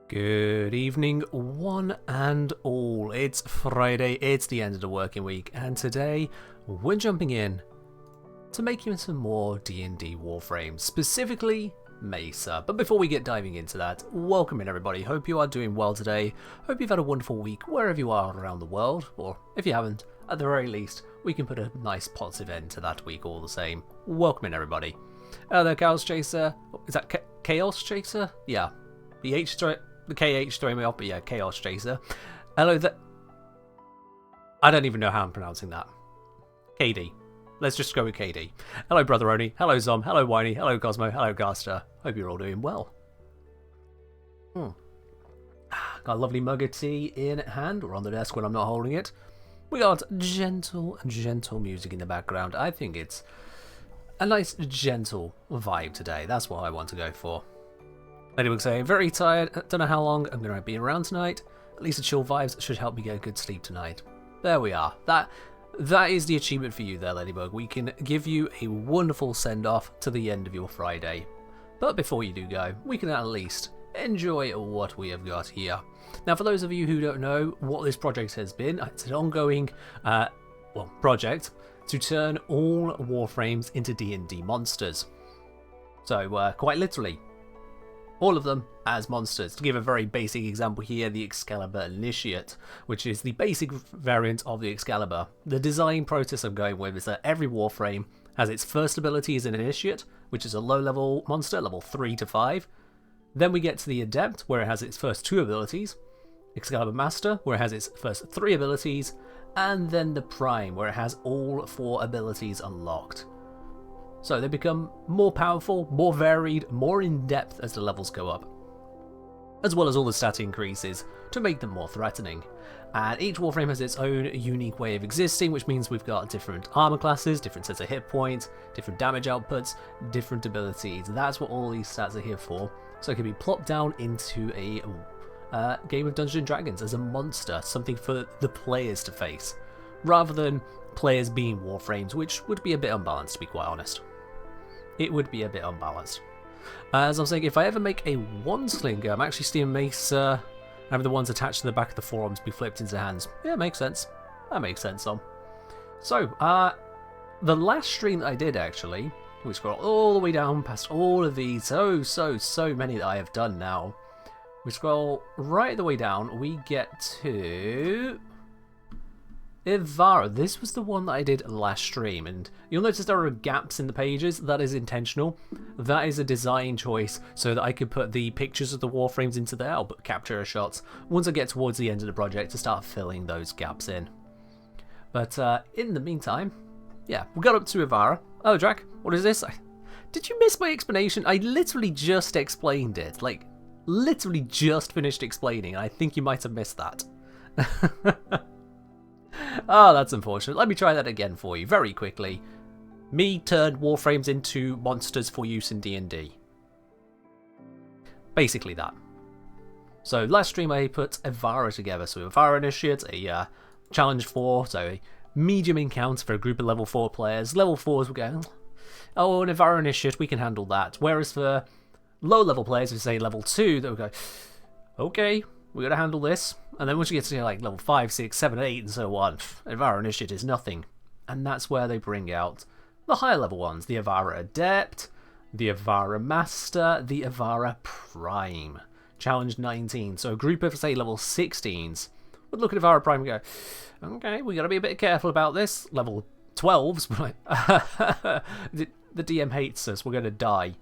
Good evening, one and all. It's Friday, it's the end of the working week, and today we're jumping in to making some more D&D Warframes, specifically Mesa. But before we get diving into that, welcome in everybody. Hope you are doing well today. Hope you've had a wonderful week wherever you are around the world, or if you haven't, at the very least, we can put a nice positive end to that week all the same. Welcome in everybody. Hello there, Chaos Chaser. Is that Chaos Chaser? Yeah. The KH throwing me off, but yeah, Chaos Chaser. Hello there. I don't even know how I'm pronouncing that. KD. Let's just go with KD. Hello, Brother Oni. Hello, Zom. Hello, Winey. Hello, Cosmo. Hello, Gaster. Hope you're all doing well. Got a lovely mug of tea in hand, or on the desk when I'm not holding it. We got gentle music in the background. I think it's a nice, gentle vibe today. That's what I want to go for. Ladybug saying, very tired, don't know how long I'm going to be around tonight. At least the chill vibes should help me get a good sleep tonight. There we are. That is the achievement for you there, Ladybug. We can give you a wonderful send-off to the end of your Friday. But before you do go, we can at least enjoy what we have got here. Now, for those of you who don't know what this project has been, it's an ongoing project to turn all Warframes into D&D monsters. So, quite literally, all of them as monsters. To give a very basic example here, the Excalibur Initiate, which is the basic variant of the Excalibur. The design process I'm going with is that every Warframe has its first ability as an Initiate, which is a low-level monster, level 3 to 5. Then we get to the Adept, where it has its first 2 abilities. Excalibur Master, where it has its first 3 abilities. And then the Prime, where it has all 4 abilities unlocked. So they become more powerful, more varied, more in-depth as the levels go up, as well as all the stat increases to make them more threatening. And each Warframe has its own unique way of existing, which means we've got different armor classes, different sets of hit points, different damage outputs, different abilities. That's what all these stats are here for, so it can be plopped down into a game of Dungeons & Dragons as a monster, something for the players to face, rather than players being Warframes, which would be a bit unbalanced, to be quite honest. It would be a bit unbalanced. As I was saying, if I ever make a one-slinger, I'm actually stealing Mesa, having the ones attached to the back of the forearms be flipped into hands. Yeah, makes sense. That makes sense, Tom. So, the last stream that I did, actually, we scroll all the way down past all of these, so many that I have done now. We scroll right the way down, we get to Ivara. This was the one that I did last stream, and you'll notice there are gaps in the pages. That is intentional. That is a design choice so that I could put the pictures of the Warframes into there. I'll put capture shots once I get towards the end of the project to start filling those gaps in. But in the meantime, yeah, we got up to Ivara. Oh, Drac, what is this? Did you miss my explanation? I literally just explained it. Like, literally just finished explaining. I think you might have missed that. Oh, that's unfortunate. Let me try that again for you very quickly. Me turned Warframes into monsters for use in D&D. Basically that. So last stream I put Ivara together. So Ivara Initiate, a challenge 4, so a medium encounter for a group of level 4 players. Level 4s will go, oh, an Ivara Initiate, we can handle that. Whereas for low level players, we say level 2, they'll go, okay, we got to handle this. And then once you get to like level 5, 6, 7, 8 and so on, Ivara Initiate is nothing. And that's where they bring out the higher level ones. The Ivara Adept, the Ivara Master, the Ivara Prime. Challenge 19. So a group of, say, level 16s would look at Ivara Prime and go, okay, we got to be a bit careful about this. Level 12s, the DM hates us, we're going to die.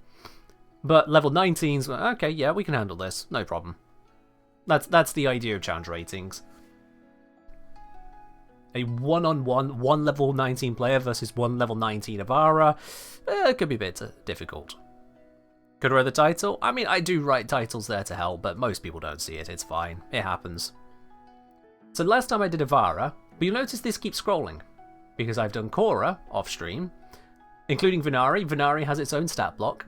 But level 19s, okay, yeah, we can handle this, no problem. That's the idea of challenge ratings. A one-on-one, one level 19 player versus one level 19 Ivara, it could be a bit difficult. Could I write the title? I mean, I do write titles there to help, but most people don't see it, it's fine. It happens. So last time I did Ivara, but you'll notice this keeps scrolling, because I've done Cora off-stream, including Venari. Venari has its own stat block.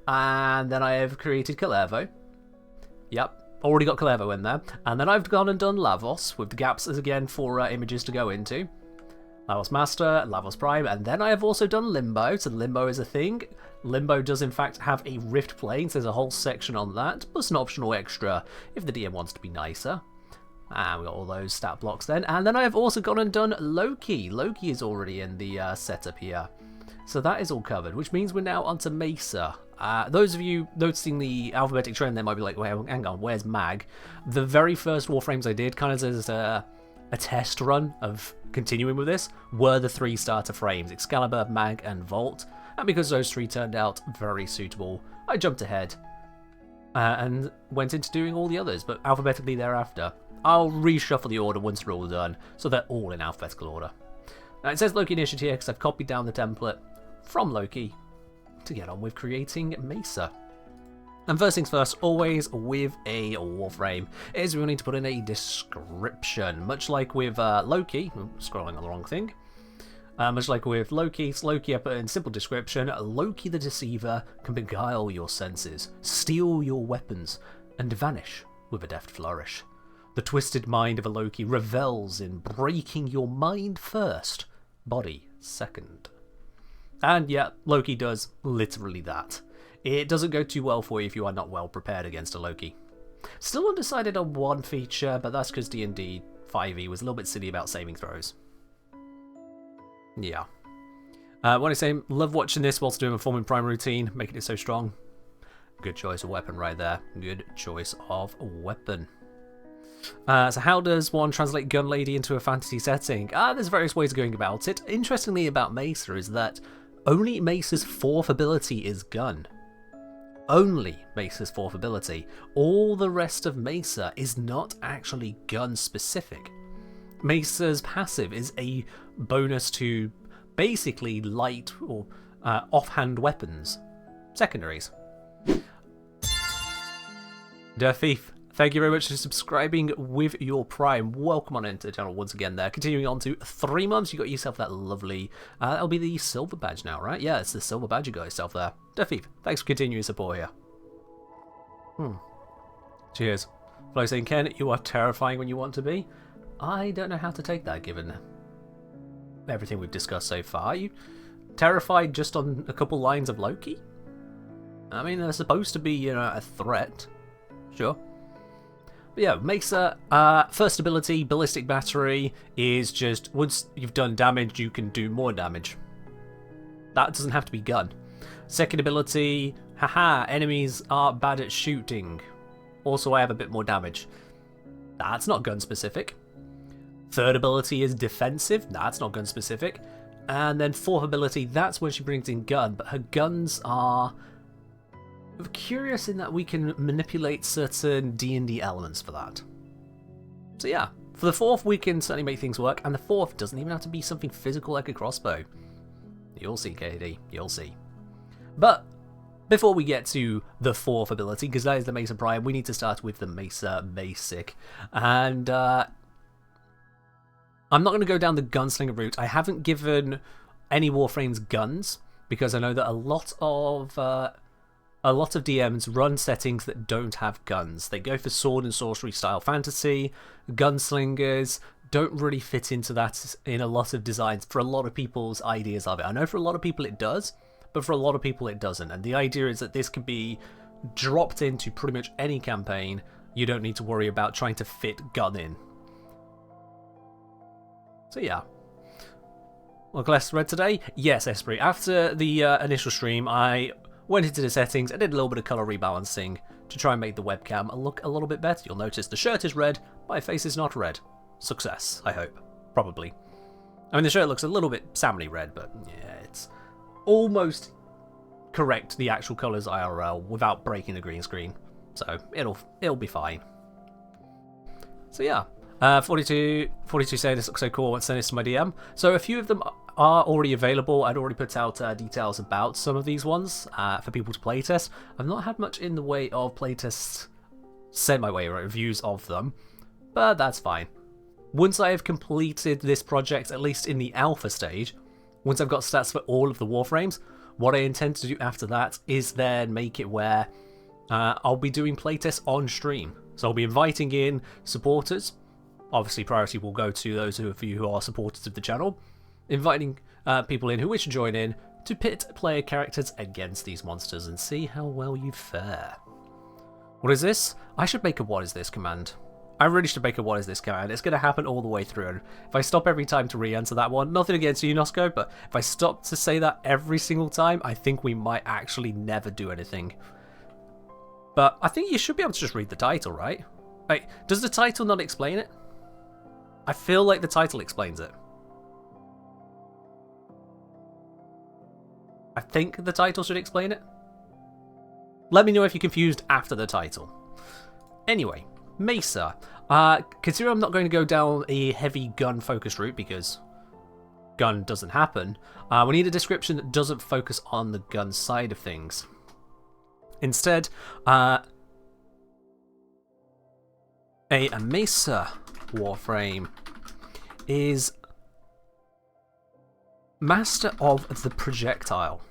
And then I have created Kalervo. Yep. Already got Kalervo in there. And then I've gone and done Lavos with the gaps as again for images to go into. Lavos Master, Lavos Prime, and then I have also done Limbo. So Limbo is a thing. Limbo does in fact have a rift plane, so there's a whole section on that, plus an optional extra if the DM wants to be nicer. And we got all those stat blocks then. And then I have also gone and done Loki. Loki is already in the setup here. So that is all covered, which means we're now onto Mesa. Those of you noticing the alphabetic trend, they might be like, well, hang on, where's Mag? The very first Warframes I did, kind of as a test run of continuing with this, were the 3 starter frames, Excalibur, Mag, and Vault. And because those 3 turned out very suitable, I jumped ahead and went into doing all the others, but alphabetically thereafter. I'll reshuffle the order once they're all done, so they're all in alphabetical order. Now it says Loki Initiate here because I've copied down the template from Loki to get on with creating Mesa. And first things first, always with a Warframe, is we will need to put in a description. Much like with Loki, scrolling on the wrong thing. Much like with Loki, I put in simple description. Loki the Deceiver can beguile your senses, steal your weapons, and vanish with a deft flourish. The twisted mind of a Loki revels in breaking your mind first, body second. And yeah, Loki does literally that. It doesn't go too well for you if you are not well prepared against a Loki. Still undecided on one feature, but that's because D&D 5e was a little bit silly about saving throws. Yeah. When I say love watching this whilst doing a forming prime routine, making it so strong. Good choice of weapon right there. Good choice of weapon. So how does one translate Gun Lady into a fantasy setting? There's various ways of going about it. Interestingly about Mesa is that only Mesa's 4th ability is gun. Only Mesa's 4th ability. All the rest of Mesa is not actually gun specific. Mesa's passive is a bonus to basically light or offhand weapons. Secondaries. Der Thief, thank you very much for subscribing with your Prime. Welcome on into the channel once again there. Continuing on to 3 months, you got yourself that lovely, that'll be the silver badge now, right? Yeah, it's the silver badge you got yourself there. Der Thief, thanks for continuing support here. Cheers. Flo saying, Ken, you are terrifying when you want to be. I don't know how to take that given everything we've discussed so far. Are you terrified just on a couple lines of Loki? I mean, they're supposed to be, you know, a threat. Sure. But yeah, Mesa, first ability, Ballistic Battery, is just once you've done damage, you can do more damage. That doesn't have to be gun. Second ability, haha, enemies are bad at shooting. Also, I have a bit more damage. That's not gun specific. Third ability is defensive. That's not gun specific. And then 4th ability, that's when she brings in gun, but her guns are curious in that we can manipulate certain D&D elements for that. So yeah, for the 4th we can certainly make things work, and the 4th doesn't even have to be something physical like a crossbow. You'll see, KD, you'll see. But before we get to the 4th ability, because that is the Mesa Prime, we need to start with the Mesa Basic. And I'm not going to go down the gunslinger route. I haven't given any Warframes guns, because I know that a lot of DMs run settings that don't have guns. They go for sword and sorcery style fantasy. Gunslingers don't really fit into that in a lot of designs for a lot of people's ideas of it. I know for a lot of people it does, but for a lot of people it doesn't. And the idea is that this can be dropped into pretty much any campaign. You don't need to worry about trying to fit gun in. So yeah. Welcome less read today? Yes, Esprit. After the initial stream, I went into the settings, I did a little bit of colour rebalancing to try and make the webcam look a little bit better. You'll notice the shirt is red, my face is not red. Success, I hope. Probably. I mean, the shirt looks a little bit salmony red, but yeah, it's almost correct the actual colours IRL without breaking the green screen. So it'll be fine. So yeah. 42 saying this looks so cool, let's send this to my DM. So a few of them are already available. I'd already put out details about some of these ones for people to playtest. I've not had much in the way of playtests sent my way, right, reviews of them, but that's fine. Once I have completed this project, at least in the alpha stage, once I've got stats for all of the Warframes, what I intend to do after that is then make it where I'll be doing playtests on stream. So I'll be inviting in supporters. Obviously, priority will go to those of you who are supporters of the channel. inviting people in who wish to join in to pit player characters against these monsters and see how well you fare. What is this? I should make a what is this command. I really should make a what is this command. It's going to happen all the way through. And if I stop every time to re-enter that one, nothing against you, Nosco, but if I stop to say that every single time, I think we might actually never do anything. But I think you should be able to just read the title, right? Like, does the title not explain it? I feel like the title explains it. I think the title should explain it. Let me know if you're confused after the title. Anyway, Mesa. Considering I'm not going to go down a heavy gun-focused route because gun doesn't happen, we need a description that doesn't focus on the gun side of things. Instead, a Mesa Warframe is master of the projectile.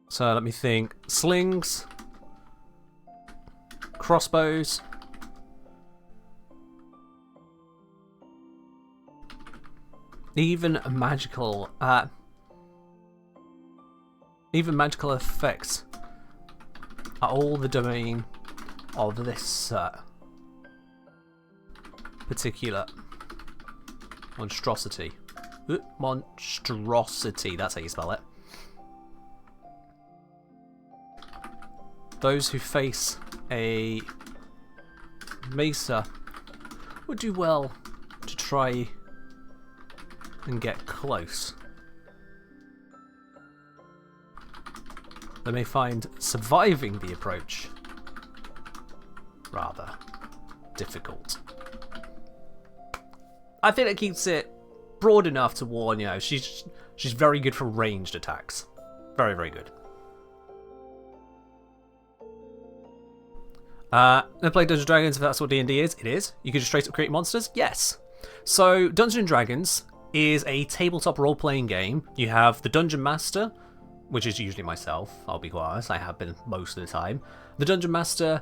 So let me think. Slings, crossbows, even magical effects are all the domain of this particular monstrosity. Monstrosity, that's how you spell it. Those who face a Mesa would do well to try and get close. They may find surviving the approach rather difficult. I think it keeps it broad enough to warn, you know, she's very good for ranged attacks. Very, very good. Play Dungeons & Dragons if that's what D&D is. It is. You can just straight up create monsters. Yes. So Dungeons & Dragons is a tabletop role-playing game. You have the Dungeon Master, which is usually myself, I'll be quite honest. I have been most of the time. The Dungeon Master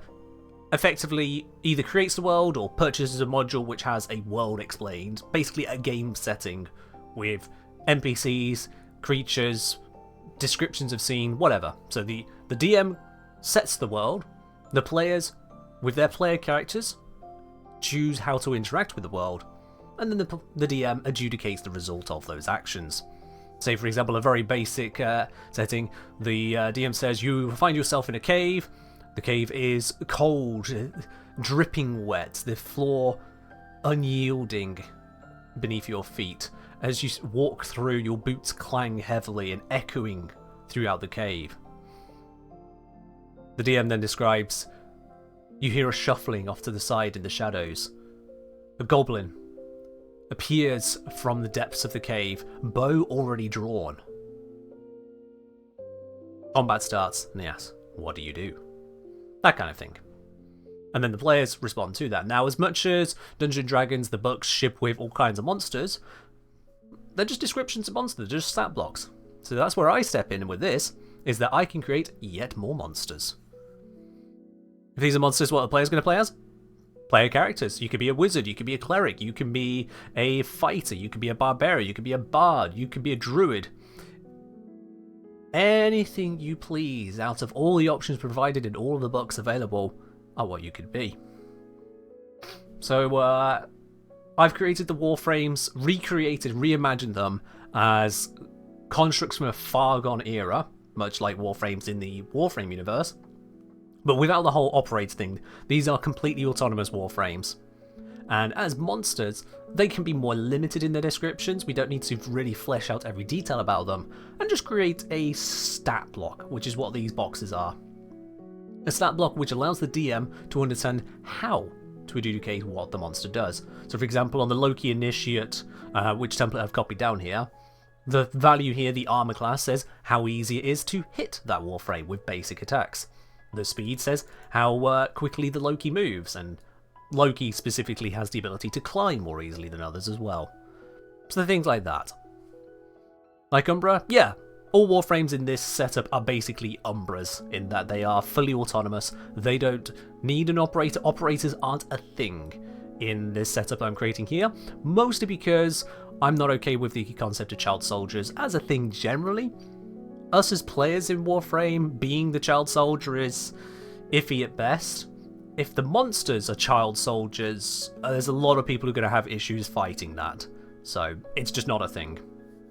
effectively either creates the world or purchases a module which has a world explained. Basically a game setting with NPCs, creatures, descriptions of scene, whatever. So the DM sets the world. The players, with their player characters, choose how to interact with the world, and then the DM adjudicates the result of those actions. Say, for example, a very basic setting, the DM says you find yourself in a cave. The cave is cold, dripping wet, the floor unyielding beneath your feet. As you walk through, your boots clang heavily and echoing throughout the cave. The DM then describes, you hear a shuffling off to the side in the shadows. A goblin appears from the depths of the cave, bow already drawn. Combat starts, and they ask, what do you do? That kind of thing. And then the players respond to that. Now, as much as Dungeons & Dragons, the books ship with all kinds of monsters, they're just descriptions of monsters, they're just stat blocks. So that's where I step in with this, is that I can create yet more monsters. If these are monsters, what are the players going to play as? Player characters. You could be a wizard, you could be a cleric, you can be a fighter, you could be a barbarian, you could be a bard, you could be a druid. Anything you please out of all the options provided in all of the books available are what you could be. So I've created the Warframes, recreated, reimagined them as constructs from a far gone era, much like Warframes in the Warframe universe. But without the whole operate thing, these are completely autonomous Warframes. And as monsters, they can be more limited in their descriptions. We don't need to really flesh out every detail about them, and just create a stat block, which is what these boxes are. A stat block which allows the DM to understand how to adjudicate what the monster does. So for example, on the Loki Initiate, which template I've copied down here, the value here, the armor class, says how easy it is to hit that Warframe with basic attacks. The speed says how quickly the Loki moves, and Loki specifically has the ability to climb more easily than others as well. So things like that. Like Umbra, yeah, All Warframes in this setup are basically Umbras, in that they are fully autonomous. They don't need an operator. Operators aren't a thing in this setup I'm creating here, mostly because I'm not okay with the concept of child soldiers as a thing generally. Us as players in Warframe, being the child soldier is iffy at best. If the monsters are child soldiers, there's a lot of people who are going to have issues fighting that. So it's just not a thing.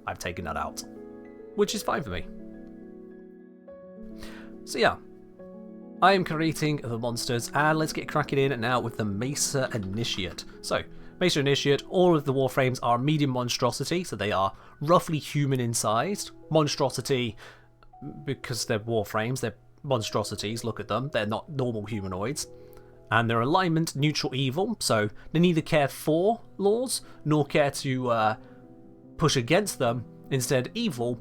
I've taken that out, which is fine for me. So yeah, I am creating the monsters, and let's get cracking in now with the Mesa Initiate. So, Mesa Initiate, all of the Warframes are medium monstrosity, so they are roughly human in size. Monstrosity, because they're Warframes, they're monstrosities, look at them, they're not normal humanoids. And their alignment, neutral evil, so they neither care for laws, nor care to push against them. Instead, evil,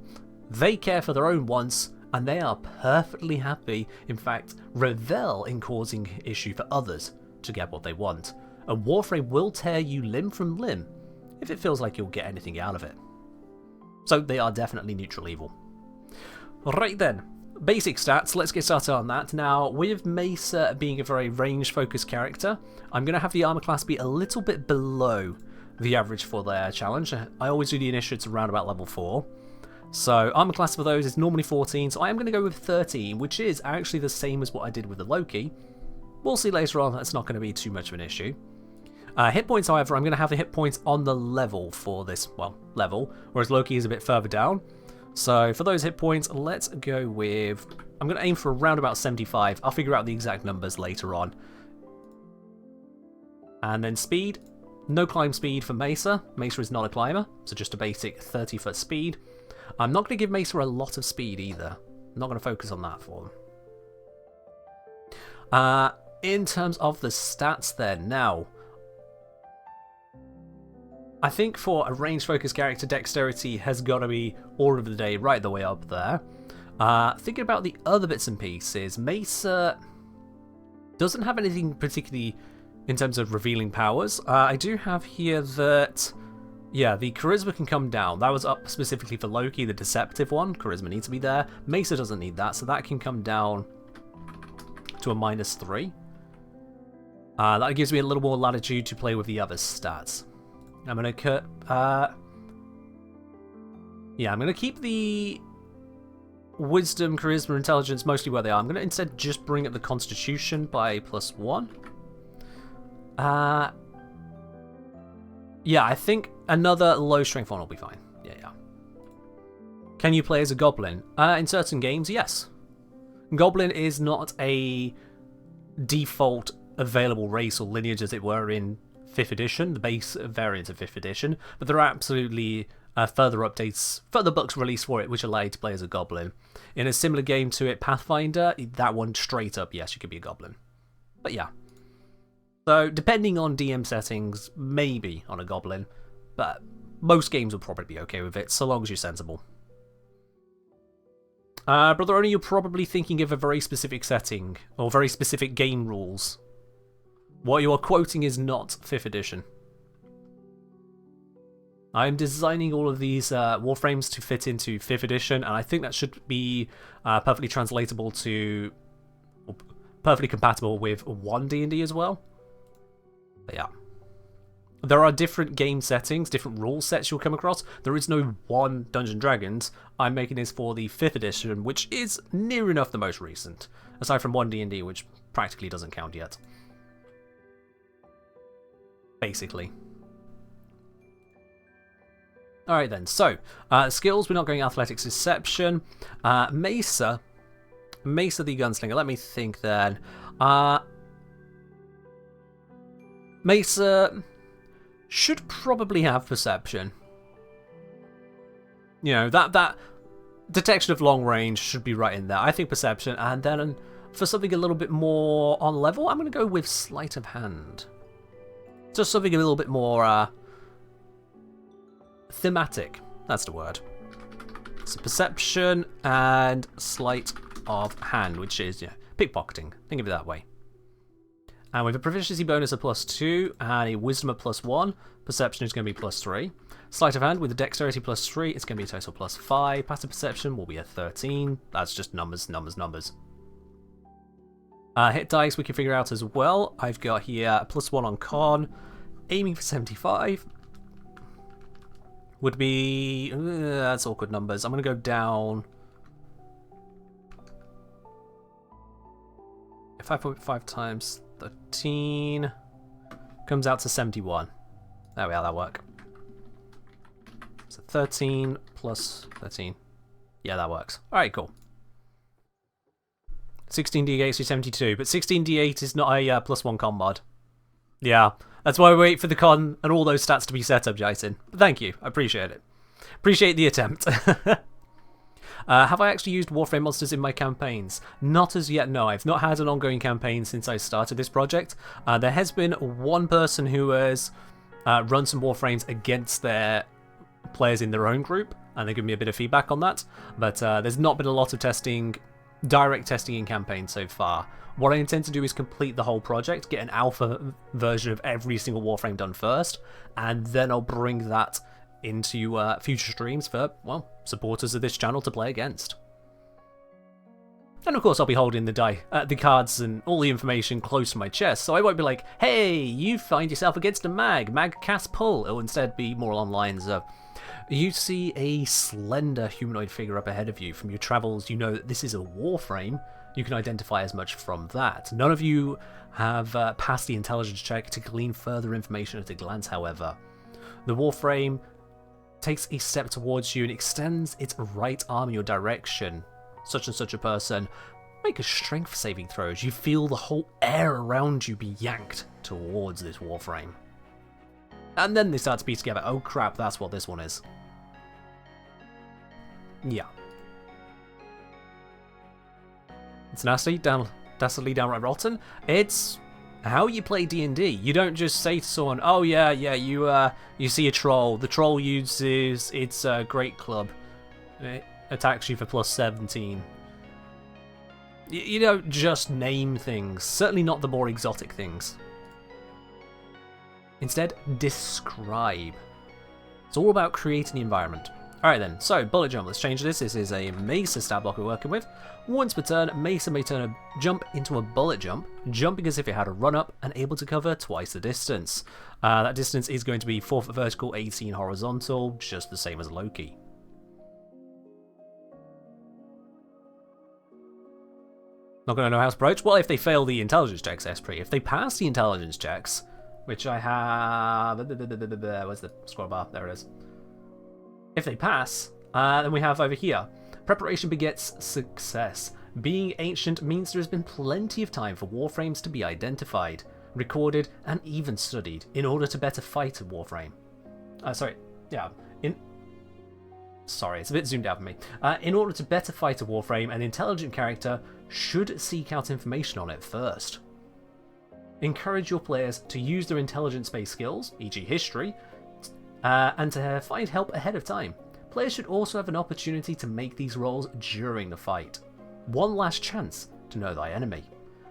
they care for their own wants, and they are perfectly happy, in fact, revel in causing issue for others to get what they want. A Warframe will tear you limb from limb if it feels like you'll get anything out of it. So they are definitely neutral evil. Right then, basic stats, let's get started on that. Now, with Mesa being a very range-focused character, I'm going to have the armor class be a little bit below the average for their challenge. I always do the initiates around about level 4. So armor class for those is normally 14, so I am going to go with 13, which is actually the same as what I did with the Loki. We'll see later on, that's not going to be too much of an issue. Hit points, however, I'm going to have the hit points on the level for this, well, level, whereas Loki is a bit further down. So for those hit points, let's go with, I'm going to aim for around about 75. I'll figure out the exact numbers later on. And then speed, no climb speed for Mesa. Mesa is not a climber, so just a basic 30-foot speed. I'm not going to give Mesa a lot of speed either. I'm not going to focus on that for them. In terms of the stats then, now, I think for a range-focused character, dexterity has got to be order of the day right the way up there. Thinking about the other bits and pieces, Mesa doesn't have anything particularly in terms of revealing powers. I do have here that, yeah, the charisma can come down. That was up specifically for Loki, the deceptive one. Charisma needs to be there. Mesa doesn't need that, so that can come down to a -3. That gives me a little more latitude to play with the other stats. I'm going to cut... yeah, I'm going to keep the wisdom, charisma, intelligence mostly where they are. I'm going to instead just bring up the constitution by +1. Yeah, I think another low strength one will be fine. Yeah. Can you play as a goblin? In certain games, yes. Goblin is not a default available race or lineage, as it were, in 5th edition, the base variant of 5th edition, but there are absolutely further updates, further books released for it, which allow you to play as a goblin. In a similar game to it, Pathfinder, that one straight up, yes, you could be a goblin. But yeah. So, depending on DM settings, maybe on a goblin, but most games will probably be okay with it, so long as you're sensible. Brother Oni, you're probably thinking of a very specific setting, or very specific game rules. What you are quoting is not 5th edition. I'm designing all of these Warframes to fit into 5th edition, and I think that should be perfectly translatable to... or perfectly compatible with 1 D&D as well. But yeah. There are different game settings, different rule sets you'll come across. There is no one Dungeons & Dragons. I'm making this for the 5th edition, which is near enough the most recent. Aside from 1 D&D, which practically doesn't count yet. Basically. Alright then, so, skills, we're not going athletics deception. Mesa the gunslinger, let me think then. Mesa should probably have perception. You know, that detection of long range should be right in there. I think perception, and then for something a little bit more on level, I'm going to go with sleight of hand. Just something a little bit more thematic. That's the word. So perception and sleight of hand, which is, yeah, pickpocketing. Think of it that way. And with a proficiency bonus of +2 and a wisdom of +1, perception is going to be +3. Sleight of hand with the dexterity +3, it's going to be a total +5. Passive perception will be a 13. That's just numbers, numbers, numbers. Hit dice we can figure out as well. I've got here +1 on con, aiming for 75. Would be... that's awkward numbers. I'm going to go down... 5.5 times 13 comes out to 71. There we are, that'll work. So 13 plus 13. Yeah, that works. Alright, cool. 16d8 to 72, but 16d8 is not a +1 con mod. Yeah, that's why we wait for the con and all those stats to be set up, Jason. But thank you, I appreciate it. Appreciate the attempt. Have I actually used Warframe monsters in my campaigns? Not as yet, no. I've not had an ongoing campaign since I started this project. There has been one person who has run some Warframes against their players in their own group, and they give me a bit of feedback on that. But there's not been a lot of testing, direct testing in campaign so far. What I intend to do is complete the whole project, get an alpha version of every single Warframe done first, and then I'll bring that into future streams for, well, supporters of this channel to play against. And of course I'll be holding the cards and all the information close to my chest, so I won't be like, hey, you find yourself against a mag cast pull. It'll instead be more along lines of, you see a slender humanoid figure up ahead of you. From your travels, you know that this is a Warframe. You can identify as much from that. None of you have passed the intelligence check to glean further information at a glance, however. The Warframe takes a step towards you and extends its right arm in your direction. Such and such a person. Make a strength saving throw as you feel the whole air around you be yanked towards this Warframe. And then they start to piece together, oh crap, that's what this one is. Yeah. It's nasty, dastardly downright rotten. It's how you play D&D. You don't just say to someone, oh yeah, you see a troll. The troll uses its great club. It attacks you for +17. You don't just name things. Certainly not the more exotic things. Instead, describe. It's all about creating the environment. Alright then, so bullet jump, let's change this. This is a Mesa stat block we're working with. Once per turn, Mesa may turn a jump into a bullet jump, jumping as if it had a run up and able to cover twice the distance. That distance is going to be 4 foot vertical, 18 horizontal, just the same as Loki. Not going to know how to approach? Well, if they fail the intelligence checks, Esprit. If they pass the intelligence checks, which I have... Where's the scroll bar? There it is. If they pass, then we have over here, preparation begets success. Being ancient means there has been plenty of time for Warframes to be identified, recorded, and even studied in order to better fight a Warframe. Sorry, it's a bit zoomed out for me. In order to better fight a Warframe, an intelligent character should seek out information on it first. Encourage your players to use their intelligence-based skills, e.g. history, and to find help ahead of time. Players should also have an opportunity to make these rolls during the fight. One last chance to know thy enemy.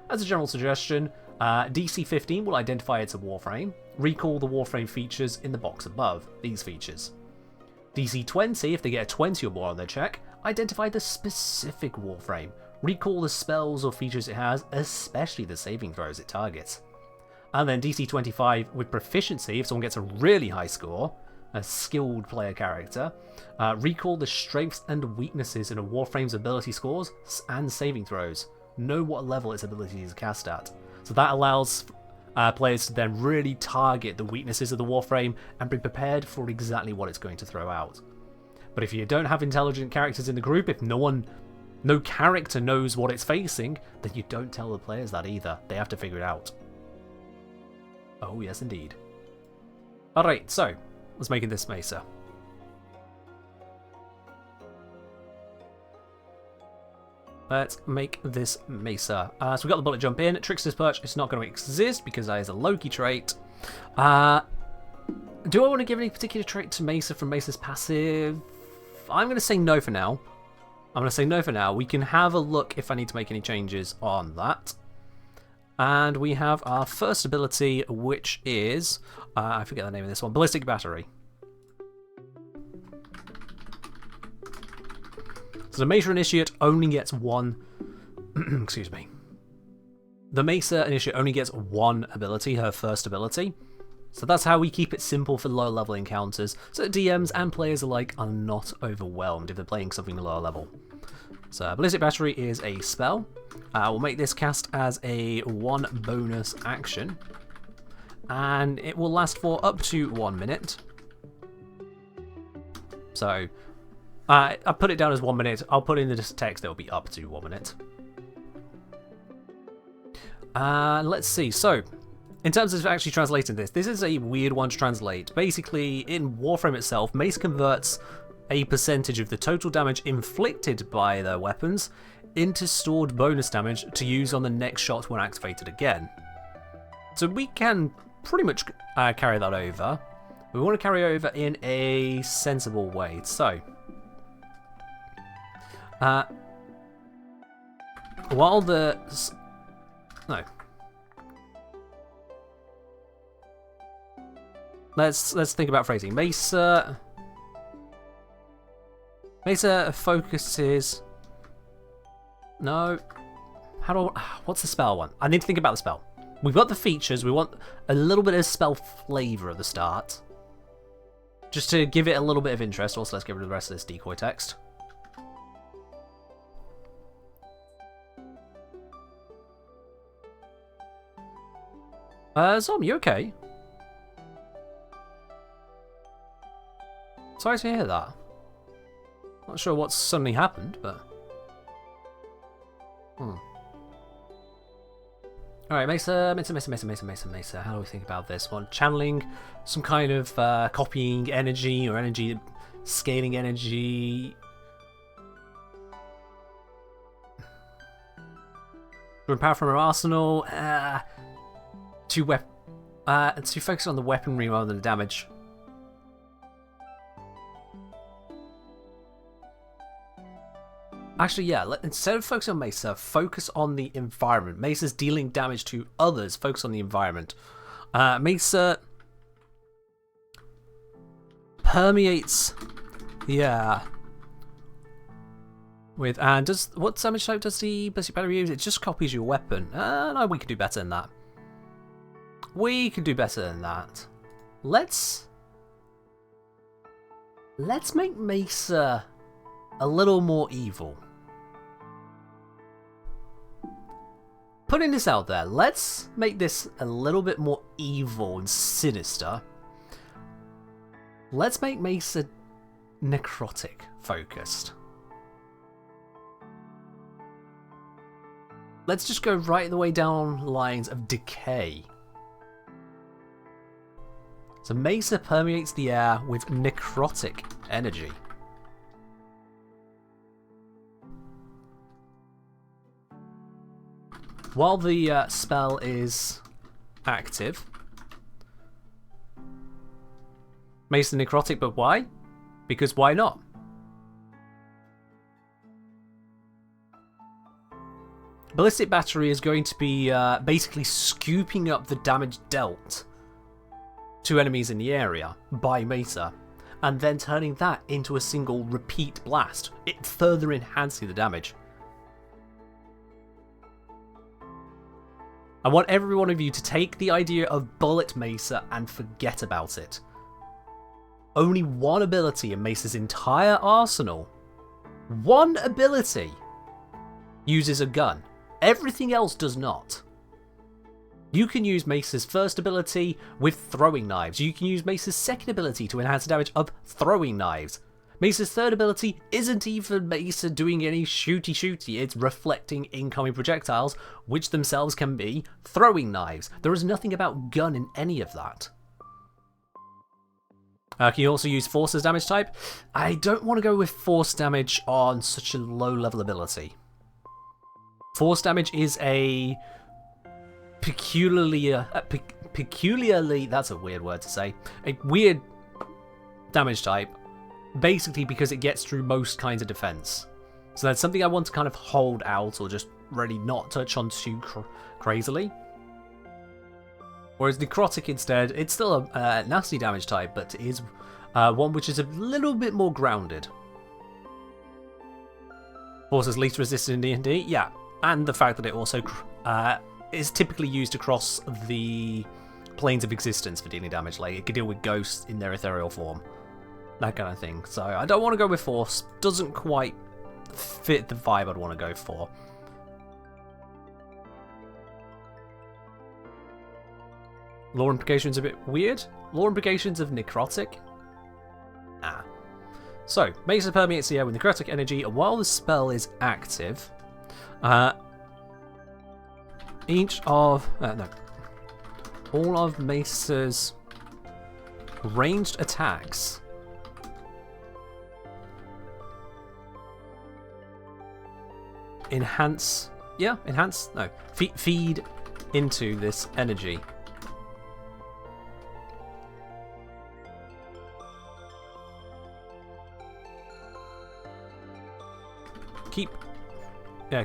As a general suggestion, DC 15 will identify it's a Warframe. Recall the Warframe features in the box above, these features. DC 20, if they get a 20 or more on their check, identify the specific Warframe. Recall the spells or features it has, especially the saving throws it targets. And then DC 25 with proficiency, if someone gets a really high score, a skilled player character, recall the strengths and weaknesses in a Warframe's ability scores and saving throws. Know what level its ability is cast at. So that allows players to then really target the weaknesses of the Warframe and be prepared for exactly what it's going to throw out. But if you don't have intelligent characters in the group, if no character knows what it's facing, then you don't tell the players that either. They have to figure it out. Oh, yes, indeed. Alright, so, let's make this Mesa. Let's make this Mesa. So we got the bullet jump in. Trickster's Perch is not going to exist because that is a Loki trait. Do I want to give any particular trait to Mesa from Mesa's passive? I'm going to say no for now. We can have a look if I need to make any changes on that. And we have our first ability, which is, I forget the name of this one, Ballistic Battery. So the Mesa Initiate only gets one... excuse me. The Mesa Initiate only gets one ability, her first ability. So that's how we keep it simple for lower level encounters, so DMs and players alike are not overwhelmed if they're playing something lower level. So Ballistic Battery is a spell. We'll make this cast as a 1 bonus action. And it will last for up to 1 minute. So, I put it down as 1 minute. I'll put in the text that will be up to 1 minute. Let's see. So, in terms of actually translating this is a weird one to translate. Basically, in Warframe itself, Mace converts a percentage of the total damage inflicted by their weapons into stored bonus damage to use on the next shot when activated again. So we can pretty much carry that over. We want to carry over in a sensible way. So, while the... no. Let's think about phrasing. Mesa focuses... no. What's the spell one? I need to think about the spell. We've got the features. We want a little bit of spell flavour at the start, just to give it a little bit of interest. Also, let's get rid of the rest of this decoy text. Zom, you okay? Sorry to hear that. Not sure what's suddenly happened, but... Alright, Mesa. How do we think about this one? Channeling some kind of copying energy or energy scaling energy. From power from our arsenal to focus on the weaponry rather than the damage. Actually, yeah, instead of focusing on Mesa, focus on the environment. Mesa's dealing damage to others. Focus on the environment. Mesa permeates the air with... and what damage type does the Ballistic Battery use? It just copies your weapon. No, we can do better than that. We can do better than that. Let's make Mesa a little more evil. Putting this out there, let's make this a little bit more evil and sinister. Let's make Mesa necrotic focused. Let's just go right the way down lines of decay. So Mesa permeates the air with necrotic energy. While the spell is active, Mesa necrotic, but why? Because why not? Ballistic Battery is going to be basically scooping up the damage dealt to enemies in the area by Mesa, and then turning that into a single repeat blast, it further enhancing the damage. I want every one of you to take the idea of Bullet Mesa and forget about it. Only one ability in Mesa's entire arsenal, one ability, uses a gun. Everything else does not. You can use Mesa's first ability with throwing knives. You can use Mesa's second ability to enhance the damage of throwing knives. Mesa's third ability isn't even Mesa doing any shooty, it's reflecting incoming projectiles, which themselves can be throwing knives. There is nothing about gun in any of that. Can you also use Force as damage type? I don't want to go with Force damage on such a low level ability. Force damage is a peculiarly, that's a weird word to say, a weird damage type, basically because it gets through most kinds of defense. So that's something I want to kind of hold out or just really not touch on too crazily. Whereas Necrotic instead, it's still a nasty damage type, but it is one which is a little bit more grounded. Forces least resisted in D&D, yeah. And the fact that it also is typically used across the planes of existence for dealing damage. Like, it can deal with ghosts in their ethereal form. That kind of thing. So I don't want to go with Force. Doesn't quite fit the vibe I'd want to go for. Lore implications a bit weird. Lore implications of necrotic. So, Mesa permeates the air with necrotic energy, and while the spell is active, all of Mesa's ranged attacks feed into this energy.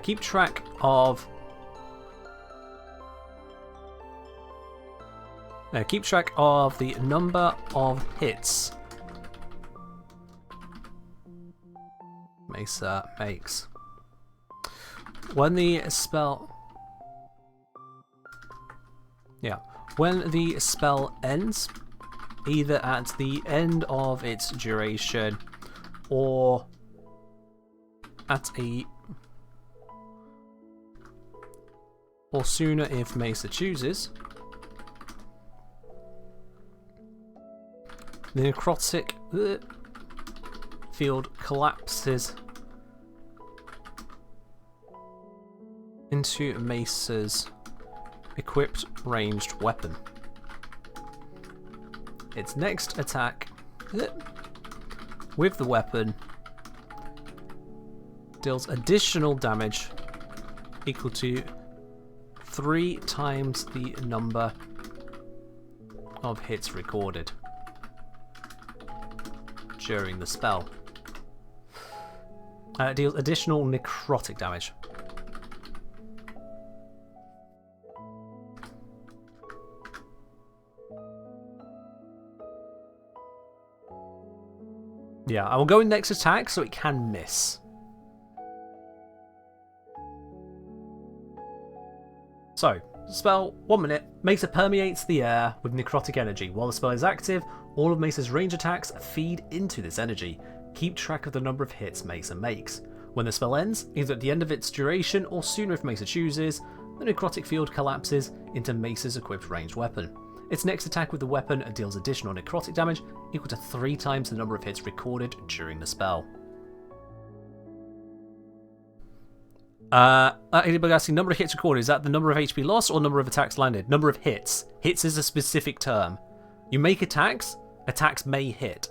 Keep track of the number of hits Mesa makes. When the spell ends, either at the end of its duration or or sooner if Mesa chooses, the necrotic field collapses into Mesa's equipped ranged weapon. Its next attack with the weapon deals additional damage equal to 3 times the number of hits recorded during the spell. It deals additional necrotic damage. Yeah, I will go in next attack so it can miss. So, spell, 1 minute. Mesa permeates the air with necrotic energy. While the spell is active, all of Mesa's range attacks feed into this energy. Keep track of the number of hits Mesa makes. When the spell ends, either at the end of its duration or sooner if Mesa chooses, the necrotic field collapses into Mesa's equipped ranged weapon. Its next attack with the weapon deals additional necrotic damage equal to 3 times the number of hits recorded during the spell. Anybody asking, number of hits recorded, is that the number of HP lost or number of attacks landed? Number of hits. Hits is a specific term. You make attacks, attacks may hit.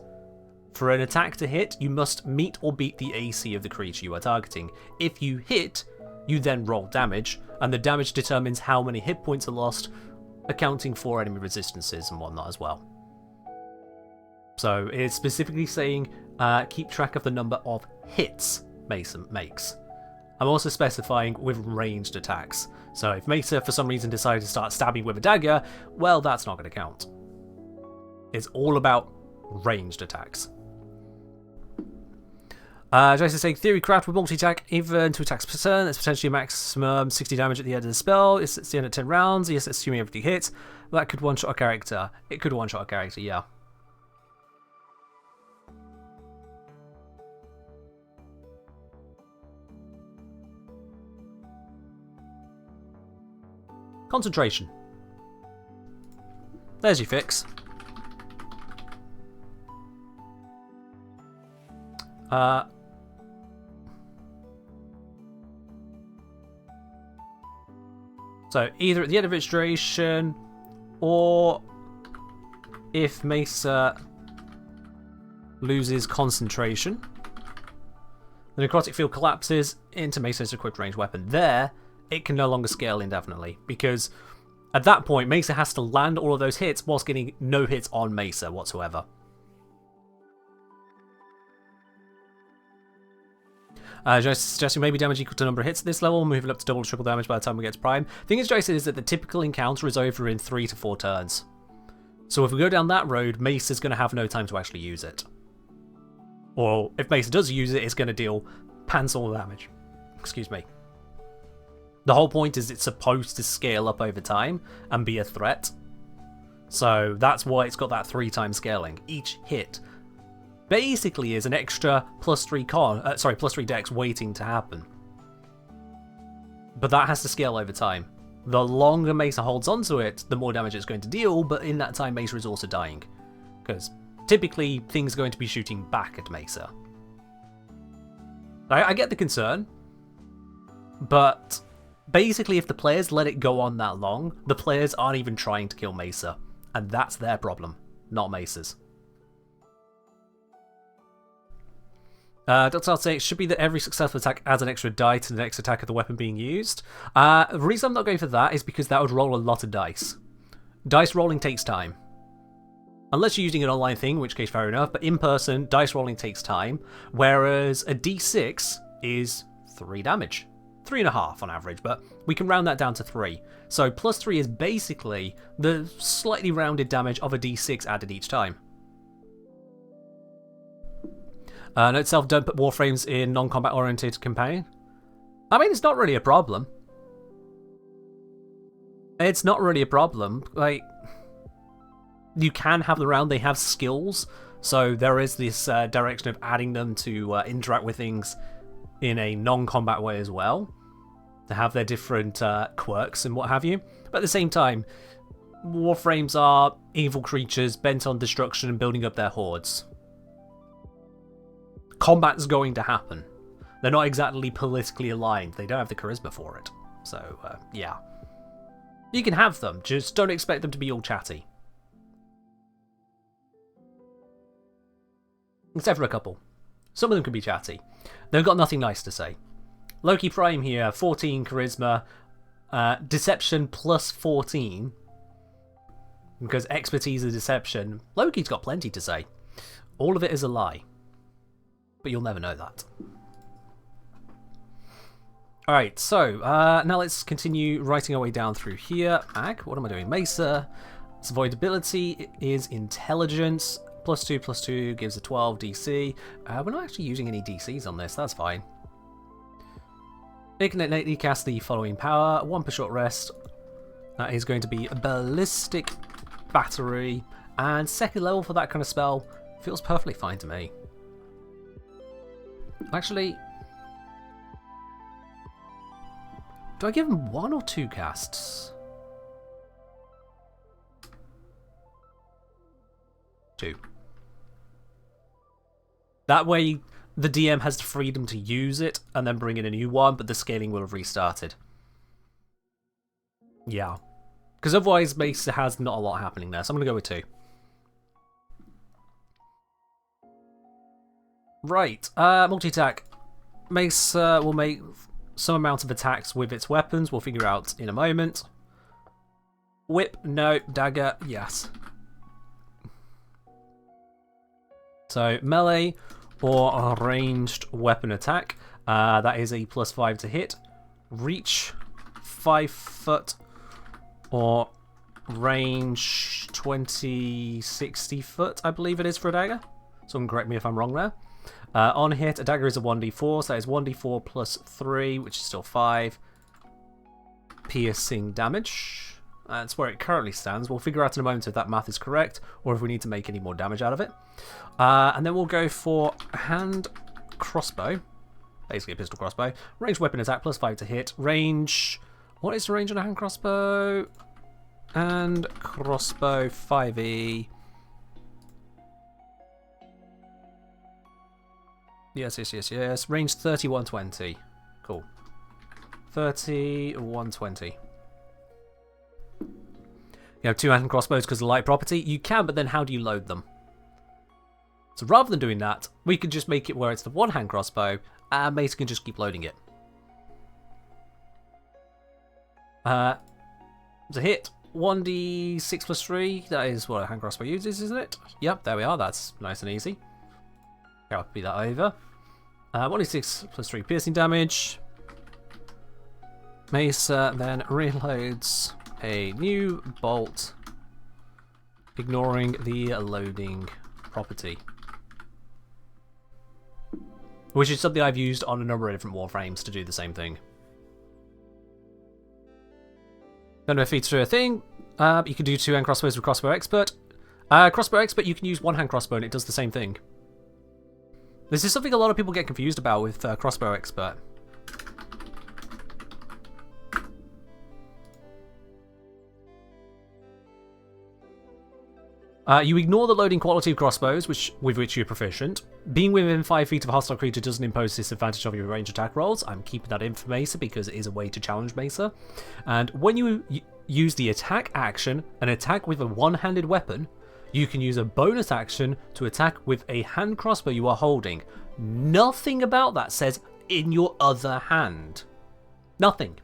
For an attack to hit, you must meet or beat the AC of the creature you are targeting. If you hit, you then roll damage, and the damage determines how many hit points are lost, accounting for enemy resistances and whatnot as well. So it's specifically saying keep track of the number of hits Mesa makes. I'm also specifying with ranged attacks. So if Mesa for some reason decided to start stabbing with a dagger, well, that's not going to count. It's all about ranged attacks. Jason saying, theory craft with multi-attack, even 2 attacks per turn. It's potentially a maximum 60 damage at the end of the spell. It's the end of 10 rounds. Yes, assuming everything hits. That could one-shot a character. It could one-shot a character, yeah. Concentration. There's your fix. So either at the end of its duration, or if Mesa loses concentration, the necrotic field collapses into Mesa's equipped ranged weapon. There, it can no longer scale indefinitely, because at that point, Mesa has to land all of those hits whilst getting no hits on Mesa whatsoever. Jason suggesting maybe damage equal to number of hits at this level, moving up to double or triple damage by the time we get to prime. Thing is, Jason, is that the typical encounter is over in 3 to 4 turns. So if we go down that road, Mesa's going to have no time to actually use it. Or if Mesa does use it, it's going to deal pants all the damage. Excuse me. The whole point is it's supposed to scale up over time and be a threat. So that's why it's got that 3-time scaling. Each hit basically is an extra +3 +3 dex waiting to happen. But that has to scale over time. The longer Mesa holds onto it, the more damage it's going to deal, but in that time Mesa is also dying. Because typically things are going to be shooting back at Mesa. I get the concern, but basically if the players let it go on that long, the players aren't even trying to kill Mesa. And that's their problem, not Mesa's. Dr. saying it should be that every successful attack adds an extra die to the next attack of the weapon being used. The reason I'm not going for that is because that would roll a lot of dice. Dice rolling takes time. Unless you're using an online thing, in which case fair enough, but in person, dice rolling takes time, whereas a d6 is 3 damage. 3.5 on average, but we can round that down to 3. So +3 is basically the slightly rounded damage of a d6 added each time. Note itself, don't put warframes in non-combat oriented campaign. I mean, it's not really a problem. It's not really a problem. Like, you can have them around, they have skills, so there is this direction of adding them to interact with things in a non-combat way as well, to have their different quirks and what have you. But at the same time, warframes are evil creatures bent on destruction and building up their hordes. Combat's going to happen. They're not exactly politically aligned, they don't have the charisma for it. So, yeah. You can have them, just don't expect them to be all chatty. Except for a couple. Some of them can be chatty. They've got nothing nice to say. Loki Prime here, 14 charisma, deception plus 14. Because expertise is deception. Loki's got plenty to say. All of it is a lie. But you'll never know that. Alright, so now let's continue writing our way down through here. Ag, what am I doing? Mesa. Its avoidability is intelligence. +2/+2 gives a 12 DC. We're not actually using any DCs on this, that's fine. It can innately cast the following power. 1 per short rest. That is going to be a ballistic battery. And second level for that kind of spell feels perfectly fine to me. Actually, do I give him 1 or 2 casts? 2. That way, the DM has the freedom to use it and then bring in a new one, but the scaling will have restarted. Yeah. Because otherwise, Mesa has not a lot happening there, so I'm going to go with 2. Right, multi-attack. Mesa will make some amount of attacks with its weapons. We'll figure out in a moment. Whip, no. Dagger, yes. So, melee or a ranged weapon attack. That is a +5 to hit. Reach, 5 foot. Or range 20, 60 foot, I believe it is for a dagger. Someone correct me if I'm wrong there. On hit, a dagger is a 1d4, so that is 1d4 plus 3, which is still 5. Piercing damage. That's where it currently stands. We'll figure out in a moment if that math is correct, or if we need to make any more damage out of it. And then we'll go for hand crossbow. Basically a pistol crossbow. Ranged weapon attack, +5 to hit. Range... What is the range on a hand crossbow? And crossbow 5e. Yes. Range 30, 120. Cool. 30, 120. You have 2 hand crossbows because of the light property. You can, but then how do you load them? So rather than doing that, we could just make it where it's the 1 hand crossbow, and Mesa can just keep loading it. It's a hit. 1d6 plus 3. That is what a hand crossbow uses, isn't it? Yep, there we are. That's nice and easy. I'll be that over. 1d6 plus 3 piercing damage. Mesa then reloads a new bolt, ignoring the loading property. which is something I've used on a number of different Warframes to do the same thing. Don't know if it's a thing. You can do 2-hand crossbows with Crossbow Expert. Crossbow Expert, you can use 1-hand crossbow and it does the same thing. This is something a lot of people get confused about with Crossbow Expert. You ignore the loading quality of crossbows, with which you're proficient. Being within 5 feet of a hostile creature doesn't impose disadvantage of your range attack rolls. I'm keeping that in for Mesa because it is a way to challenge Mesa. And when you use the attack action and attack with a one-handed weapon, you can use a bonus action to attack with a hand crossbow you are holding. Nothing about that says in your other hand. Nothing.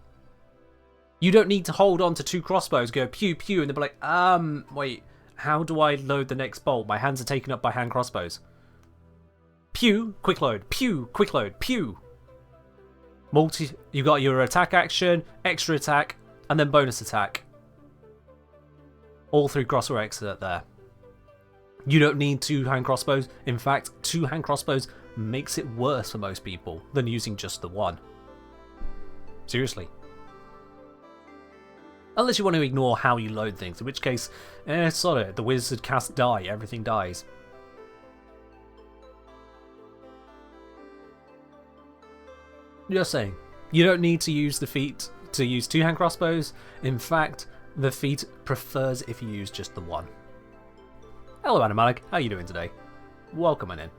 You don't need to hold on to 2 crossbows, go pew pew, and they'll be like, wait. How do I load the next bolt? My hands are taken up by hand crossbows. Pew, quick load. Pew, quick load. Pew. You got your attack action, extra attack, and then bonus attack. All through Crossbow Expert there. You don't need 2-hand crossbows. In fact, 2-hand crossbows makes it worse for most people than using just the one. Seriously. Unless you want to ignore how you load things, in which case, sorry, the wizard cast die, everything dies. Just saying, you don't need to use the feat to use 2-hand crossbows. In fact, the feat prefers if you use just the one. Hello Animalic, how are you doing today? Welcome on in.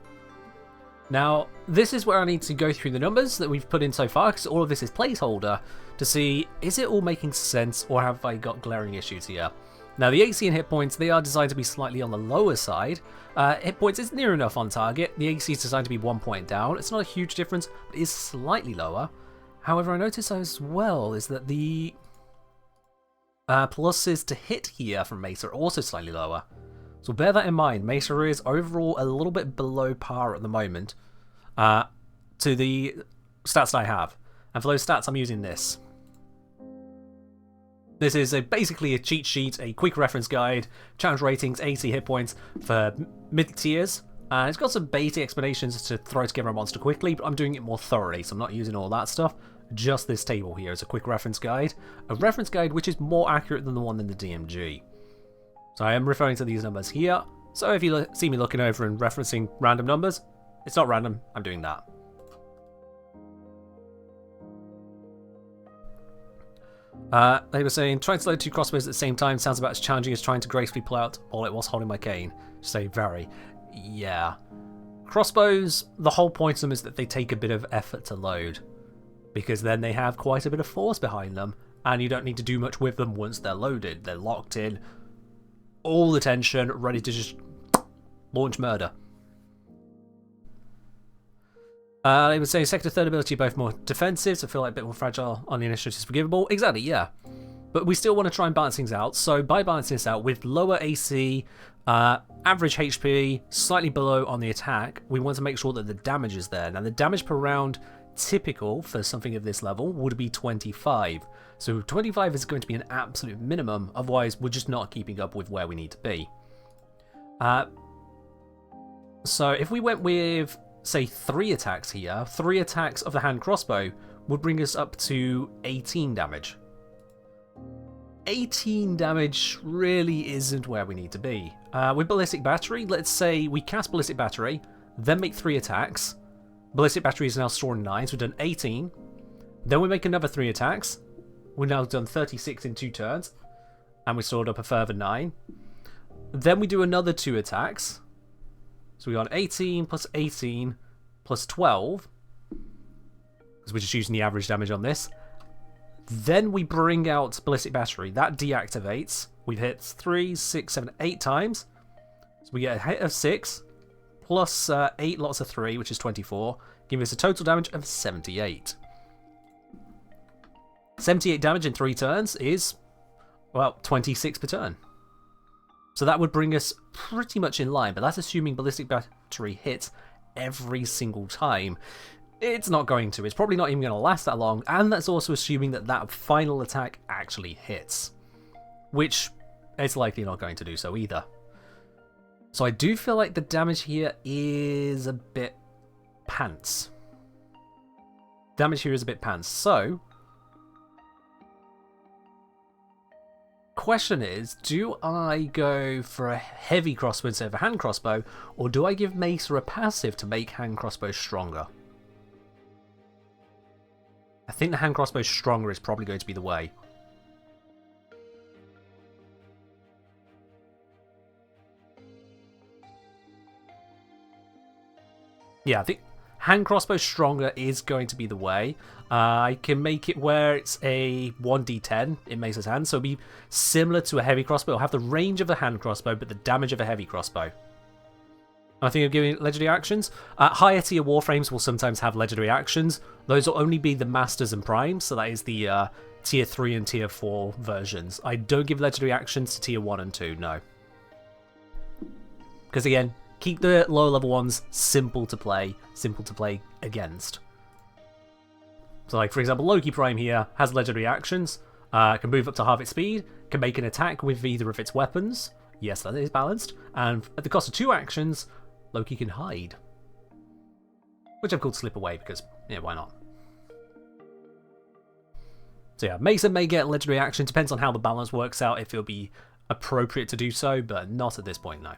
Now, this is where I need to go through the numbers that we've put in so far, because all of this is placeholder, to see, is it all making sense, or have I got glaring issues here? Now, the AC and hit points, they are designed to be slightly on the lower side. Hit points is near enough on target. The AC is designed to be 1 point down. It's not a huge difference, but it is slightly lower. However, I notice as well is that the pluses to hit here from Mesa are also slightly lower. So bear that in mind. Mesa is overall a little bit below par at the moment to the stats that I have. And for those stats, I'm using this. This is basically a cheat sheet, a quick reference guide, challenge ratings, AC hit points for mid-tiers. And it's got some basic explanations to throw together a monster quickly, but I'm doing it more thoroughly, so I'm not using all that stuff. Just this table here is a quick reference guide. A reference guide which is more accurate than the one in the DMG. So I am referring to these numbers here. So if you see me looking over and referencing random numbers, it's not random, I'm doing that. They were saying, trying to load 2 crossbows at the same time sounds about as challenging as trying to gracefully pull out all it was holding my cane. Say very. Yeah. Crossbows, the whole point of them is that they take a bit of effort to load. Because then they have quite a bit of force behind them, and you don't need to do much with them once they're loaded. They're locked in. All the tension, ready to just launch murder. They would say second and third ability are both more defensive, so feel like a bit more fragile on the initiative is forgivable. Exactly, yeah. But we still want to try and balance things out. So by balancing this out with lower AC, average HP, slightly below on the attack, we want to make sure that the damage is there. Now the damage per round, typical for something of this level, would be 25. So 25 is going to be an absolute minimum, otherwise we're just not keeping up with where we need to be. So if we went with, say, 3 attacks here, 3 attacks of the hand crossbow would bring us up to 18 damage. 18 damage really isn't where we need to be. With Ballistic Battery, let's say we cast Ballistic Battery, then make 3 attacks. Ballistic Battery is now stored 9, so we've done 18. Then we make another 3 attacks. We've now done 36 in 2 turns, and we stored up a further 9. Then we do another 2 attacks. So we got 18 plus 18 plus 12, because we're just using the average damage on this. Then we bring out Ballistic Battery. That deactivates. We've hit 3, 6, 7, 8 times. So we get a hit of 6, plus 8 lots of 3, which is 24, giving us a total damage of 78. 78 damage in 3 turns is, well, 26 per turn. So that would bring us pretty much in line, but that's assuming Ballistic Battery hits every single time. It's not going to. It's probably not even going to last that long, and that's also assuming that that final attack actually hits, which it's likely not going to do so either. So I do feel like the damage here is a bit pants. damage here is a bit pants. So, question is, do I go for a heavy crossbow instead of a hand crossbow, or do I give Mesa a passive to make hand crossbow stronger? I think the hand crossbow stronger is probably going to be the way. Yeah, I think hand crossbow stronger is going to be the way. I can make it where it's a 1d10 in Mesa's hand, so it'll be similar to a heavy crossbow. It'll have the range of a hand crossbow, but the damage of a heavy crossbow. I think of giving it legendary actions. Higher tier Warframes will sometimes have legendary actions. Those will only be the Masters and Primes, so that is the tier 3 and tier 4 versions. I don't give legendary actions to tier 1 and 2, no. Because again, keep the lower level ones simple to play against. So like, for example, Loki Prime here has legendary actions, can move up to half its speed, can make an attack with either of its weapons. Yes, that is balanced. And at the cost of 2 actions, Loki can hide. Which I've called Slip Away because, yeah, why not? So yeah, Mesa may get legendary action, depends on how the balance works out, if it'll be appropriate to do so, but not at this point, no.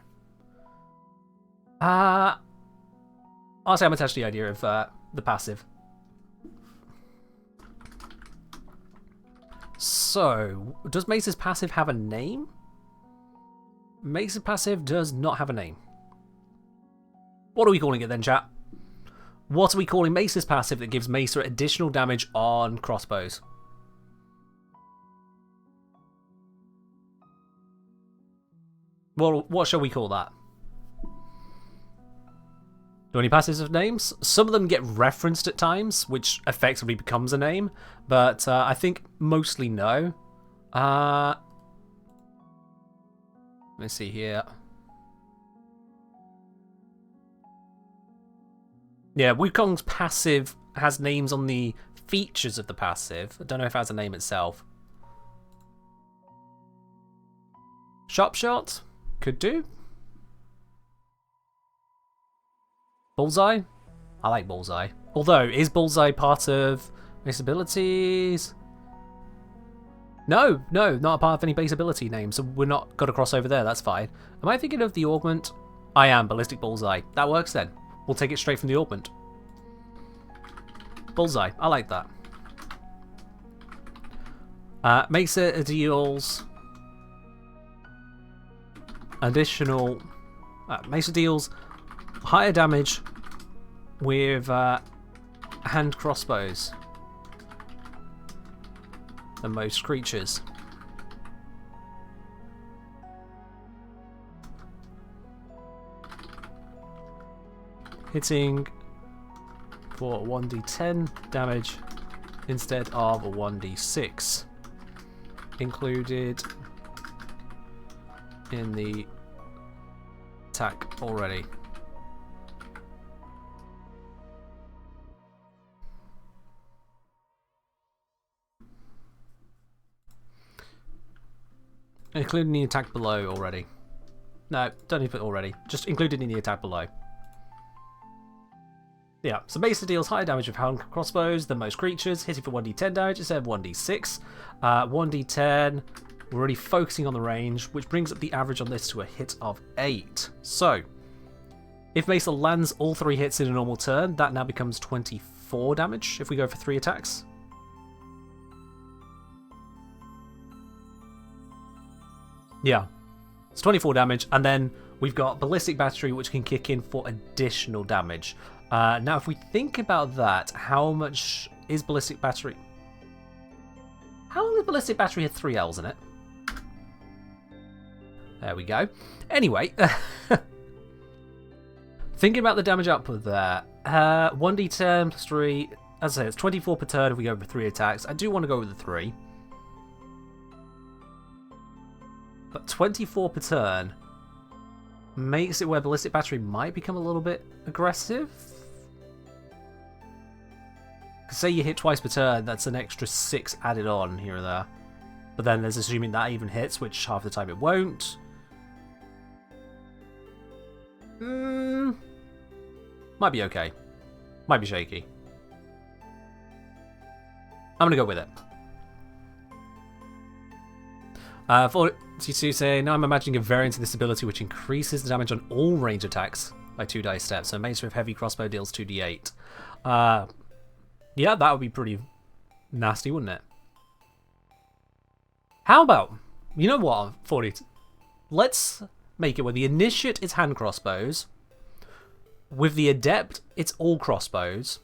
Honestly, I'm attached to the idea of the passive. So, does Mesa's passive have a name? Mesa's passive does not have a name. What are we calling it then, chat? What are we calling Mesa's passive that gives Mesa additional damage on crossbows? Well, what shall we call that? Do any passives have names? Some of them get referenced at times, which effectively becomes a name, but I think mostly no. Let me see here. Yeah, Wukong's passive has names on the features of the passive. I don't know if it has a name itself. Sharp Shot? Could do. Bullseye? I like Bullseye. Although, is Bullseye part of base abilities? No, not a part of any base ability name, so we're not got to cross over there, that's fine. Am I thinking of the augment? I am, Ballistic Bullseye. That works then. We'll take it straight from the augment. Bullseye, I like that. Mesa deals additional... Mesa deals higher damage with hand crossbows than most creatures. Hitting for 1d10 damage instead of a 1d6. Included in the attack already. Including the attack below already. No, don't need to put already. Just included in the attack below. Yeah, so Mesa deals higher damage with hand crossbows than most creatures, hitting for 1d10 damage instead of 1d6. 1d10, we're already focusing on the range, which brings up the average on this to a hit of 8. So, if Mesa lands all 3 hits in a normal turn, that now becomes 24 damage if we go for 3 attacks. Yeah, it's 24 damage, and then we've got Ballistic Battery, which can kick in for additional damage. Now, if we think about that, how much is Ballistic Battery? How long does Ballistic Battery have 3 L's in it? There we go. Anyway, thinking about the damage output there, 1d10 plus 3, as I say, it's 24 per turn if we go for 3 attacks. I do want to go with the 3. But 24 per turn makes it where Ballistic Battery might become a little bit aggressive. Say you hit twice per turn, that's an extra 6 added on here or there. But then there's assuming that even hits, which half the time it won't. Might be okay. Might be shaky. I'm going to go with it. 42 say, now I'm imagining a variant of this ability which increases the damage on all range attacks by 2 dice steps. So Mesa with heavy crossbow deals 2d8. Yeah, that would be pretty nasty, wouldn't it? How about, you know what, 40, let's make it where the initiate is hand crossbows, with the adept it's all crossbows,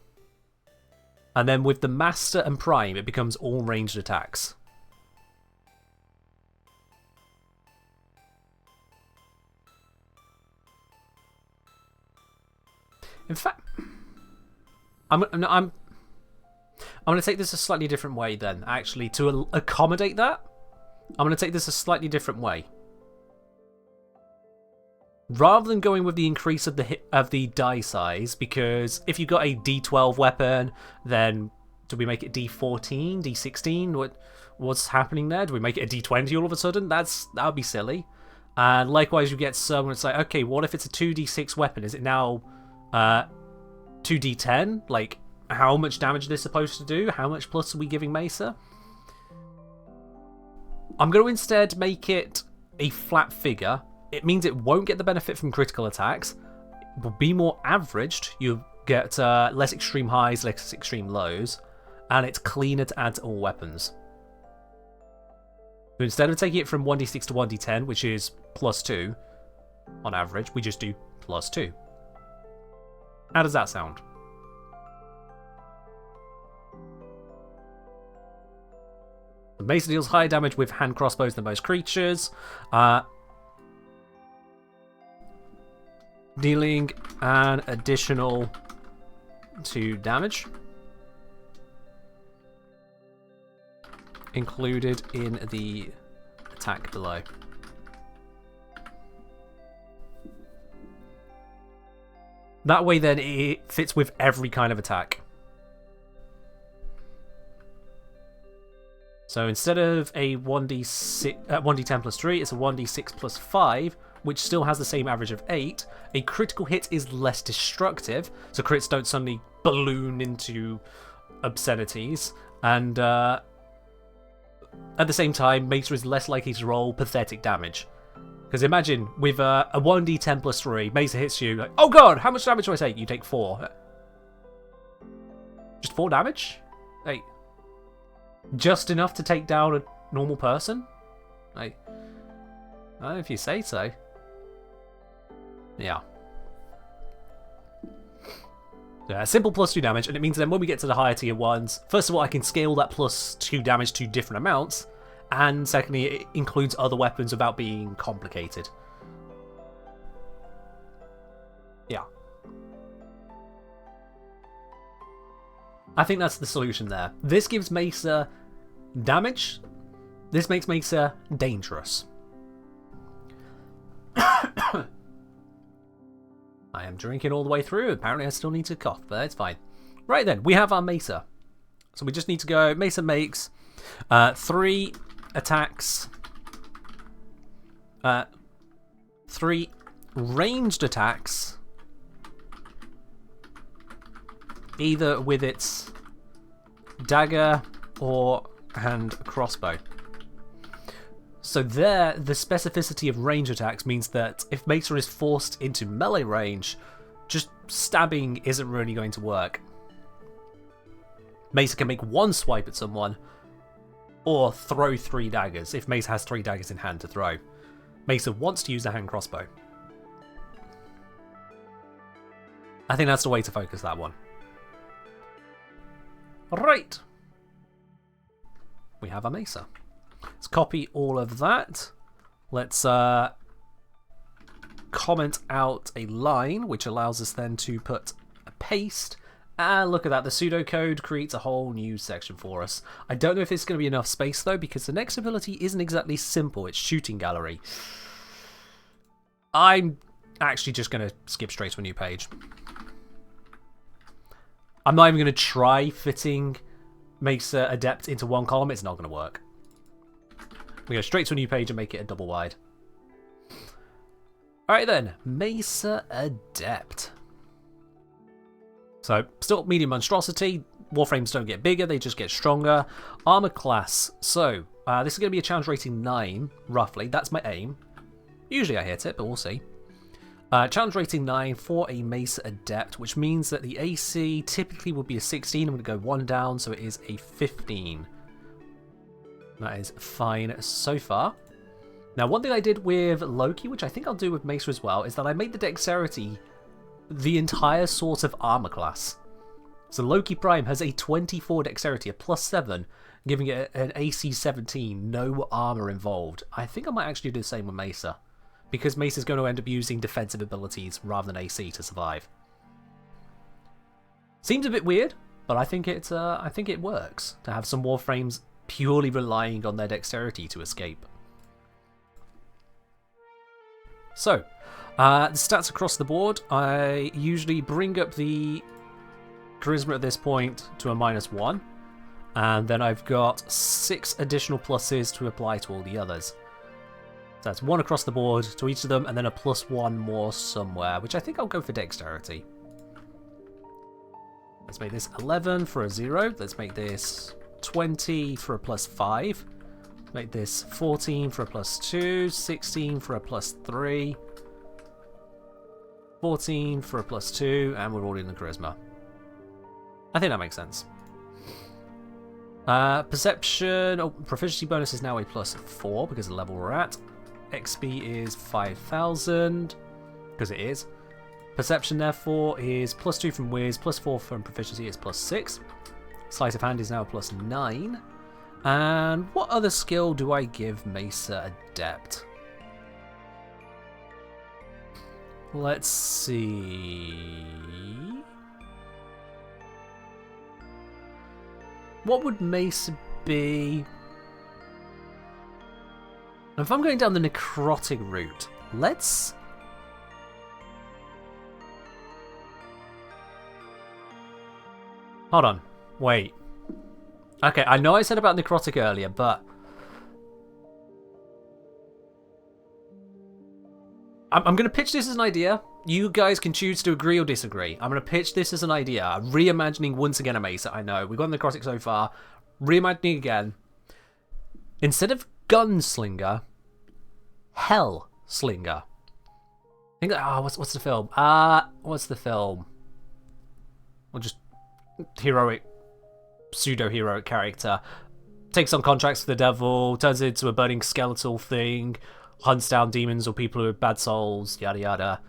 and then with the master and prime it becomes all ranged attacks. In fact, I'm going to take this a slightly different way then, actually, to accommodate that. I'm going to take this a slightly different way. Rather than going with the increase of the die size, because if you've got a D12 weapon, then do we make it D14, D16? What's happening there? Do we make it a D20 all of a sudden? That would be silly. And likewise, you get some, it's like, okay, what if it's a 2d6 weapon? Is it now 2d10? Like, how much damage is this supposed to do? How much plus are we giving Mesa? I'm going to instead make it a flat figure. It means it won't get the benefit from critical attacks. It will be more averaged. You'll get less extreme highs, less extreme lows. And it's cleaner to add to all weapons. So instead of taking it from 1d6 to 1d10, which is +2 on average, we just do +2. How does that sound? The Mesa deals higher damage with hand crossbows than most creatures, dealing an additional 2 damage, included in the attack below. That way then it fits with every kind of attack. So instead of a 1d10 plus 3, it's a 1d6 plus 5, which still has the same average of 8. A critical hit is less destructive, so crits don't suddenly balloon into obscenities. And at the same time, Mesa is less likely to roll pathetic damage. Because imagine, with a 1d10 plus 3, Mesa hits you, like, oh god, how much damage do I take? You take 4. Just 4 damage? Like, just enough to take down a normal person? Like, I don't know if you say so. Yeah. Yeah, simple +2 damage, and it means then when we get to the higher tier ones, first of all, I can scale that +2 damage to different amounts, and secondly, it includes other weapons without being complicated. Yeah. I think that's the solution there. This gives Mesa damage. This makes Mesa dangerous. I am drinking all the way through. Apparently I still need to cough, but it's fine. Right then, we have our Mesa. So we just need to go, Mesa makes 3 attacks, 3 ranged attacks, either with its dagger or hand crossbow. So there, the specificity of range attacks means that if Mesa is forced into melee range, just stabbing isn't really going to work. Mesa can make 1 swipe at someone, or throw 3 daggers, if Mesa has 3 daggers in hand to throw. Mesa wants to use a hand crossbow. I think that's the way to focus that one. Right. We have a Mesa. Let's copy all of that. Let's comment out a line, which allows us then to put a paste. And look at that, the pseudocode creates a whole new section for us. I don't know if it's going to be enough space though, because the next ability isn't exactly simple, it's shooting gallery. I'm actually just going to skip straight to a new page. I'm not even going to try fitting Mesa Adept into one column, it's not going to work. We go straight to a new page and make it a double wide. Alright then, Mesa Adept. So, still medium monstrosity. Warframes don't get bigger, they just get stronger. Armor class. So, this is going to be a challenge rating 9, roughly. That's my aim. Usually I hit it, but we'll see. Challenge rating 9 for a Mesa Adept, which means that the AC typically would be a 16. I'm going to go 1 down, so it is a 15. That is fine so far. Now, one thing I did with Loki, which I think I'll do with Mesa as well, is that I made the dexterity the entire sort of armor class. So Loki Prime has a 24 dexterity, a +7, giving it an AC 17, no armor involved. I think I might actually do the same with Mesa, because Mesa's going to end up using defensive abilities rather than AC to survive. Seems a bit weird, but I think it works to have some Warframes purely relying on their dexterity to escape. So, the stats across the board, I usually bring up the charisma at this point to a -1, and then I've got 6 additional pluses to apply to all the others. So that's 1 across the board to each of them, and then a +1 more somewhere, which I think I'll go for dexterity. Let's make this 11 for a 0. Let's make this 20 for a +5. Make this 14 for a +2, 16 for a +3, 14 for a +2, and we're already in the charisma. I think that makes sense. Perception, proficiency bonus is now a +4 because of the level we're at. XP is 5,000 because it is. Perception therefore is +2 from Wiz, +4 from proficiency is +6. Sleight of hand is now a +9. And what other skill do I give Mesa Adept? Let's see. What would Mesa be? If I'm going down the necrotic route, let's... Hold on. Wait. Okay, I know I said about necrotic earlier, but... I'm going to pitch this as an idea. You guys can choose to agree or disagree. I'm going to pitch this as an idea. Reimagining once again a Mesa. I know, we've got necrotic so far. Reimagining again. Instead of Gunslinger, Hellslinger. Think, what's the film? What's the film? Or just heroic, pseudo-heroic character. Takes on contracts for the devil, turns into a burning skeletal thing, hunts down demons or people with bad souls, yada yada.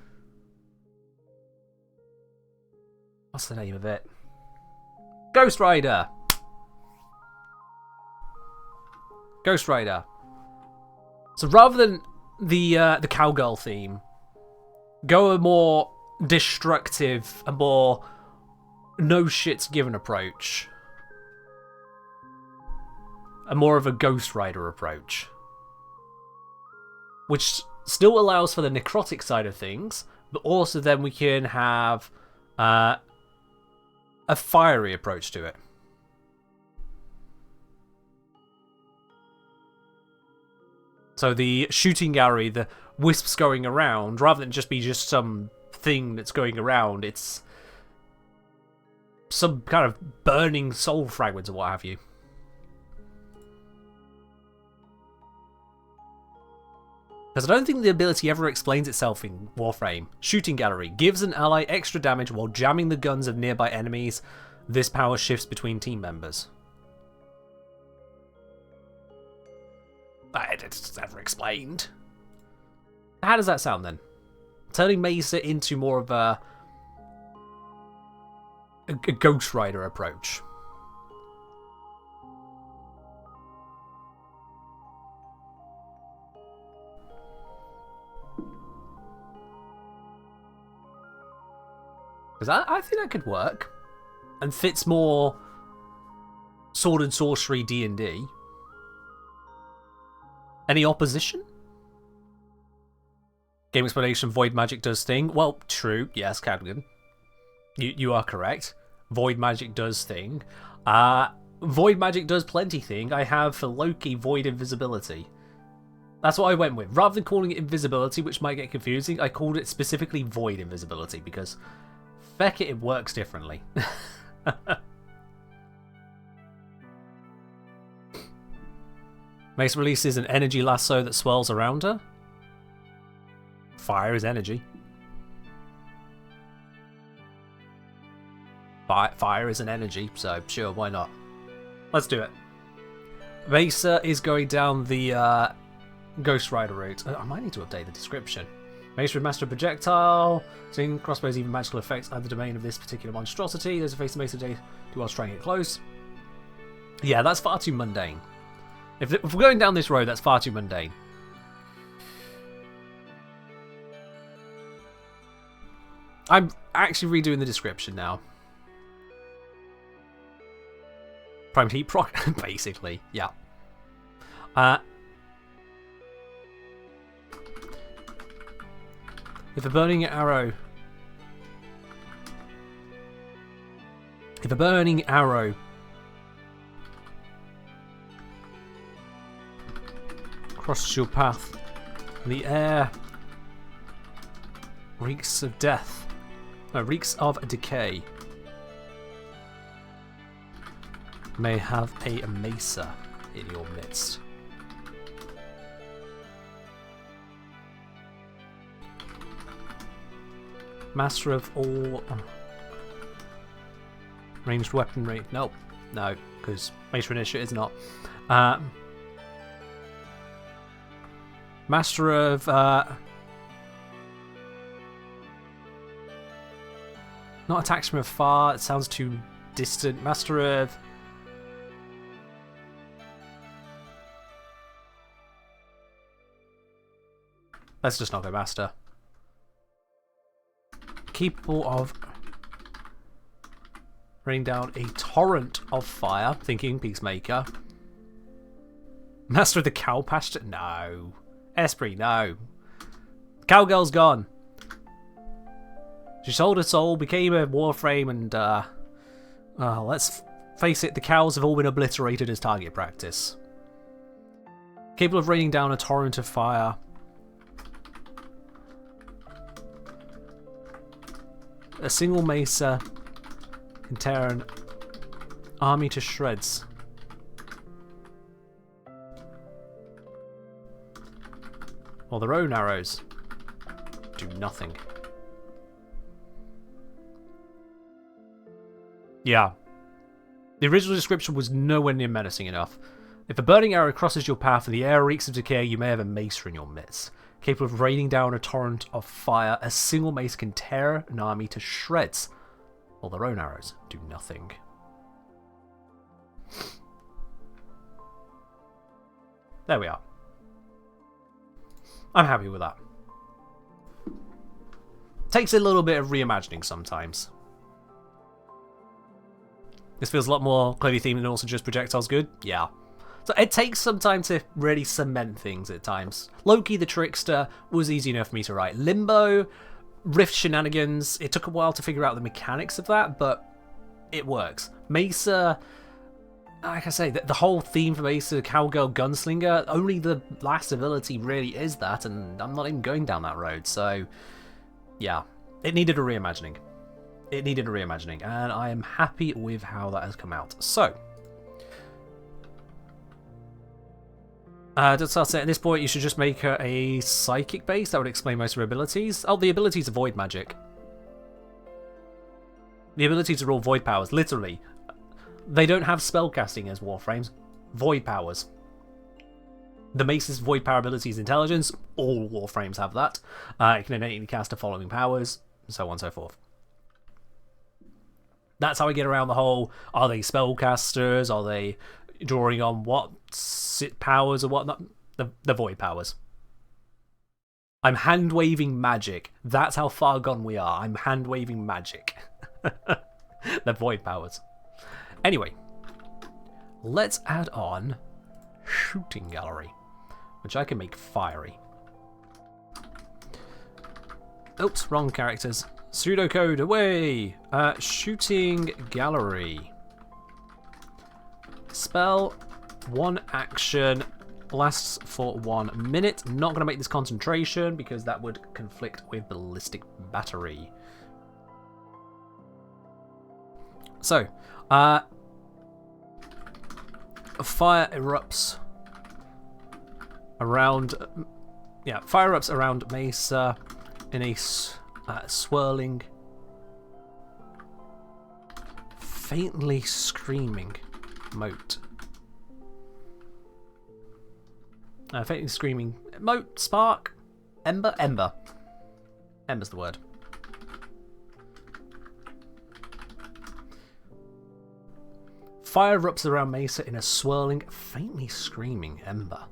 What's the name of it? Ghost Rider! Ghost Rider. So rather than the cowgirl theme, go a more destructive, a more no shits given approach. A more of a Ghost Rider approach. Which still allows for the necrotic side of things, but also then we can have a fiery approach to it. So the shooting gallery, the wisps going around, rather than just be just some thing that's going around, it's some kind of burning soul fragments or what have you. Because I don't think the ability ever explains itself in Warframe. Shooting gallery gives an ally extra damage while jamming the guns of nearby enemies. This power shifts between team members. It's never explained. How does that sound then? Turning Mesa into more of a Ghost Rider approach. Because I think that could work. And fits more sword and sorcery D&D. Any opposition? Game explanation, void magic does thing. Well, true. Yes, Cadgan. You are correct. Void magic does thing. Void magic does plenty thing. I have for Loki void invisibility. That's what I went with. Rather than calling it invisibility, which might get confusing, I called it specifically void invisibility because feck it works differently. Mesa releases an energy lasso that swirls around her. Fire is energy. Fire is an energy, so sure, why not? Let's do it. Mesa is going down the Ghost Rider route. I might need to update the description. Mesa with Master of Projectile. Seeing crossbows, even magical effects are the domain of this particular monstrosity. There's a face to Mesa day to whilst trying it close. Yeah, that's far too mundane. If we're going down this road, that's far too mundane. I'm actually redoing the description now. Primed heat proc, basically, yeah. If a burning arrow crosses your path, the air reeks of death, reeks of decay, may have a Mesa in your midst. Master of all ranged weaponry. Nope. No, because Mesa Initiate is not. Master of not attacks from afar. It sounds too distant. Master of let's just not go master. Capable of raining down a torrent of fire. Thinking Peacemaker. Master of the Cow Pasture? No. Esprit, no. Cowgirl's gone. She sold her soul, became a Warframe, and let's face it, the cows have all been obliterated as target practice. Capable of raining down a torrent of fire. A single Mesa can tear an army to shreds. While their own arrows do nothing. Yeah. The original description was nowhere near menacing enough. If a burning arrow crosses your path and the air reeks of decay, you may have a Mesa in your midst. Capable of raining down a torrent of fire, a single Mesa can tear an army to shreds, while their own arrows do nothing. There we are. I'm happy with that. Takes a little bit of reimagining sometimes. This feels a lot more clearly themed and also just projectiles good. Yeah. So it takes some time to really cement things at times. Loki the Trickster was easy enough for me to write. Limbo, Rift Shenanigans, it took a while to figure out the mechanics of that, but it works. Mesa, like I say, the whole theme for Mesa, Cowgirl Gunslinger, only the last ability really is that, and I'm not even going down that road, so yeah. It needed a reimagining. It needed a reimagining, and I am happy with how that has come out. So, just start saying, at this point you should just make her a psychic base. That would explain most of her abilities. Oh, the abilities are void magic. The abilities are all void powers, literally. They don't have spellcasting as Warframes. Void powers. The Mesa's void power ability is intelligence. All Warframes have that. It can innately cast the following powers, and so on and so forth. That's how I get around the whole, are they spellcasters? Are they drawing on what powers or whatnot? The void powers. I'm hand-waving magic. That's how far gone we are. I'm hand-waving magic. The void powers. Anyway, let's add on shooting gallery, which I can make fiery. Oops, wrong characters. Pseudocode away! Shooting gallery. Spell, 1 action, lasts for 1 minute. Not going to make this concentration because that would conflict with ballistic battery. So, fire erupts around, yeah, fire-ups around Mesa in a swirling, faintly screaming moat. Faintly screaming moat, spark, ember. Ember's the word. Fire erupts around Mesa in a swirling, faintly screaming ember.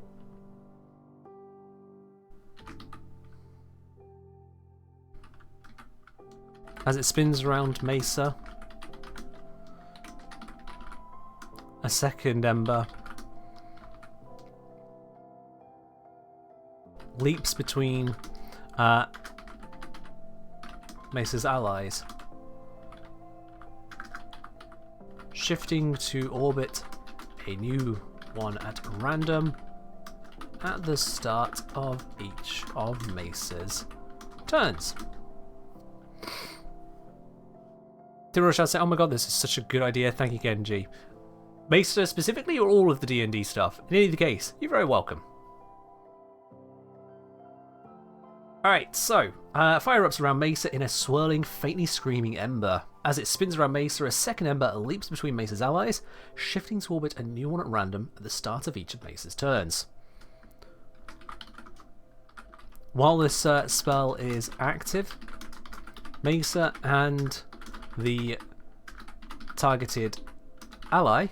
As it spins around Mesa, a second ember leaps between Mesa's allies, shifting to orbit a new one at random at the start of each of Mesa's turns. Tirosh say, "Oh my god, this is such a good idea. Thank you, Genji." Mesa specifically, or all of the D&D stuff? In either case, you're very welcome. Alright, so, fire erupts around Mesa in a swirling, faintly screaming ember. As it spins around Mesa, a second ember leaps between Mesa's allies, shifting to orbit a new one at random at the start of each of Mesa's turns. While this spell is active, Mesa and the targeted ally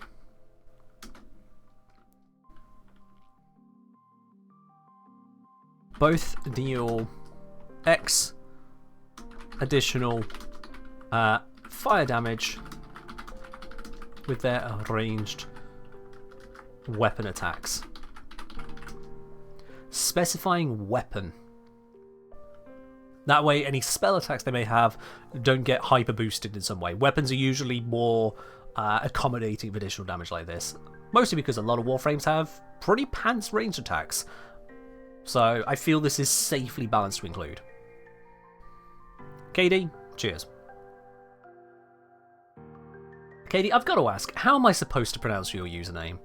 both deal X additional fire damage with their ranged weapon attacks. Specifying weapon. That way any spell attacks they may have don't get hyper boosted in some way. Weapons are usually more accommodating of additional damage like this. Mostly because a lot of Warframes have pretty pants ranged attacks. So I feel this is safely balanced to include. KD, cheers. KD, I've got to ask, how am I supposed to pronounce your username?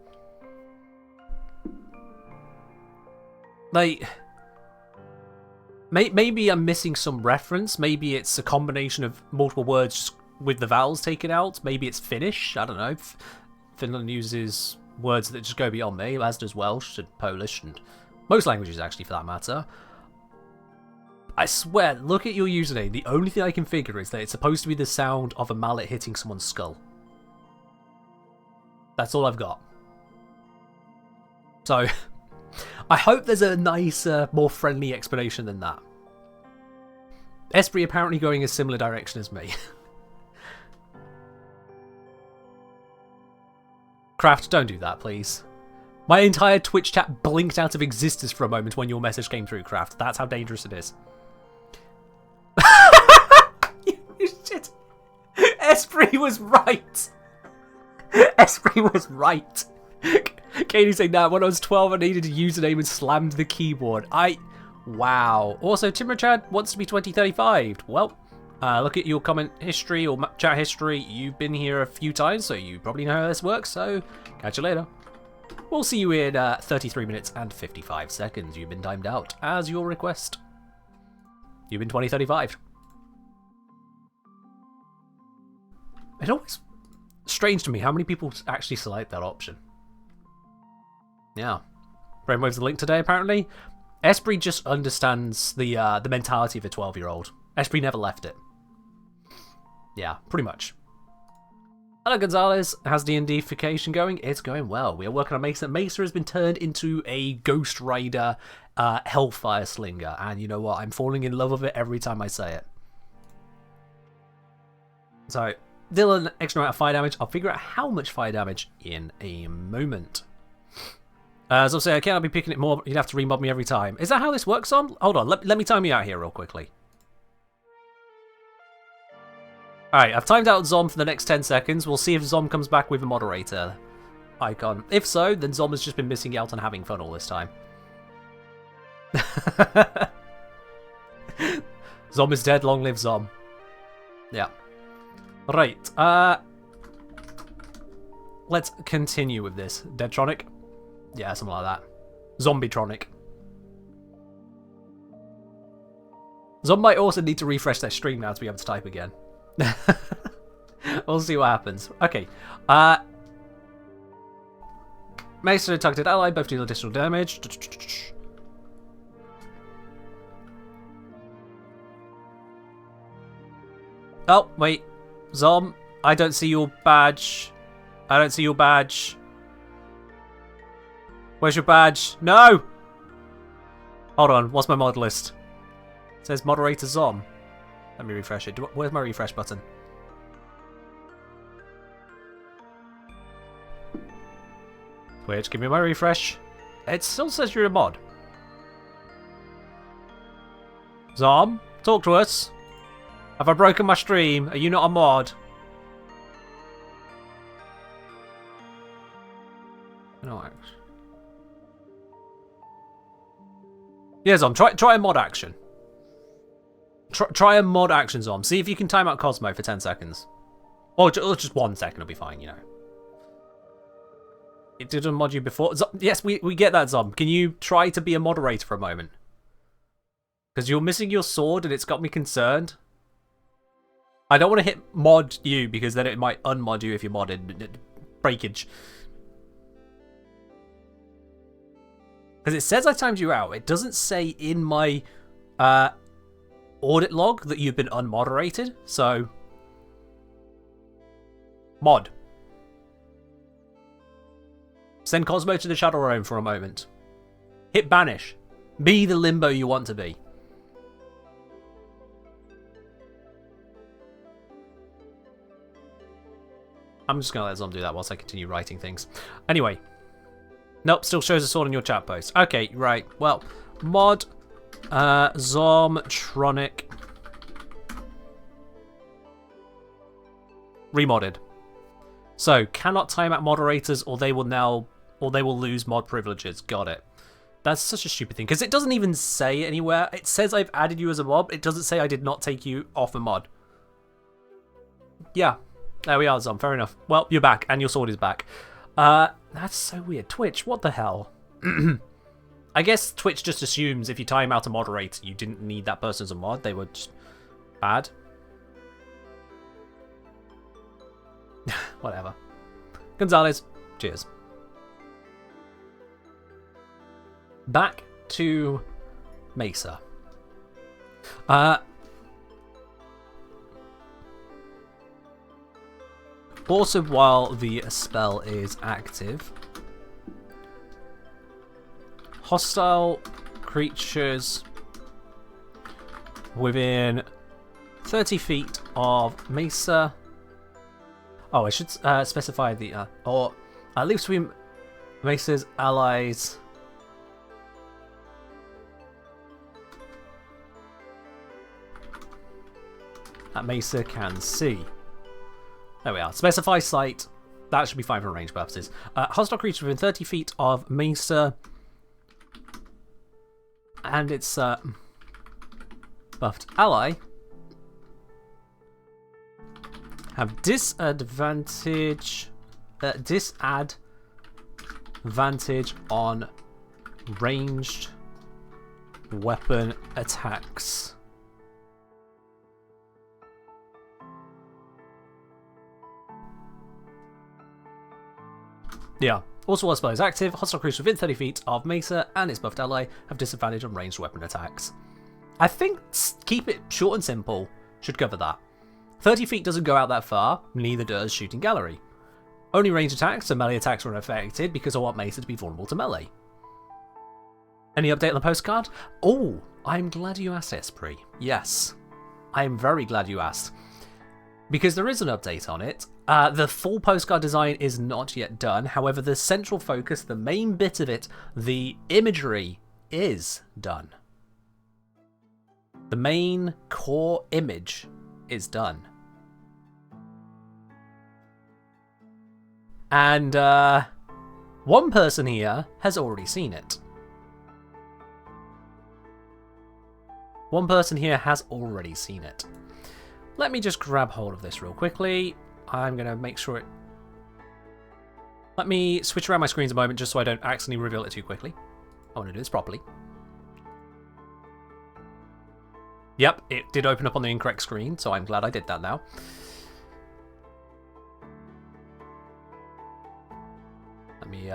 Like, maybe I'm missing some reference. Maybe it's a combination of multiple words just with the vowels taken out. Maybe it's Finnish. I don't know. Finland uses words that just go beyond me, as does Welsh and Polish and most languages, actually, for that matter. I swear, look at your username. The only thing I can figure is that it's supposed to be the sound of a mallet hitting someone's skull. That's all I've got. So, I hope there's a nicer, more friendly explanation than that. Esprit apparently going a similar direction as me. Craft, don't do that, please. My entire Twitch chat blinked out of existence for a moment when your message came through, Craft. That's how dangerous it is. You shit. Esprit was right. Esprit was right. Katie saying that when I was 12 I needed a username and slammed the keyboard. Wow. Also, Timberchad wants to be 2035. Well, look at your comment history or chat history. You've been here a few times, so you probably know how this works, so catch you later. We'll see you in 33 minutes and 55 seconds. You've been timed out as your request. You've been 2035. It's always strange to me how many people actually select that option. Yeah. Brainwave's the link today, apparently. Esprit just understands the mentality of a 12-year-old. Esprit never left it. Yeah, pretty much. Hello, Gonzalez. How's D&D-fication going? It's going well. We are working on Mesa. Mesa has been turned into a Ghost Rider Hellfire Slinger. And you know what? I'm falling in love with it every time I say it. So, deal an extra amount of fire damage. I'll figure out how much fire damage in a moment. As I say, I cannot be picking it more. You'd have to remob me every time. Is that how this works, Zom? Hold on. Let me time you out here real quickly. Alright, I've timed out Zom for the next 10 seconds. We'll see if Zom comes back with a moderator icon. If so, then Zom has just been missing out on having fun all this time. Zom is dead. Long live Zom. Yeah. Right. Let's continue with this. Deadtronic? Yeah, something like that. Zombietronic. Zom might also need to refresh their stream now to be able to type again. We'll see what happens. Okay. Mesa and targeted ally both deal additional damage. Oh, wait. Zom, I don't see your badge. I don't see your badge. Where's your badge? No! Hold on, what's my mod list? It says moderator Zom. Let me refresh it. Where's my refresh button? Twitch, give me my refresh. It still says you're a mod. Zom, talk to us. Have I broken my stream? Are you not a mod? No, actually. Yeah, Zom, try a mod action. Try a mod action, Zom. See if you can time out Cosmo for 10 seconds. Or just 1 second will be fine, you know. It didn't mod you before. Zom, yes, we get that, Zom. Can you try to be a moderator for a moment? Because you're missing your sword and it's got me concerned. I don't want to hit mod you because then it might unmod you if you're modded. Breakage. Because it says I timed you out. It doesn't say in my audit log that you've been unmoderated. So, mod. Send Cosmo to the Shadow Realm for a moment. Hit banish. Be the limbo you want to be. I'm just going to let Zom do that whilst I continue writing things. Anyway. Nope, still shows a sword in your chat post. Okay, right. Well, mod Zomtronic remodded. So, cannot time out moderators or they will lose mod privileges. Got it. That's such a stupid thing because it doesn't even say anywhere. It says I've added you as a mob. It doesn't say I did not take you off a mod. Yeah. There we are, Zom. Fair enough. Well, you're back, and your sword is back. That's so weird. Twitch, what the hell? I guess Twitch just assumes if you time out a moderator, you didn't need that person as a mod. They were just bad. Whatever. Gonzalez, cheers. Back to Mesa. Also, while the spell is active, hostile creatures within 30 feet of Mesa. Oh, I should specify the or at least between Mesa's allies. That Mesa can see. There we are. Specify site. That should be fine for range purposes. Hostile creature within 30 feet of Mesa. And its buffed ally have disadvantage on ranged weapon attacks. Yeah. Also, while spell is active, hostile creatures within 30 feet of Mesa and its buffed ally have disadvantage on ranged weapon attacks. I think keep it short and simple should cover that. 30 feet doesn't go out that far, neither does shooting gallery. Only ranged attacks and melee attacks are unaffected because I want Mesa to be vulnerable to melee. Any update on the postcard? Oh, I'm glad you asked, Esprit. Yes, I am very glad you asked. Because there is an update on it. The full postcard design is not yet done. However, the central focus, the main bit of it, the imagery, is done. The main core image is done. And one person here has already seen it. One person here has already seen it. Let me just grab hold of this real quickly. I'm going to make sure it... Let me switch around my screens a moment just so I don't accidentally reveal it too quickly. I want to do this properly. Yep, it did open up on the incorrect screen, so I'm glad I did that now. Let me,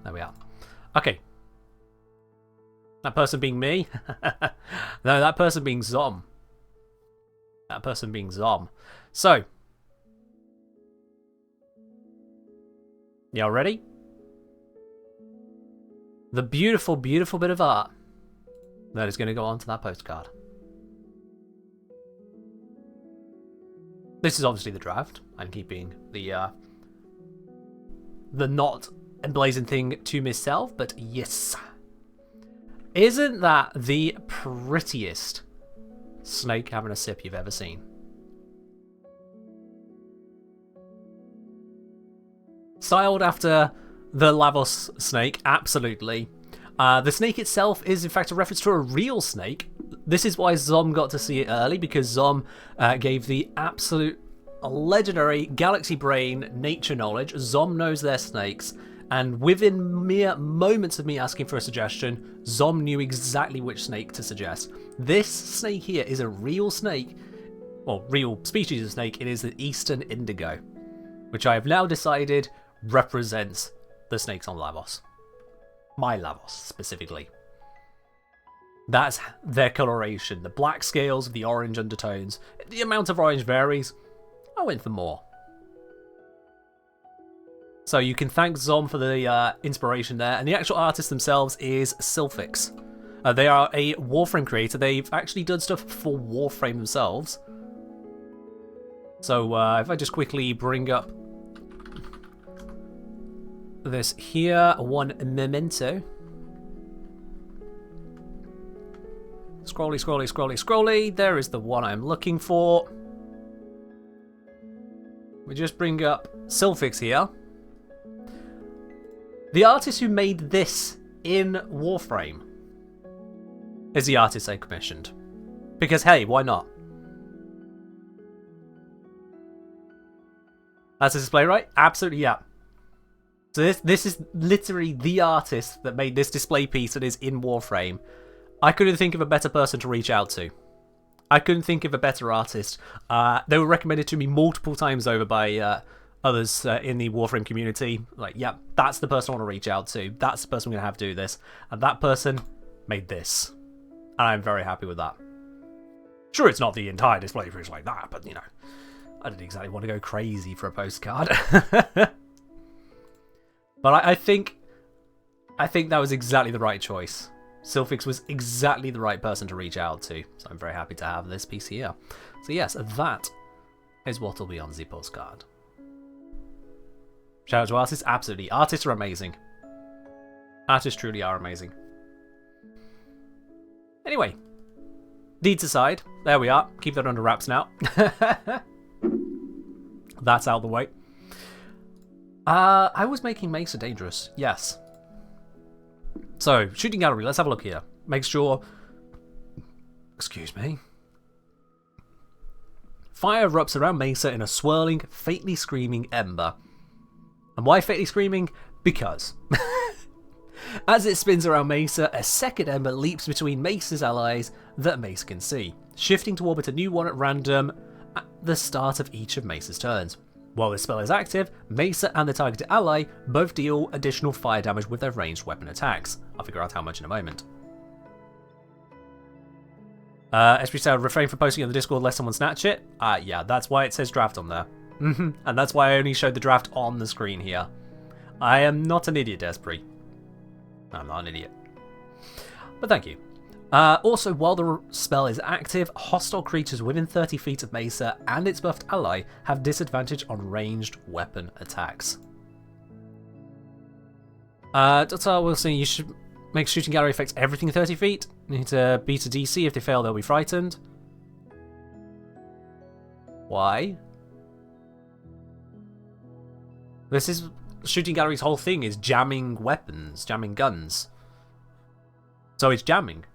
There we are. Okay. That person being me? No, that person being Zom. That person being Zom. So. Y'all ready? The beautiful, beautiful bit of art that is going to go onto that postcard. This is obviously the draft. I'm keeping the not emblazoned thing to myself, but yes. Isn't that the prettiest snake having a sip you've ever seen? Styled after the Lavos snake, absolutely. The snake itself is in fact a reference to a real snake. This is why Zom got to see it early, because Zom gave the absolute legendary galaxy brain nature knowledge. Zom knows their snakes, and within mere moments of me asking for a suggestion, Zom knew exactly which snake to suggest. This snake here is a real snake, well, real species of snake. It is the Eastern Indigo, which I have now decided represents the snakes on Lavos. My Lavos, specifically. That's their coloration. The black scales, the orange undertones. The amount of orange varies. I went for more. So you can thank Zom for the inspiration there. And the actual artist themselves is Sylphix. They are a Warframe creator. They've actually done stuff for Warframe themselves. So if I just quickly bring up this here, one memento. Scrolly, scrolly, scrolly, scrolly. There is the one I'm looking for. We just bring up Sylphix here. The artist who made this in Warframe is the artist I commissioned. Because hey, why not? That's a display, right? Absolutely, yeah. So this is literally the artist that made this display piece that is in Warframe. I couldn't think of a better person to reach out to. I couldn't think of a better artist. They were recommended to me multiple times over by others in the Warframe community. Like, yeah, that's the person I want to reach out to. That's the person I'm going to have do this. And that person made this. And I'm very happy with that. Sure, it's not the entire display piece like that, but, you know, I didn't exactly want to go crazy for a postcard. But I think that was exactly the right choice. Sylphix was exactly the right person to reach out to. So I'm very happy to have this piece here. So yes, that is what will be on the postcard. Shout out to artists. Absolutely. Artists are amazing. Artists truly are amazing. Anyway. Deeds aside. There we are. Keep that under wraps now. That's out of the way. I was making Mesa dangerous. Yes. So, shooting gallery. Let's have a look here. Make sure... Excuse me. Fire erupts around Mesa in a swirling, faintly screaming ember. And why faintly screaming? Because. As it spins around Mesa, a second ember leaps between Mesa's allies that Mesa can see, shifting to orbit a new one at random at the start of each of Mesa's turns. While this spell is active, Mesa and the targeted ally both deal additional fire damage with their ranged weapon attacks. I'll figure out how much in a moment. Esprit said, refrain from posting on the Discord lest someone snatch it. Yeah, that's why it says draft on there. And that's why I only showed the draft on the screen here. I am not an idiot, Esprit. I'm not an idiot. But thank you. Also, while the spell is active, hostile creatures within 30 feet of Mesa and its buffed ally have disadvantage on ranged weapon attacks. Dr. Wilson, you should make shooting gallery affects everything 30 feet. You need to beat a DC. If they fail, they'll be frightened. Why? This is... Shooting gallery's whole thing is jamming weapons, jamming guns. So it's jamming.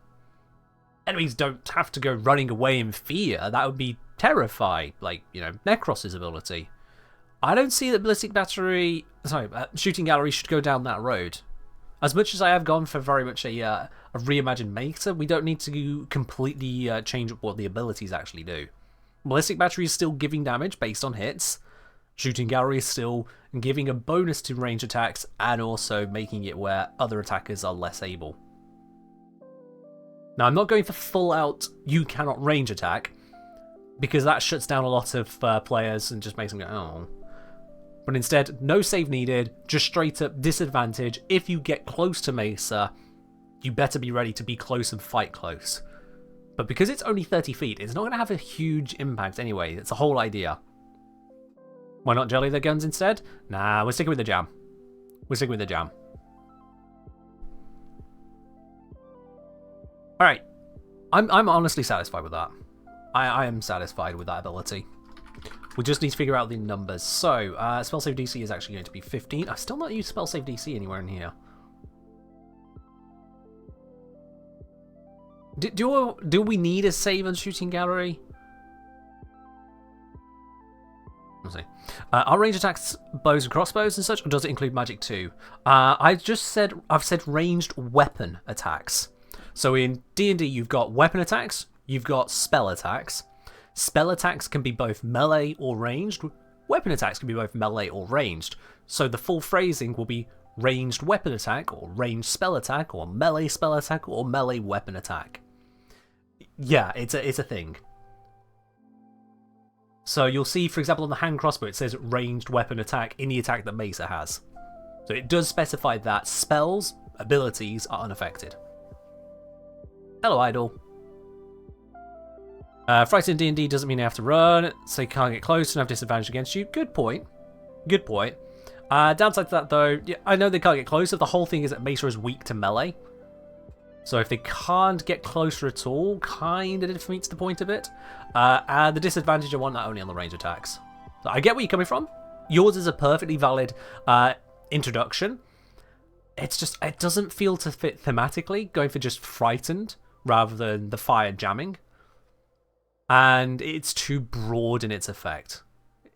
Enemies don't have to go running away in fear. That would be terrifying. Like, you know, Necros's ability. I don't see that shooting gallery should go down that road. As much as I have gone for very much a reimagined Mesa, we don't need to completely change up what the abilities actually do. Ballistic battery is still giving damage based on hits. Shooting gallery is still giving a bonus to range attacks and also making it where other attackers are less able. Now, I'm not going for full out you cannot range attack, because that shuts down a lot of players and just makes them go, oh. But instead, no save needed, just straight up disadvantage. If you get close to Mesa, you better be ready to be close and fight close. But because it's only 30 feet, it's not going to have a huge impact anyway. It's the whole idea. Why not jelly their guns instead? Nah, we're sticking with the jam. We're sticking with the jam. Alright. I'm honestly satisfied with that. I am satisfied with that ability. We just need to figure out the numbers. So, spell save DC is actually going to be 15. I've still not used spell save DC anywhere in here. Do we need a save on shooting gallery? Let's see. Are range attacks bows and crossbows and such, or does it include magic too? I've said ranged weapon attacks. So in D&D, you've got weapon attacks, you've got spell attacks. Spell attacks can be both melee or ranged. Weapon attacks can be both melee or ranged. So the full phrasing will be ranged weapon attack, or ranged spell attack, or melee spell attack, or melee weapon attack. Yeah, it's a thing. So you'll see, for example, on the hand crossbow, it says ranged weapon attack in the attack that Mesa has. So it does specify that spells, abilities are unaffected. Hello, Idol. Frightened in D&D doesn't mean they have to run, so they can't get close and have disadvantage against you. Good point. Good point. Downside to that, though, yeah, I know they can't get closer. The whole thing is that Mesa is weak to melee. So if they can't get closer at all, kind of defeats the point of it. And the disadvantage, I want that only on the range attacks. So I get where you're coming from. Yours is a perfectly valid introduction. It's just, it doesn't feel to fit thematically, going for just frightened rather than the fire jamming. And it's too broad in its effect,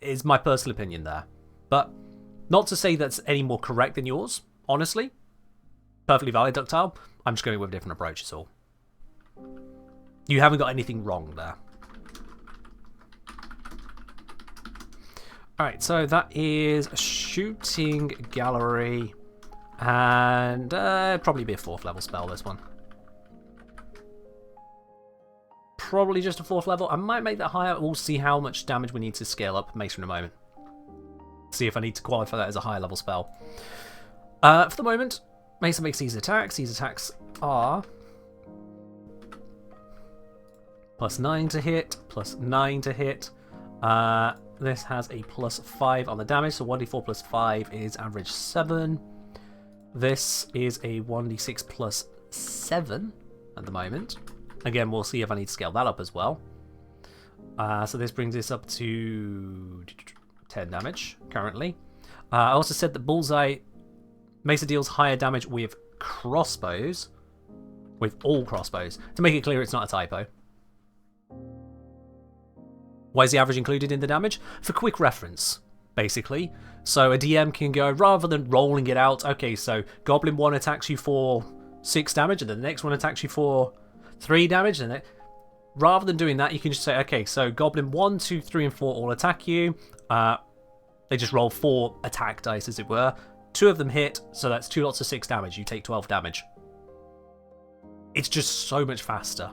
is my personal opinion there. But not to say that's any more correct than yours, honestly. Perfectly valid, Ductile. I'm just going with a different approach, is all. You haven't got anything wrong there. Alright, so that is shooting gallery. And probably be a 4th level spell, this one. Probably just a 4th level. I might make that higher. We'll see how much damage we need to scale up Mesa in a moment. See if I need to qualify that as a higher level spell. For the moment, Mesa makes these attacks. These attacks are +9 to hit, +9 to hit. This has a +5 on the damage, so 1d4 plus 5 is average 7. This is a 1d6 plus 7 at the moment. Again, we'll see if I need to scale that up as well. So this brings this up to 10 damage currently. I also said that Bullseye Mesa deals higher damage with crossbows, with all crossbows. To make it clear, it's not a typo. Why is the average included in the damage? For quick reference, basically. So a DM can go, rather than rolling it out, okay, so Goblin 1 attacks you for 6 damage, and then the next one attacks you for 3 damage, and rather than doing that, you can just say, okay, so Goblin 1, 2, 3, and 4 all attack you. They just roll 4 attack dice, as it were. 2 of them hit, so that's 2 lots of 6 damage. You take 12 damage. It's just so much faster.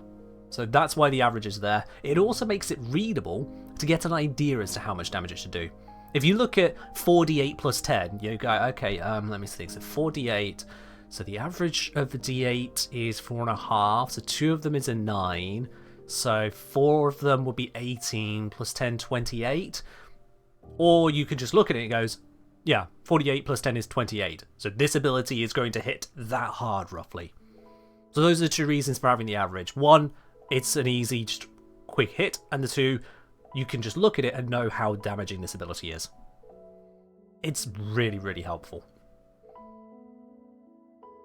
So that's why the average is there. It also makes it readable to get an idea as to how much damage it should do. If you look at 4d8 plus 10, you go, okay, let me think. So 4d8. So the average of the d8 is 4.5. So 2 of them is a 9. So 4 of them would be 18 plus 10, 28. Or you could just look at it and it goes, yeah, 48 plus 10 is 28. So this ability is going to hit that hard, roughly. So those are the 2 reasons for having the average. 1, it's an easy, just quick hit. And the 2, you can just look at it and know how damaging this ability is. It's really, really helpful.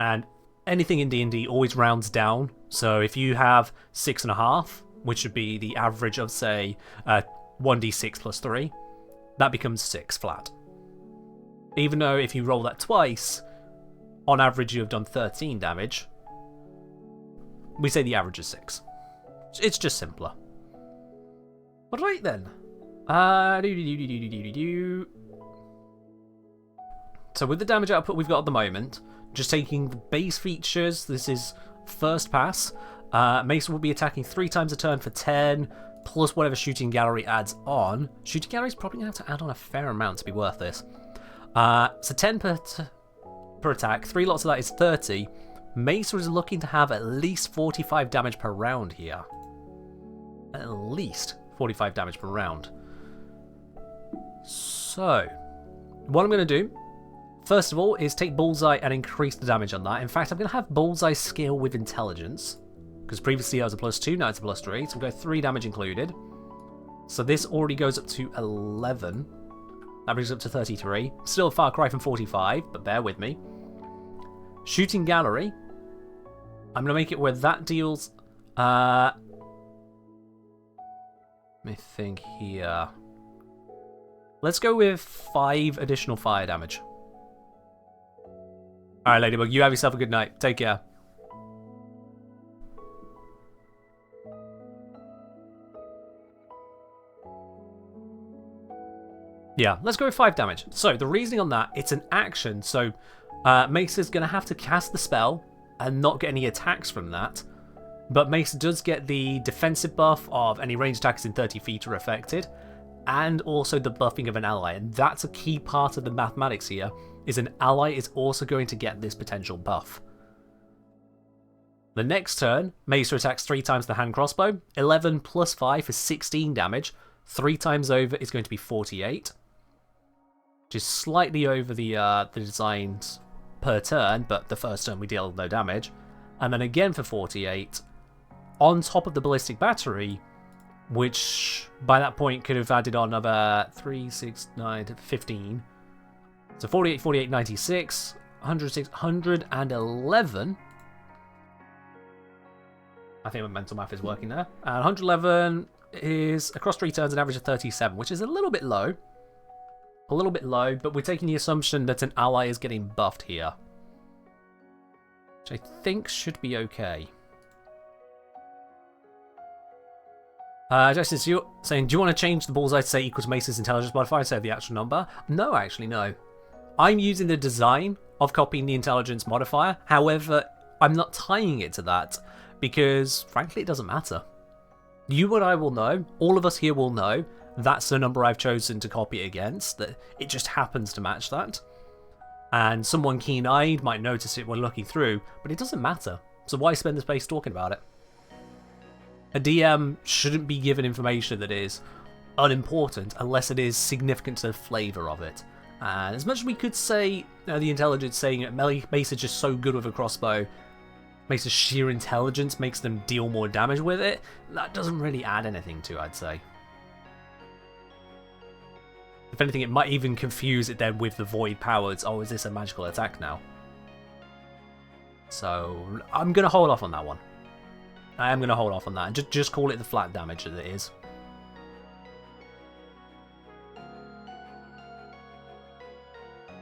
And anything in D&D always rounds down. So if you have 6.5, which would be the average of, say, 1d6 plus 3, that becomes 6 flat. Even though if you roll that twice, on average you have done 13 damage. We say the average is 6. It's just simpler. Right then. So with the damage output we've got at the moment, just taking the base features, this is first pass. Mesa will be attacking 3 times a turn for 10, plus whatever shooting gallery adds on. Shooting gallery is probably going to have to add on a fair amount to be worth this. So 10 per attack, 3 lots of that is 30. Mesa is looking to have at least 45 damage per round here. At least 45 damage per round. So, what I'm going to do, first of all, is take Bullseye and increase the damage on that. In fact, I'm going to have Bullseye scale with Intelligence, because previously I was a +2, now it's a +3, so we've got 3 damage included. So this already goes up to 11. That brings it up to 33. Still a far cry from 45, but bear with me. Shooting Gallery, I'm going to make it where that deals... let me think here. Let's go with 5 additional fire damage. Alright, Ladybug, you have yourself a good night. Take care. Yeah, let's go with 5 damage. So, the reasoning on that, it's an action, so Mesa's going to have to cast the spell and not get any attacks from that. But Mesa does get the defensive buff of any ranged attacks in 30 feet are affected, and also the buffing of an ally, and that's a key part of the mathematics here, is an ally is also going to get this potential buff. The next turn, Mesa attacks 3 times the hand crossbow, 11 plus 5 is 16 damage, 3 times over is going to be 48, which is slightly over the designs per turn, but the first turn we deal no damage, and then again for 48, on top of the ballistic battery, which by that point could have added on another 3, 6, 9, 15. So 48, 48, 96, 106, 111. I think my mental math is working there. And 111 is across 3 turns an average of 37, which is a little bit low. A little bit low, but we're taking the assumption that an ally is getting buffed here, which I think should be okay. Justice, you're saying, do you want to change the bullseye to say equals Mesa's intelligence modifier instead of the actual number? No, actually, no. I'm using the design of copying the intelligence modifier. However, I'm not tying it to that because, frankly, it doesn't matter. You and I will know, all of us here will know, that's the number I've chosen to copy it against, that it just happens to match that. And someone keen-eyed might notice it when looking through, but it doesn't matter. So why spend the space talking about it? A DM shouldn't be given information that is unimportant unless it is significant to the flavour of it. And as much as we could say, the intelligence saying that Mesa's just so good with a crossbow, Mesa's sheer intelligence makes them deal more damage with it, that doesn't really add anything to it, I'd say. If anything, it might even confuse it then with the void powers. Oh, is this a magical attack now? So, I'm going to hold off on that one. I am going to hold off on that and just call it the flat damage that it is.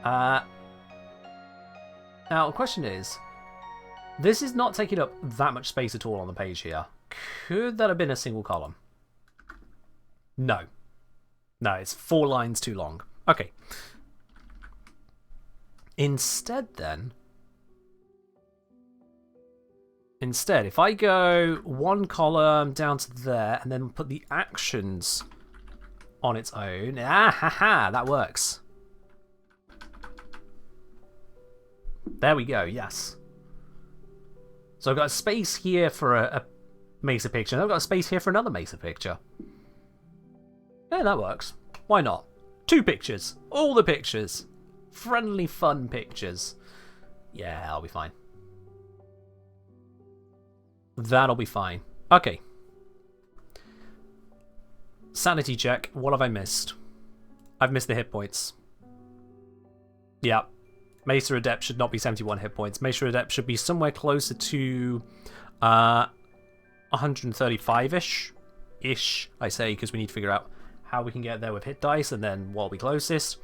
Now, the question is, this is not taking up that much space at all on the page here. Could that have been a single column? No. No, it's 4 lines too long. Okay. Instead, if I go 1 column down to there and then put the actions on its own, that works. There we go, yes. So I've got a space here for a Mesa picture, and I've got a space here for another Mesa picture. Yeah, that works. Why not? 2 pictures. All the pictures. Friendly, fun pictures. Yeah, I'll be fine. That'll be fine. Okay. Sanity check. What have I missed? I've missed the hit points. Yeah. Mesa Adept should not be 71 hit points. Mesa Adept should be somewhere closer to 135-ish. I say, because we need to figure out how we can get there with hit dice, and then what will be closest.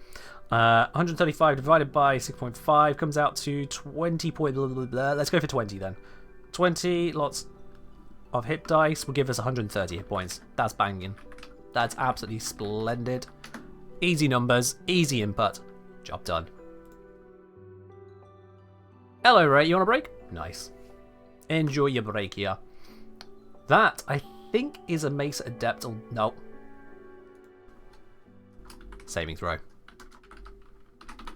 135 divided by 6.5 comes out to 20 point blah, blah, blah. Let's go for 20 then. 20 lots of hit dice will give us 130 hit points. That's banging. That's absolutely splendid. Easy numbers, easy input. Job done. Hello, Ray. You want a break? Nice. Enjoy your break here. That, I think, is a Mesa Adept. No. Saving throw.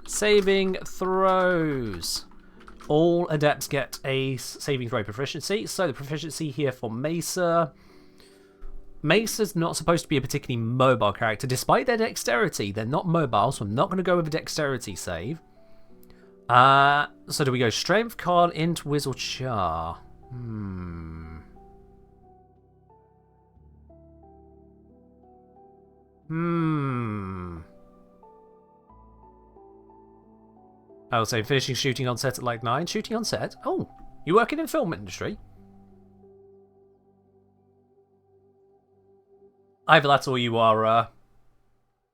Saving throws. All adepts get a saving throw proficiency. So the proficiency here for Mesa. Mesa's not supposed to be a particularly mobile character. Despite their dexterity, they're not mobile, so I'm not going to go with a dexterity save. So do we go Strength, Con, Int, Wiz, or Char? I will say finishing shooting on set at like 9. Shooting on set? Oh, you working in the film industry? Either that's or you are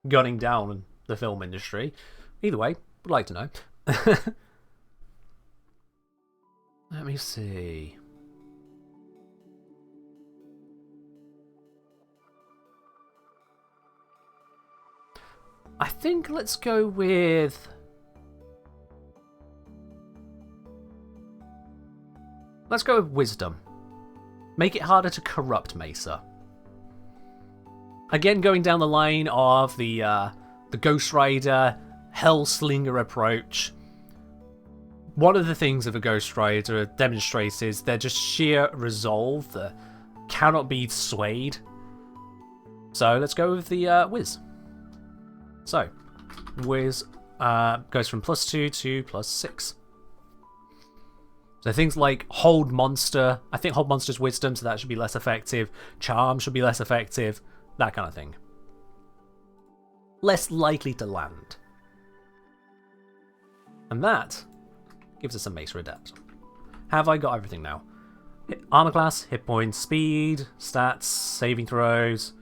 gunning down the film industry. Either way, would like to know. Let me see. I think let's go with... Let's go with Wisdom. Make it harder to corrupt Mesa. Again, going down the line of the Ghost Rider, Hellslinger approach. One of the things of a Ghost Rider demonstrates is they're just sheer resolve that cannot be swayed. So let's go with the Wiz. So, Wiz goes from +2 to +6. So things like Hold Monster, I think Hold Monster's Wisdom, so that should be less effective. Charm should be less effective. That kind of thing. Less likely to land. And that gives us a Mesa Adept. Have I got everything now? Armor class, hit points, speed, stats, saving throws.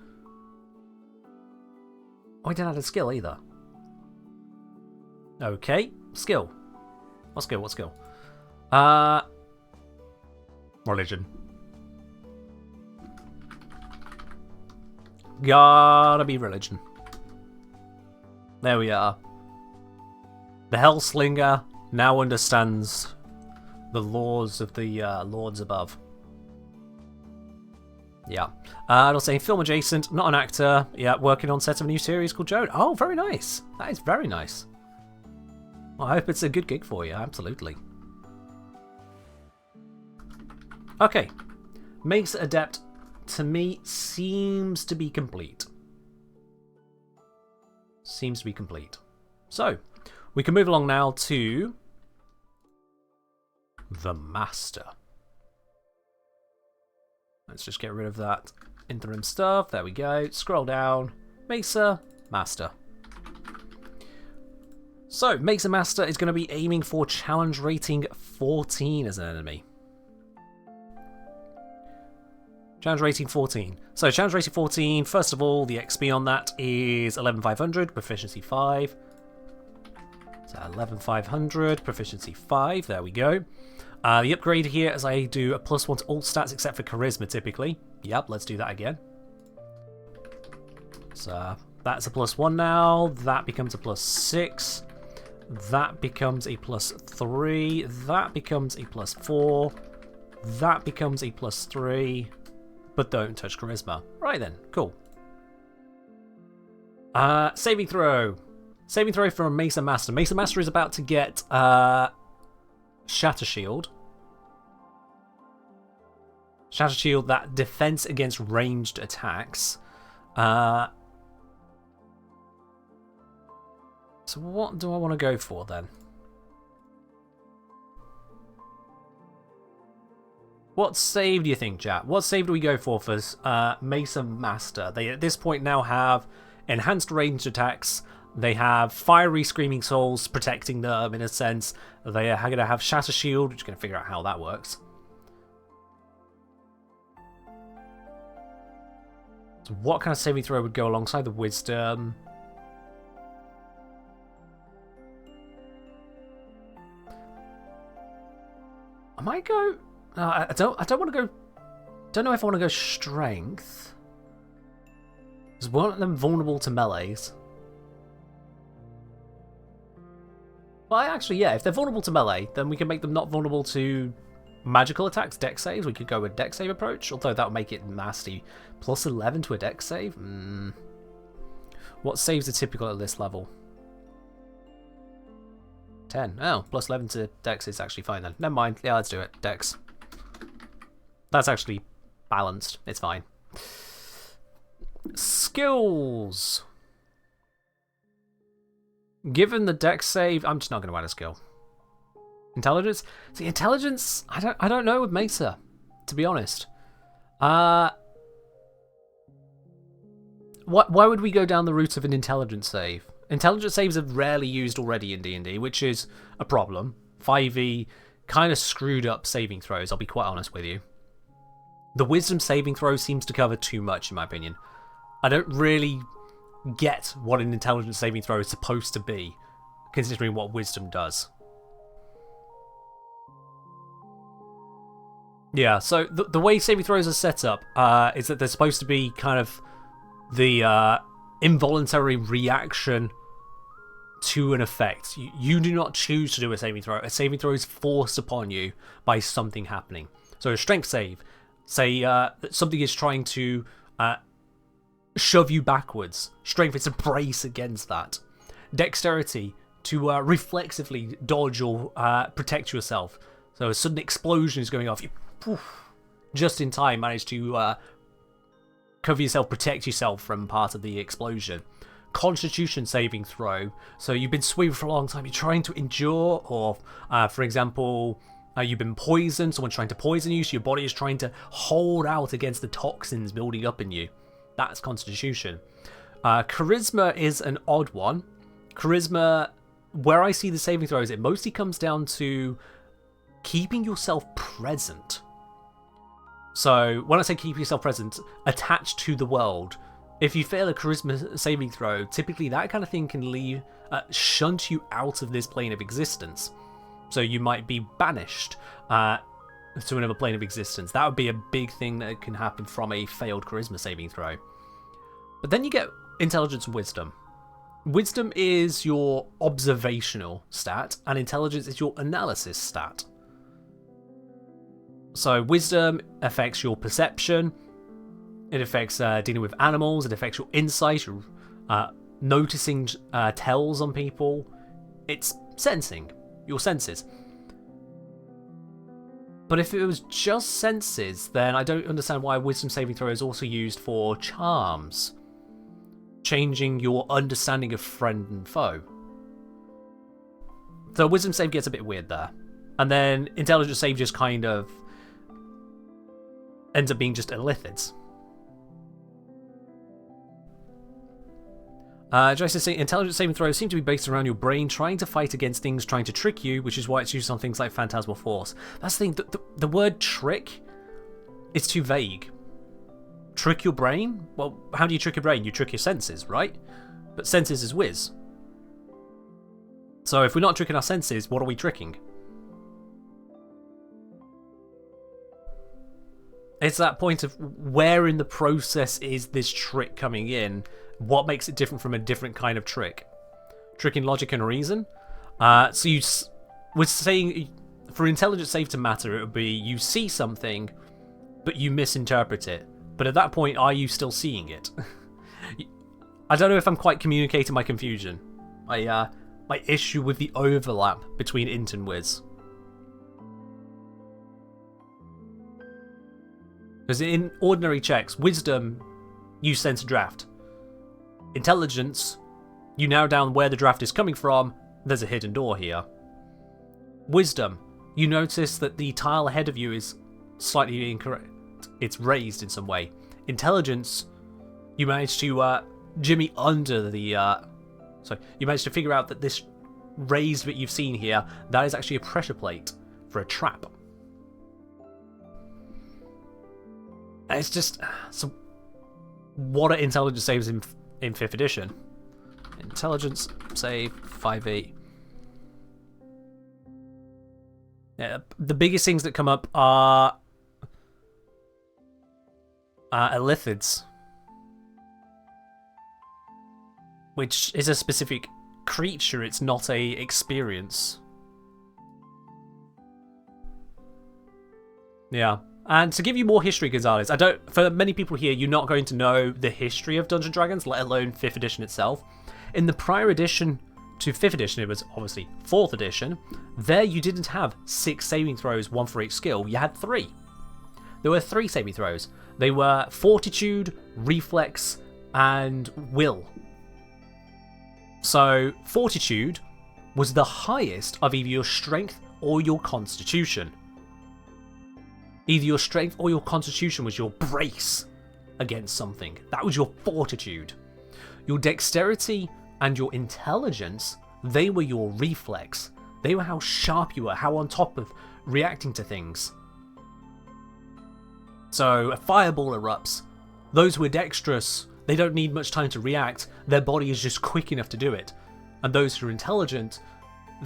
Oh, I didn't add a skill either. Okay, skill. What skill? What skill? Religion. Gotta be religion. There we are. The Hellslinger now understands the laws of the lords above. Yeah. It'll say film adjacent, not an actor. Yeah, working on set of a new series called Joan. Oh, very nice. That is very nice. Well, I hope it's a good gig for you. Absolutely. Okay. Mesa Adept, to me, seems to be complete. Seems to be complete. So, we can move along now to the Master. Let's just get rid of that interim stuff. There we go. Scroll down. Mesa Master. So, Mesa Master is going to be aiming for challenge rating 14 as an enemy. Challenge rating 14. So, challenge rating 14, first of all, the XP on that is 11,500, proficiency 5. So, 11,500, proficiency 5. There we go. The upgrade here is I do a +1 to all stats except for charisma typically. Yep, let's do that again. So that's a +1 now. That becomes a +6. That becomes a +3. That becomes a +4. That becomes a +3. But don't touch charisma. Right then, cool. Saving throw. Saving throw for a Mesa Master. Mesa Master is about to get Shatter Shield. Shatter Shield, that defense against ranged attacks. So what do I want to go for then? What save do you think, chat? What save do we go for Mesa Master? They at this point now have enhanced ranged attacks. They have fiery screaming souls protecting them in a sense. They are going to have Shatter Shield, which is going to figure out how that works. So what kind of saving throw would go alongside the wisdom? I might go... I don't want to go... Don't know if I want to go strength. Is one of them vulnerable to melees? Well, actually, yeah. If they're vulnerable to melee, then we can make them not vulnerable to magical attacks, dex saves. We could go with dex save approach, although that would make it nasty. Plus 11 to a dex save? What saves are typical at this level? 10. Oh, plus 11 to dex is actually fine then. Never mind. Yeah, let's do it. Dex. That's actually balanced. It's fine. Skills. Given the dex save, I'm just not going to add a skill. Intelligence? See, intelligence, I don't know with Mesa, to be honest. Why would we go down the route of an intelligence save? Intelligence saves are rarely used already in D&D, which is a problem. 5e kind of screwed up saving throws, I'll be quite honest with you. The wisdom saving throw seems to cover too much, in my opinion. I don't really get what an intelligence saving throw is supposed to be, considering what wisdom does. Yeah, so the way saving throws are set up is that they're supposed to be kind of the involuntary reaction to an effect. You do not choose to do a saving throw. A saving throw is forced upon you by something happening. So a strength save, say that something is trying to shove you backwards. Strength is a brace against that. Dexterity, to reflexively dodge or protect yourself. So a sudden explosion is going off. You just in time manage to cover yourself, protect yourself from part of the explosion. Constitution saving throw. So you've been swimming for a long time, you're trying to endure, or for example, you've been poisoned, someone's trying to poison you, so your body is trying to hold out against the toxins building up in you. That's Constitution. Charisma is an odd one. Charisma, where I see the saving throws, it mostly comes down to keeping yourself present. So when I say keep yourself present, attached to the world. If you fail a charisma saving throw, typically that kind of thing can shunt you out of this plane of existence. So you might be banished to another plane of existence. That would be a big thing that can happen from a failed charisma saving throw. But then you get intelligence and wisdom. Wisdom is your observational stat, and intelligence is your analysis stat. So wisdom affects your perception, it affects dealing with animals, it affects your insight, noticing tells on people. It's sensing, your senses. But if it was just senses, then I don't understand why wisdom saving throw is also used for charms. Changing your understanding of friend and foe. So wisdom save gets a bit weird there. And then intelligence save just kind of ends up being just illithids. Joyce is saying intelligence saving throws seem to be based around your brain trying to fight against things trying to trick you, which is why it's used on things like Phantasmal Force. That's the thing, the word trick is too vague. Trick your brain? Well, how do you trick your brain? You trick your senses, right? But senses is whiz. So if we're not tricking our senses, what are we tricking? It's that point of where in the process is this trick coming in? What makes it different from a different kind of trick? Tricking logic and reason? So you we're saying for intelligence save to matter, it would be you see something, but you misinterpret it. But at that point, are you still seeing it? I don't know if I'm quite communicating my confusion. My issue with the overlap between int and wiz. Because in ordinary checks, wisdom, you sense a draft. Intelligence, you narrow down where the draft is coming from, there's a hidden door here. Wisdom, you notice that the tile ahead of you is slightly incorrect. It's raised in some way. Intelligence, you manage to jimmy under the... So you manage to figure out that this raised bit you've seen here, that is actually a pressure plate for a trap. And it's just... So what are intelligence saves in 5th edition? Intelligence save 5e. Yeah, the biggest things that come up are Illithids, which is a specific creature. It's not a experience. Yeah. And to give you more history, Gonzalez, for many people here, you're not going to know the history of Dungeons & Dragons, let alone 5th edition itself. In the prior edition to 5th edition, it was obviously 4th edition. There you didn't have 6 saving throws, 1 for each skill. You had 3. There were 3 saving throws. They were Fortitude, Reflex, and Will. So Fortitude was the highest of either your Strength or your Constitution. Either your Strength or your Constitution was your brace against something. That was your Fortitude. Your Dexterity and your Intelligence, they were your Reflex. They were how sharp you were, how on top of reacting to things. So a fireball erupts. Those who are dexterous, they don't need much time to react. Their body is just quick enough to do it. And those who are intelligent,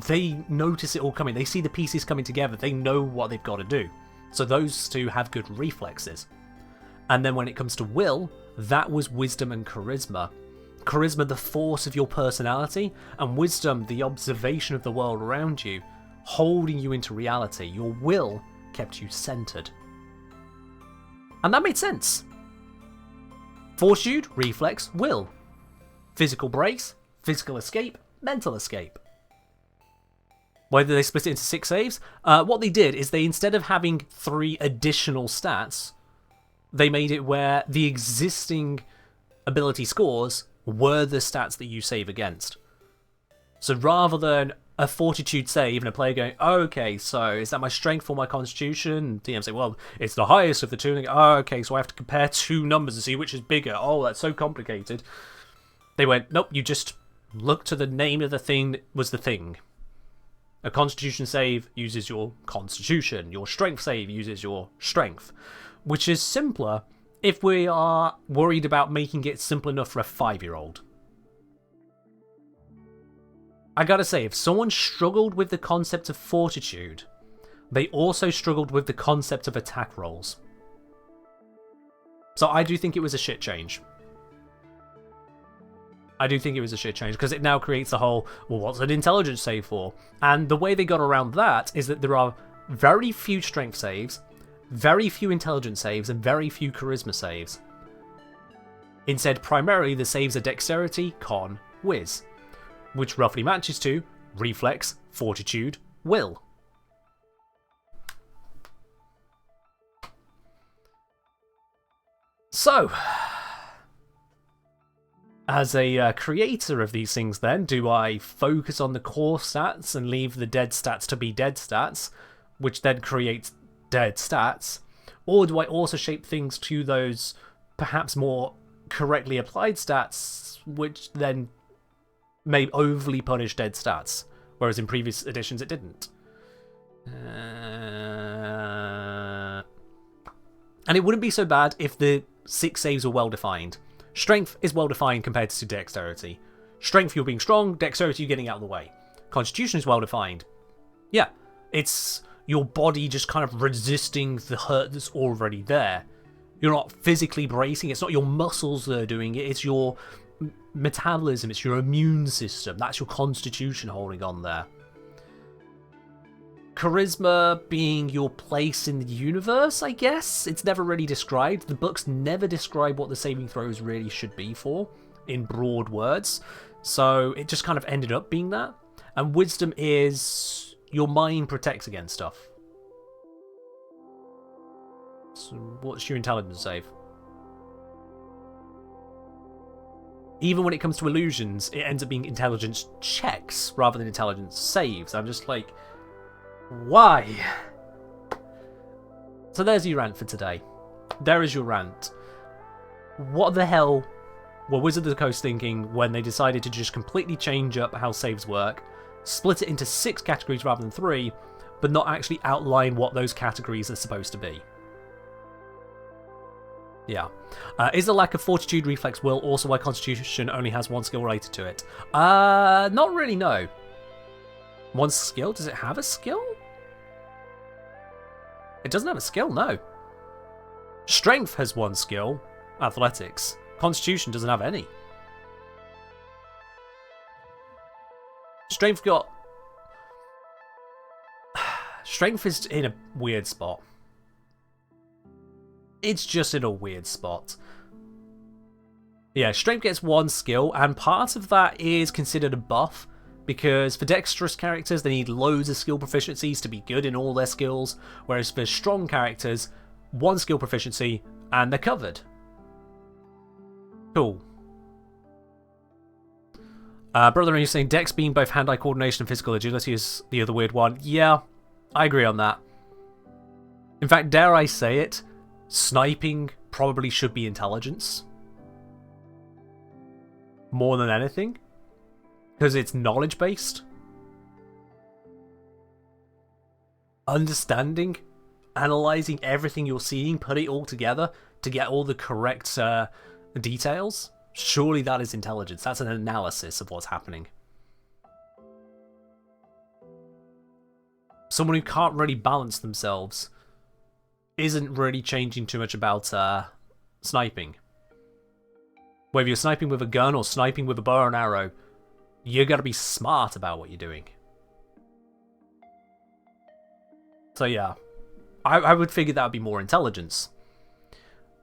they notice it all coming. They see the pieces coming together. They know what they've got to do. So those two have good reflexes. And then when it comes to will, that was wisdom and charisma. Charisma, the force of your personality, and wisdom, the observation of the world around you, holding you into reality. Your will kept you centered. And that made sense. Fortitude, reflex, will. Physical brace, physical escape, mental escape. Why did they split it into 6 saves? What they did is they, instead of having 3 additional stats, they made it where the existing ability scores were the stats that you save against. So rather than a fortitude save and a player going, oh, okay, so is that my strength or my constitution? And DM say, well, it's the highest of the two. And they go, oh, okay, so I have to compare 2 numbers to see which is bigger. Oh, that's so complicated. They went, nope, you just look to the name of the thing that was the thing. A constitution save uses your constitution. Your strength save uses your strength. Which is simpler if we are worried about making it simple enough for a 5-year-old. I gotta say, if someone struggled with the concept of fortitude, they also struggled with the concept of attack rolls. So I do think it was a shit change. I do think it was a shit change, because it now creates the whole, well, what's an intelligence save for? And the way they got around that is that there are very few strength saves, very few intelligence saves, and very few charisma saves. Instead, primarily the saves are dexterity, con, whiz, which roughly matches to reflex, fortitude, will. So, as a creator of these things then, do I focus on the core stats and leave the dead stats to be dead stats, which then creates dead stats? Or do I also shape things to those perhaps more correctly applied stats, which then may overly punish dead stats, whereas in previous editions it didn't? And it wouldn't be so bad if the 6 saves were well defined. Strength is well defined compared to dexterity. Strength, you're being strong. Dexterity, you're getting out of the way. Constitution is well defined. Yeah, it's your body just kind of resisting the hurt that's already there. You're not physically bracing. It's not your muscles that are doing it. It's your metabolism. It's your immune system. That's your constitution holding on there. Charisma being your place in the universe, I guess. It's never really described. The books never describe what the saving throws really should be for, in broad words. So it just kind of ended up being that. And wisdom is your mind protects against stuff. So what's your intelligence save? Even when it comes to illusions, it ends up being intelligence checks rather than intelligence saves. I'm just like, why? So there's your rant for today. There is your rant. What the hell were Wizards of the Coast thinking when they decided to just completely change up how saves work, split it into 6 categories rather than 3, but not actually outline what those categories are supposed to be? Yeah. Is the lack of fortitude, reflex, will also why constitution only has one skill related to it? Not really, no. One skill? Does it have a skill? It doesn't have a skill, no. Strength has one skill. Athletics. Constitution doesn't have any. Strength got... Strength is in a weird spot. It's just in a weird spot. Yeah, strength gets one skill, and part of that is considered a buff, because for dexterous characters, they need loads of skill proficiencies to be good in all their skills, whereas for strong characters, one skill proficiency, and they're covered. Cool. Brother, are you saying dex being both hand-eye coordination and physical agility is the other weird one? Yeah, I agree on that. In fact, dare I say it, sniping probably should be intelligence. More than anything. Because it's knowledge-based. Understanding, analysing everything you're seeing, put it all together to get all the correct details. Surely that is intelligence. That's an analysis of what's happening. Someone who can't really balance themselves isn't really changing too much about sniping. Whether you're sniping with a gun or sniping with a bow and arrow, you gotta be smart about what you're doing. So yeah, I would figure that would be more intelligence.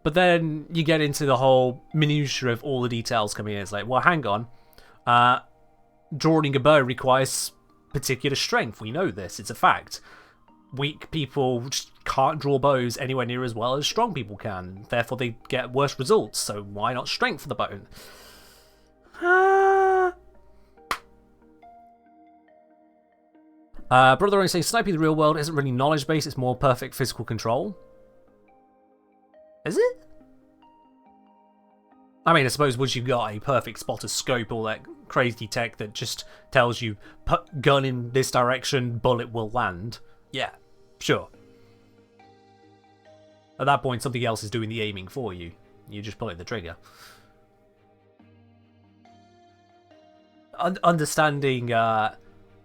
But then you get into the whole minutiae of all the details coming in. It's like, well, hang on. Drawing a bow requires particular strength. We know this. It's a fact. Weak people just can't draw bows anywhere near as well as strong people can. Therefore, they get worse results. So why not strength for the bow? Brother only saying sniping in the real world isn't really knowledge-based. It's more perfect physical control. Is it? I mean, I suppose once you've got a perfect spotter scope, all that crazy tech that just tells you, put gun in this direction, bullet will land. Yeah, sure. At that point, something else is doing the aiming for you. You're just pulling the trigger. Understanding the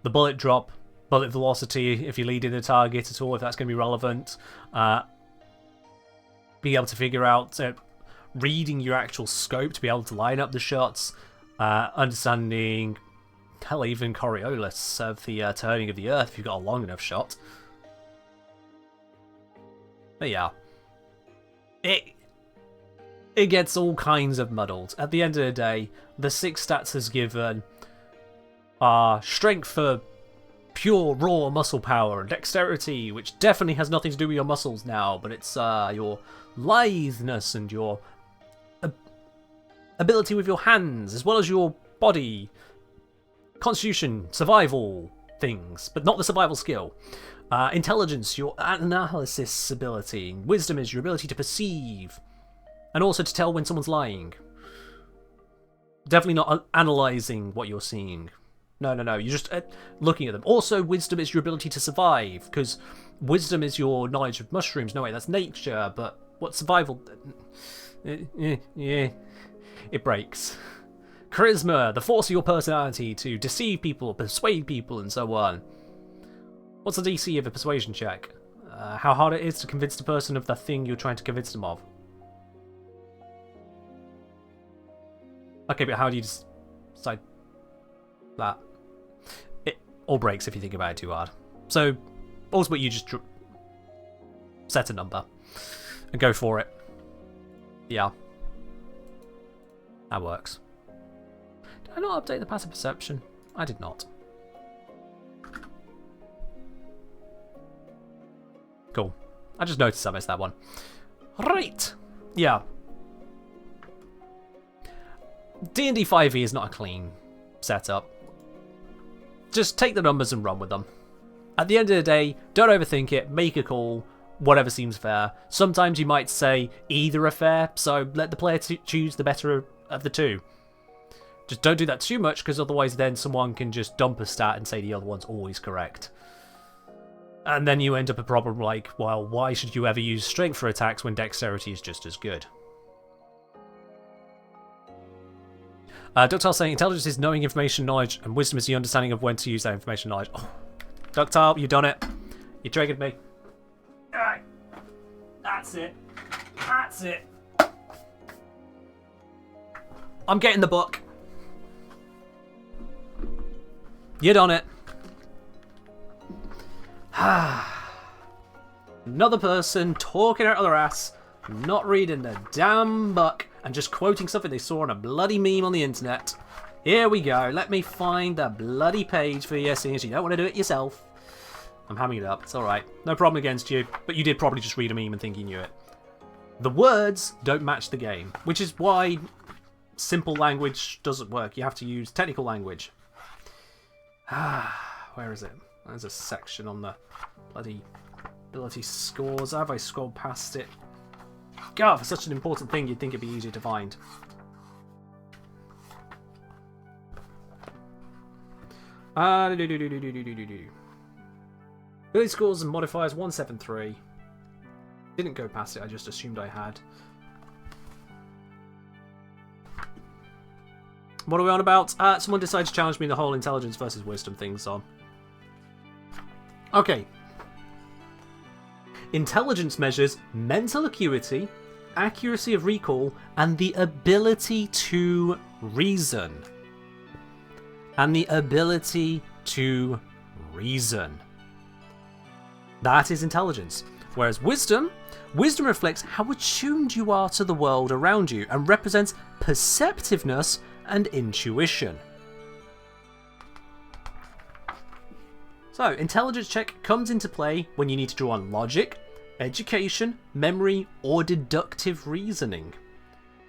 bullet drop, bullet velocity, if you're leading the target at all, if that's going to be relevant. Being able to figure out, reading your actual scope to be able to line up the shots, understanding, hell, even Coriolis of the turning of the Earth if you've got a long enough shot. But yeah, it gets all kinds of muddled. At the end of the day, the 6 stats as given are strength for pure raw muscle power, and dexterity, which definitely has nothing to do with your muscles now, but it's your litheness and your ability with your hands, as well as your body. Constitution, survival things, but not the survival skill. Intelligence, your analysis ability. Wisdom is your ability to perceive, and also to tell when someone's lying. Definitely not analysing what you're seeing. No, you're just looking at them. Also, wisdom is your ability to survive, because wisdom is your knowledge of mushrooms. No, wait, that's nature, but what survival? Yeah, it breaks. Charisma, the force of your personality to deceive people, persuade people, and so on. What's the DC of a persuasion check? How hard it is to convince the person of the thing you're trying to convince them of. Okay, but how do you decide that? It all breaks if you think about it too hard. So, ultimately, you just set a number and go for it. Yeah. That works. Did I not update the passive perception? I did not. Cool. I just noticed I missed that one. Right. Yeah. D&D 5e is not a clean setup. Just take the numbers and run with them. At the end of the day, don't overthink it, make a call, whatever seems fair. Sometimes you might say either are fair, so let the player choose the better of the two. Just don't do that too much, because otherwise then someone can just dump a stat and say the other one's always correct. And then you end up a problem like, well, why should you ever use strength for attacks when dexterity is just as good? Ductile saying intelligence is knowing information, knowledge, and wisdom is the understanding of when to use that information, knowledge. Oh, Ductile, you done it. You triggered me. Alright. That's it. That's it. I'm getting the book. You done it. Another person talking out of their ass, not reading the damn book, and just quoting something they saw on a bloody meme on the internet. Here we go. Let me find the bloody page for you, seeing as you don't want to do it yourself. I'm hamming it up. It's alright. No problem against you, but you did probably just read a meme and think you knew it. The words don't match the game, which is why simple language doesn't work. You have to use technical language. Where is it? There's a section on the bloody ability scores. Have I scrolled past it? God, for such an important thing, you'd think it'd be easier to find. Ability scores and modifiers 173. Didn't go past it, I just assumed I had. What are we on about? Someone decided to challenge me in the whole intelligence versus wisdom things on. Okay. Intelligence measures mental acuity, accuracy of recall, and the ability to reason. And the ability to reason. That is intelligence. Whereas wisdom reflects how attuned you are to the world around you and represents perceptiveness and intuition. So, intelligence check comes into play when you need to draw on logic, education, memory, or deductive reasoning.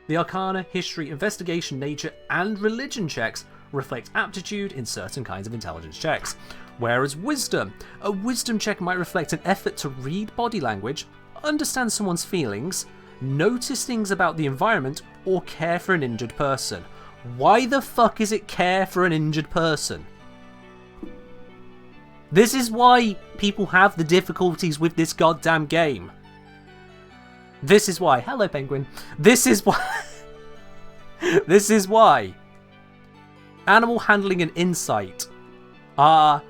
The arcana, history, investigation, nature, and religion checks reflect aptitude in certain kinds of intelligence checks. Whereas a wisdom check might reflect an effort to read body language, understand someone's feelings, notice things about the environment, or care for an injured person. Why the fuck is it care for an injured person? This is why people have the difficulties with this goddamn game. This is why. Hello, Penguin. This is why. This is why. Animal handling and insight are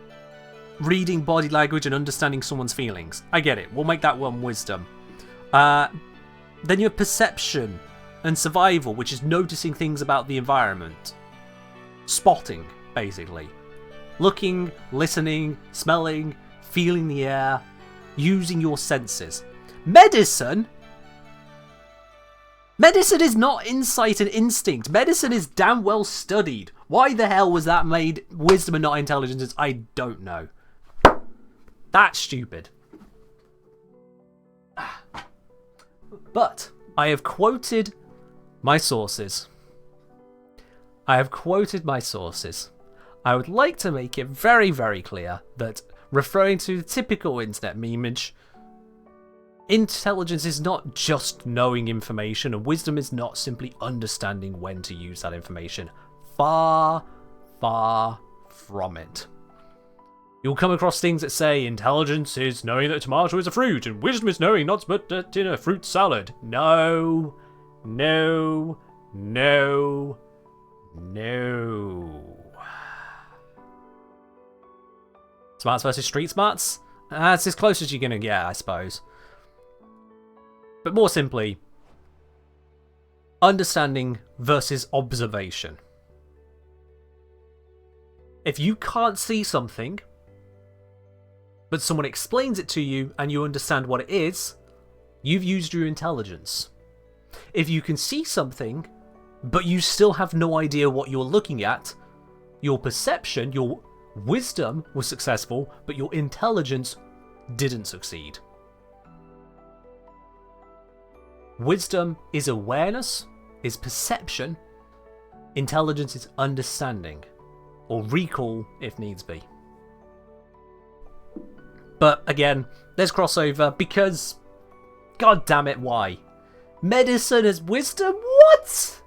reading body language and understanding someone's feelings. I get it. We'll make that one wisdom. Then you have perception and survival, which is noticing things about the environment. Spotting, basically. Looking, listening, smelling, feeling the air, using your senses. Medicine is not insight and instinct. Medicine is damn well studied. Why the hell was that made wisdom and not intelligence? I don't know. That's stupid. But I have quoted my sources. I would like to make it very, very clear that, referring to the typical internet memeage, intelligence is not just knowing information, and wisdom is not simply understanding when to use that information. Far, far from it. You'll come across things that say intelligence is knowing that a tomato is a fruit, and wisdom is knowing not to put that in a fruit salad. No. No. No. No. Smarts versus street smarts? That's as close as you're going to get, I suppose. But more simply, understanding versus observation. If you can't see something, but someone explains it to you and you understand what it is, you've used your intelligence. If you can see something, but you still have no idea what you're looking at, your perception, your wisdom was successful, but your intelligence didn't succeed. Wisdom is awareness, is perception. Intelligence is understanding, or recall if needs be. But again, there's crossover because, god damn it, why? Medicine is wisdom? What?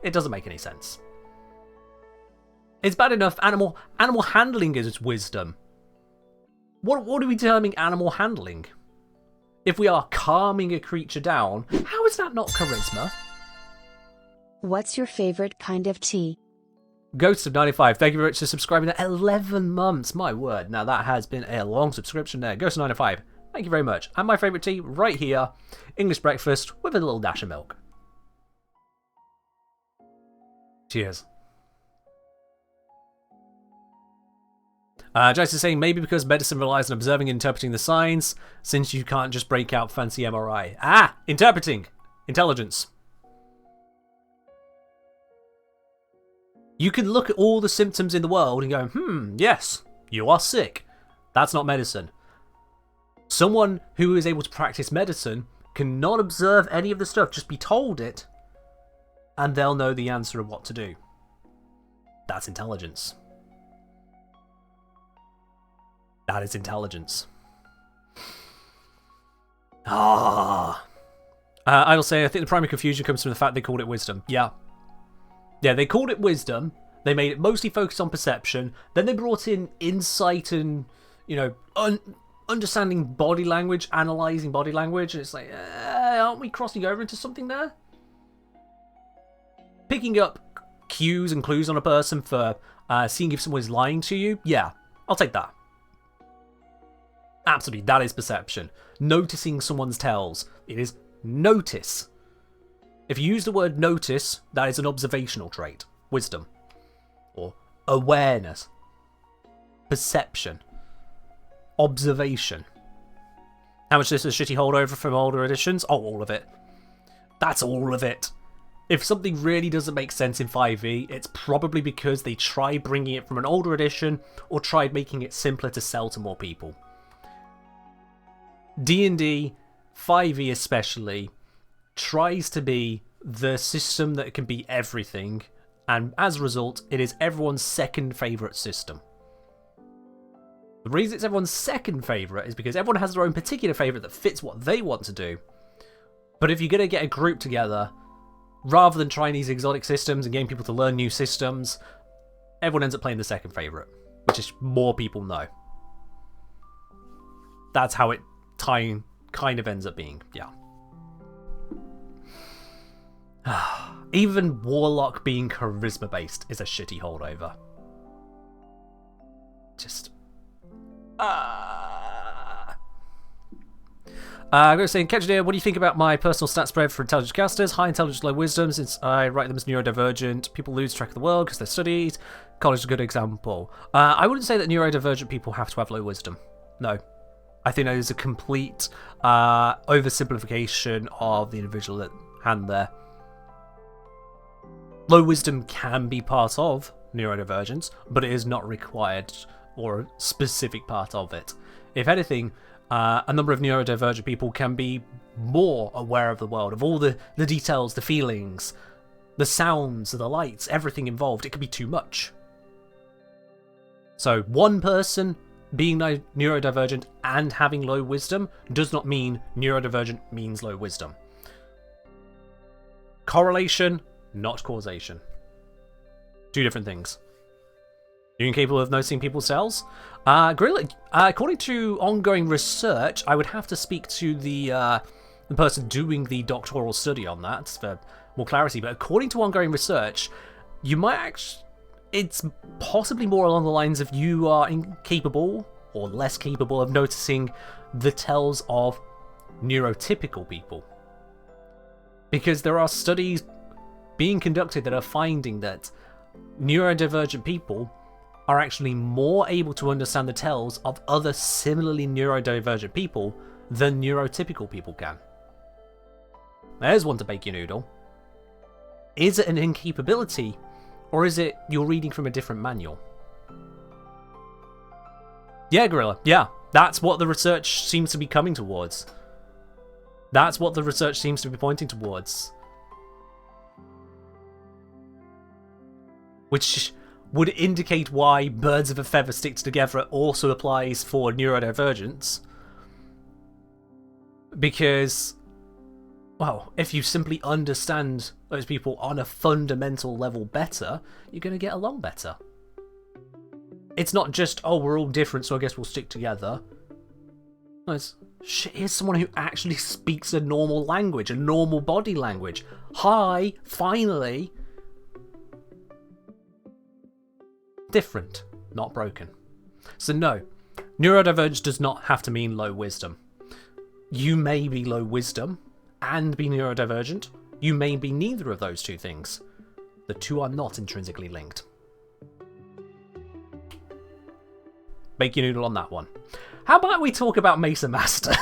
It doesn't make any sense. It's bad enough animal handling is wisdom. What are we terming animal handling? If we are calming a creature down, how is that not charisma? What's your favorite kind of tea? Ghost of 95, thank you very much for subscribing to 11 months. My word, now that has been a long subscription there. Ghost of 95, thank you very much. And my favourite tea right here, English breakfast with a little dash of milk. Cheers. Jace is saying maybe because medicine relies on observing and interpreting the signs, since you can't just break out fancy MRI. Ah, interpreting. Intelligence. You can look at all the symptoms in the world and go, yes, you are sick. That's not medicine. Someone who is able to practice medicine cannot observe any of the stuff, just be told it, and they'll know the answer of what to do. That's intelligence. That is intelligence. I will say, I think the primary confusion comes from the fact they called it wisdom. Yeah, they called it wisdom. They made it mostly focused on perception. Then they brought in insight and, understanding body language, analysing body language. And it's like, aren't we crossing over into something there? Picking up cues and clues on a person for seeing if someone is lying to you. Yeah, I'll take that. Absolutely, that is perception. Noticing someone's tells. It is notice. If you use the word notice, that is an observational trait. Wisdom. Or awareness. Perception. Observation. How much is this a shitty holdover from older editions? Oh, all of it. That's all of it. If something really doesn't make sense in 5e, it's probably because they tried bringing it from an older edition or tried making it simpler to sell to more people. D&D, 5e especially, tries to be the system that can be everything, and as a result, it is everyone's second favourite system. The reason it's everyone's second favourite is because everyone has their own particular favourite that fits what they want to do. But if you're going to get a group together, rather than trying these exotic systems and getting people to learn new systems, everyone ends up playing the second favourite, which is more people know. That's how it kind of ends up being, yeah. Even Warlock being charisma based is a shitty holdover. Just I'm going to say, Ketchadea, what do you think about my personal stat spread for intelligence casters? High intelligence, low wisdom, since I write them as neurodivergent. People lose track of the world because they're studied. College is a good example. I wouldn't say that neurodivergent people have to have low wisdom. No. I think that is a complete oversimplification of the individual at hand there. Low wisdom can be part of neurodivergence, but it is not required or a specific part of it. If anything, a number of neurodivergent people can be more aware of the world, of all the details, the feelings, the sounds, the lights, everything involved. It can be too much. So one person being neurodivergent and having low wisdom does not mean neurodivergent means low wisdom. Correlation, not causation. Two different things. Are you incapable of noticing people's cells? Gorilla, according to ongoing research, I would have to speak to the person doing the doctoral study on that for more clarity, but according to ongoing research, you might actually... It's possibly more along the lines of you are incapable or less capable of noticing the tells of neurotypical people. Because there are studies being conducted that are finding that neurodivergent people are actually more able to understand the tells of other similarly neurodivergent people than neurotypical people can. There's one to bake your noodle. Is it an incapability, or is it you're reading from a different manual? Yeah, Gorilla, yeah. That's what the research seems to be coming towards. That's what the research seems to be pointing towards. Which would indicate why birds of a feather stick together also applies for neurodivergence. Because, well, if you simply understand those people on a fundamental level better, you're going to get along better. It's not just, oh, we're all different, so I guess we'll stick together. Here's someone who actually speaks a normal language, a normal body language. Hi, finally. Different, not broken. So no, neurodivergence does not have to mean low wisdom. You may be low wisdom and be neurodivergent. You may be neither of those two things. The two are not intrinsically linked. Bake your noodle on that one. How about we talk about Mesa Master?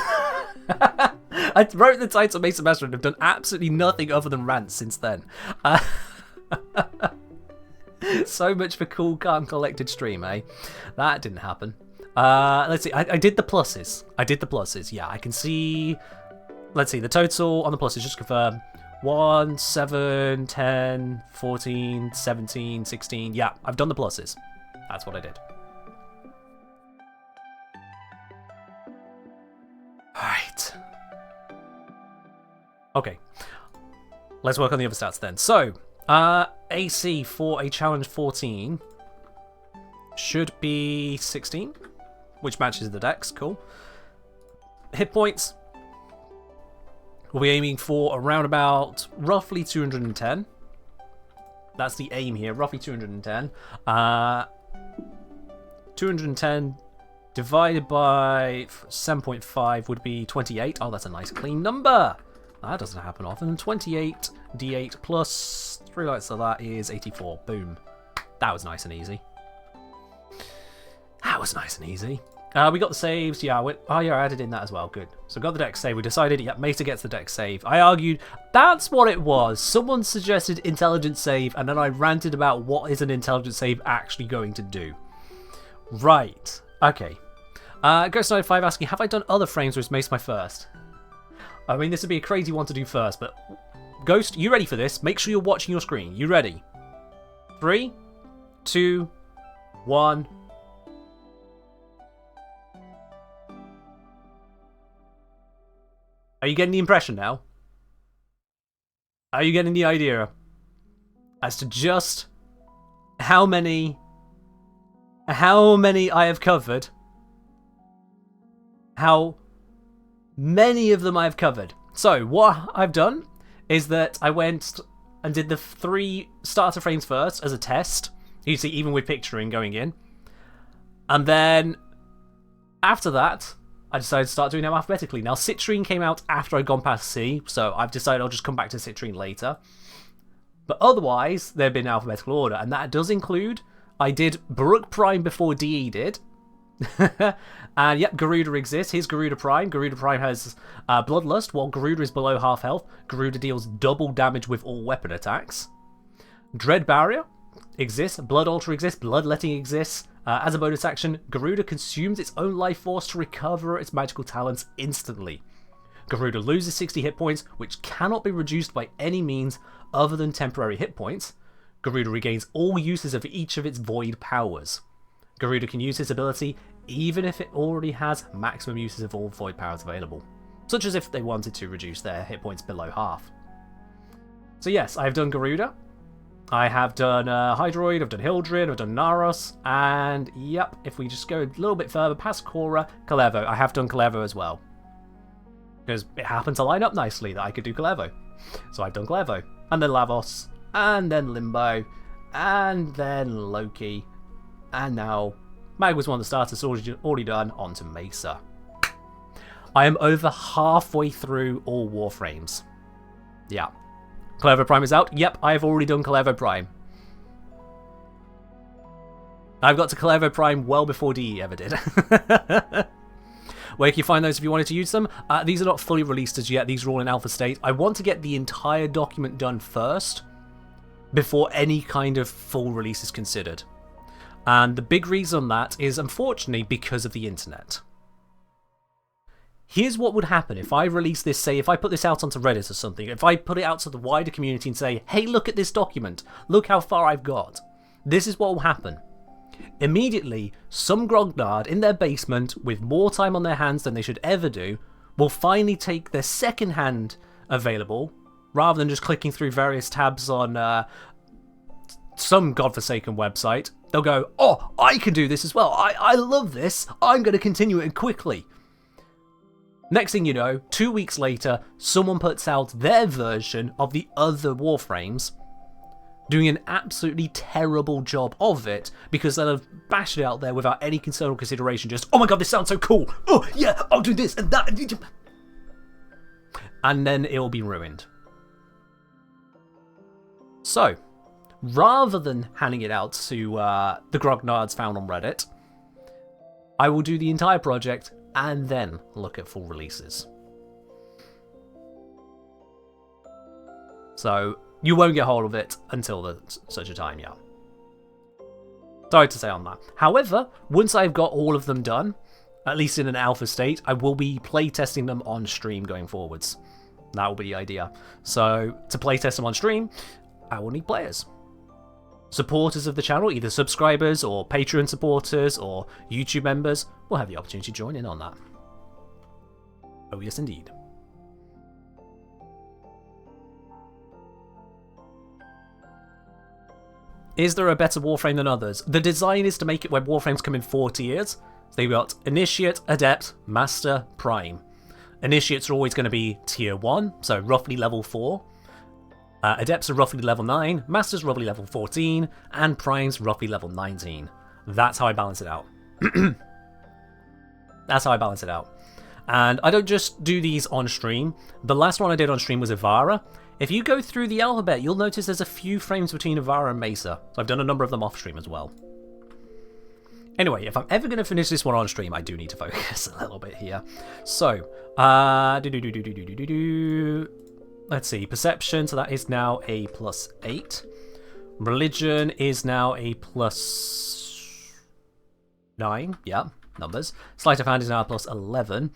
I wrote the title Mesa Master and have done absolutely nothing other than rant since then. So much for cool, calm, collected stream, eh? That didn't happen. Let's see. I did the pluses. Yeah, I can see... Let's see. The total on the pluses, just confirm. 1, 7, 10, 14, 17, 16. Yeah, I've done the pluses. That's what I did. Alright. Okay. Let's work on the other stats then. So, AC for a challenge 14 should be 16, which matches the dex. Cool. Hit points. We'll be aiming for around about roughly 210. That's the aim here, roughly 210. 210 divided by 7.5 would be 28. Oh, that's a nice clean number. That doesn't happen often. 28 d8 plus 3 lights, so that is 84. Boom. That was nice and easy. We got the saves. Yeah, I added in that as well. Good. So got the dex save. We decided, yeah, Mesa gets the dex save. I argued that's what it was. Someone suggested intelligence save, and then I ranted about what is an intelligence save actually going to do. Right. Okay. Ghost95 asking, have I done other frames or is Mace my first? I mean, this would be a crazy one to do first, but Ghost, you ready for this? Make sure you're watching your screen. You ready? 3, 2, 1. Are you getting the impression now? Are you getting the idea as to just how many I have covered? How many of them I've covered? So what I've done is that I went and did the 3 starter frames first as a test. You see, even with picturing going in. And then after that, I decided to start doing them alphabetically. Now, Citrine came out after I'd gone past C, so I've decided I'll just come back to Citrine later. But otherwise, they've been in alphabetical order, and that does include, I did Baruch Prime before DE did. And yep, Garuda exists. Here's Garuda Prime. Garuda Prime has Bloodlust, while Garuda is below half health. Garuda deals double damage with all weapon attacks. Dread Barrier exists. Blood Altar exists. Bloodletting exists. As a bonus action, Garuda consumes its own life force to recover its magical talents instantly. Garuda loses 60 hit points, which cannot be reduced by any means other than temporary hit points. Garuda regains all uses of each of its void powers. Garuda can use this ability even if it already has maximum uses of all void powers available, such as if they wanted to reduce their hit points below half. So yes, I've done Garuda. I have done Hydroid, I've done Hildred, I've done Naros, and yep, if we just go a little bit further past Korra, Kalevo. I have done Kalevo as well. Because it happened to line up nicely that I could do Kalevo. So I've done Kalevo, and then Lavos, and then Limbo, and then Loki, and now Mag was one of the starters, so already done, onto Mesa. I am over halfway through all Warframes. Yeah. Clever Prime is out. Yep, I have already done Clever Prime. I've got to Clever Prime well before DE ever did. Where can you find those if you wanted to use them? These are not fully released as yet. These are all in alpha state. I want to get the entire document done first before any kind of full release is considered. And the big reason that is, unfortunately, because of the internet. Here's what would happen if I release this, say, if I put this out onto Reddit or something, if I put it out to the wider community and say, hey, look at this document, look how far I've got. This is what will happen. Immediately, some grognard in their basement with more time on their hands than they should ever do will finally take their second hand available, rather than just clicking through various tabs on some godforsaken website. They'll go, oh, I can do this as well. I love this. I'm going to continue it quickly. Next thing you know, 2 weeks later, someone puts out their version of the other Warframes, doing an absolutely terrible job of it, because they'll have bashed it out there without any concern or consideration, just, oh my god, this sounds so cool, oh yeah, I'll do this and that, and then it will be ruined. So, rather than handing it out to the grognards found on Reddit, I will do the entire project and then look at full releases. So, you won't get hold of it until such a time, yeah. Sorry to say on that. However, once I've got all of them done, at least in an alpha state, I will be playtesting them on stream going forwards. That will be the idea. So, to playtest them on stream, I will need players. Supporters of the channel, either subscribers or Patreon supporters or YouTube members, will have the opportunity to join in on that. Oh yes, indeed. Is there a better Warframe than others? The design is to make it where Warframes come in 4 tiers. So they've got Initiate, Adept, Master, Prime. Initiates are always going to be tier 1, so roughly level 4. Adepts are roughly level 9, Masters roughly level 14, and Primes roughly level 19. That's how I balance it out. That's how I balance it out. And I don't just do these on stream. The last one I did on stream was Ivara. If you go through the alphabet, you'll notice there's a few frames between Ivara and Mesa. So I've done a number of them off stream as well. Anyway, if I'm ever going to finish this one on stream, I do need to focus a little bit here. So, let's see, Perception, so that is now a +8. Religion is now a +9, yeah, numbers. Sleight of Hand is now a +11.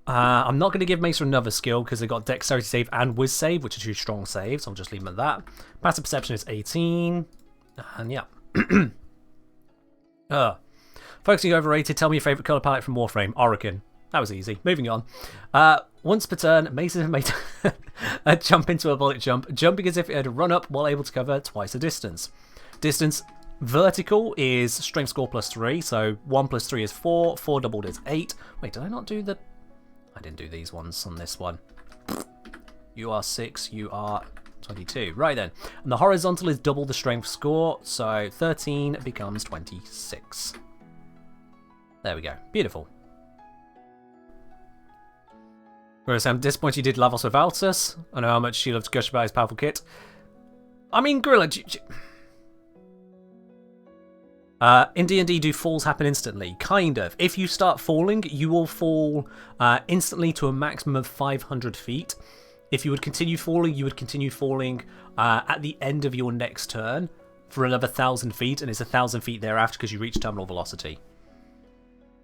I'm not going to give Mesa another skill because they've got Dexterity Save and Wiz Save, which are 2 strong saves, so I'll just leave them at that. Passive Perception is 18, and yeah. Focusing overrated, tell me your favourite colour palette from Warframe. Orokin. That was easy. Moving on. Once per turn, Mason made a jump into a bullet jump, jumping as if it had run up while able to cover twice the distance. Distance vertical is strength score +3, so 1 + 3 is 4, 4 doubled is 8. Wait, did I not do the... I didn't do these ones on this one. You are 6, you are 22. Right then. And the horizontal is double the strength score, so 13 becomes 26. There we go. Beautiful. Whereas I'm disappointed you did Lavos without us. I know how much she loves to gush about his powerful kit. I mean, Gorilla... in D&D, do falls happen instantly? Kind of. If you start falling, you will fall instantly to a maximum of 500 feet. If you would continue falling, you would continue falling at the end of your next turn for another 1,000 feet, and it's 1,000 feet thereafter because you reach terminal velocity.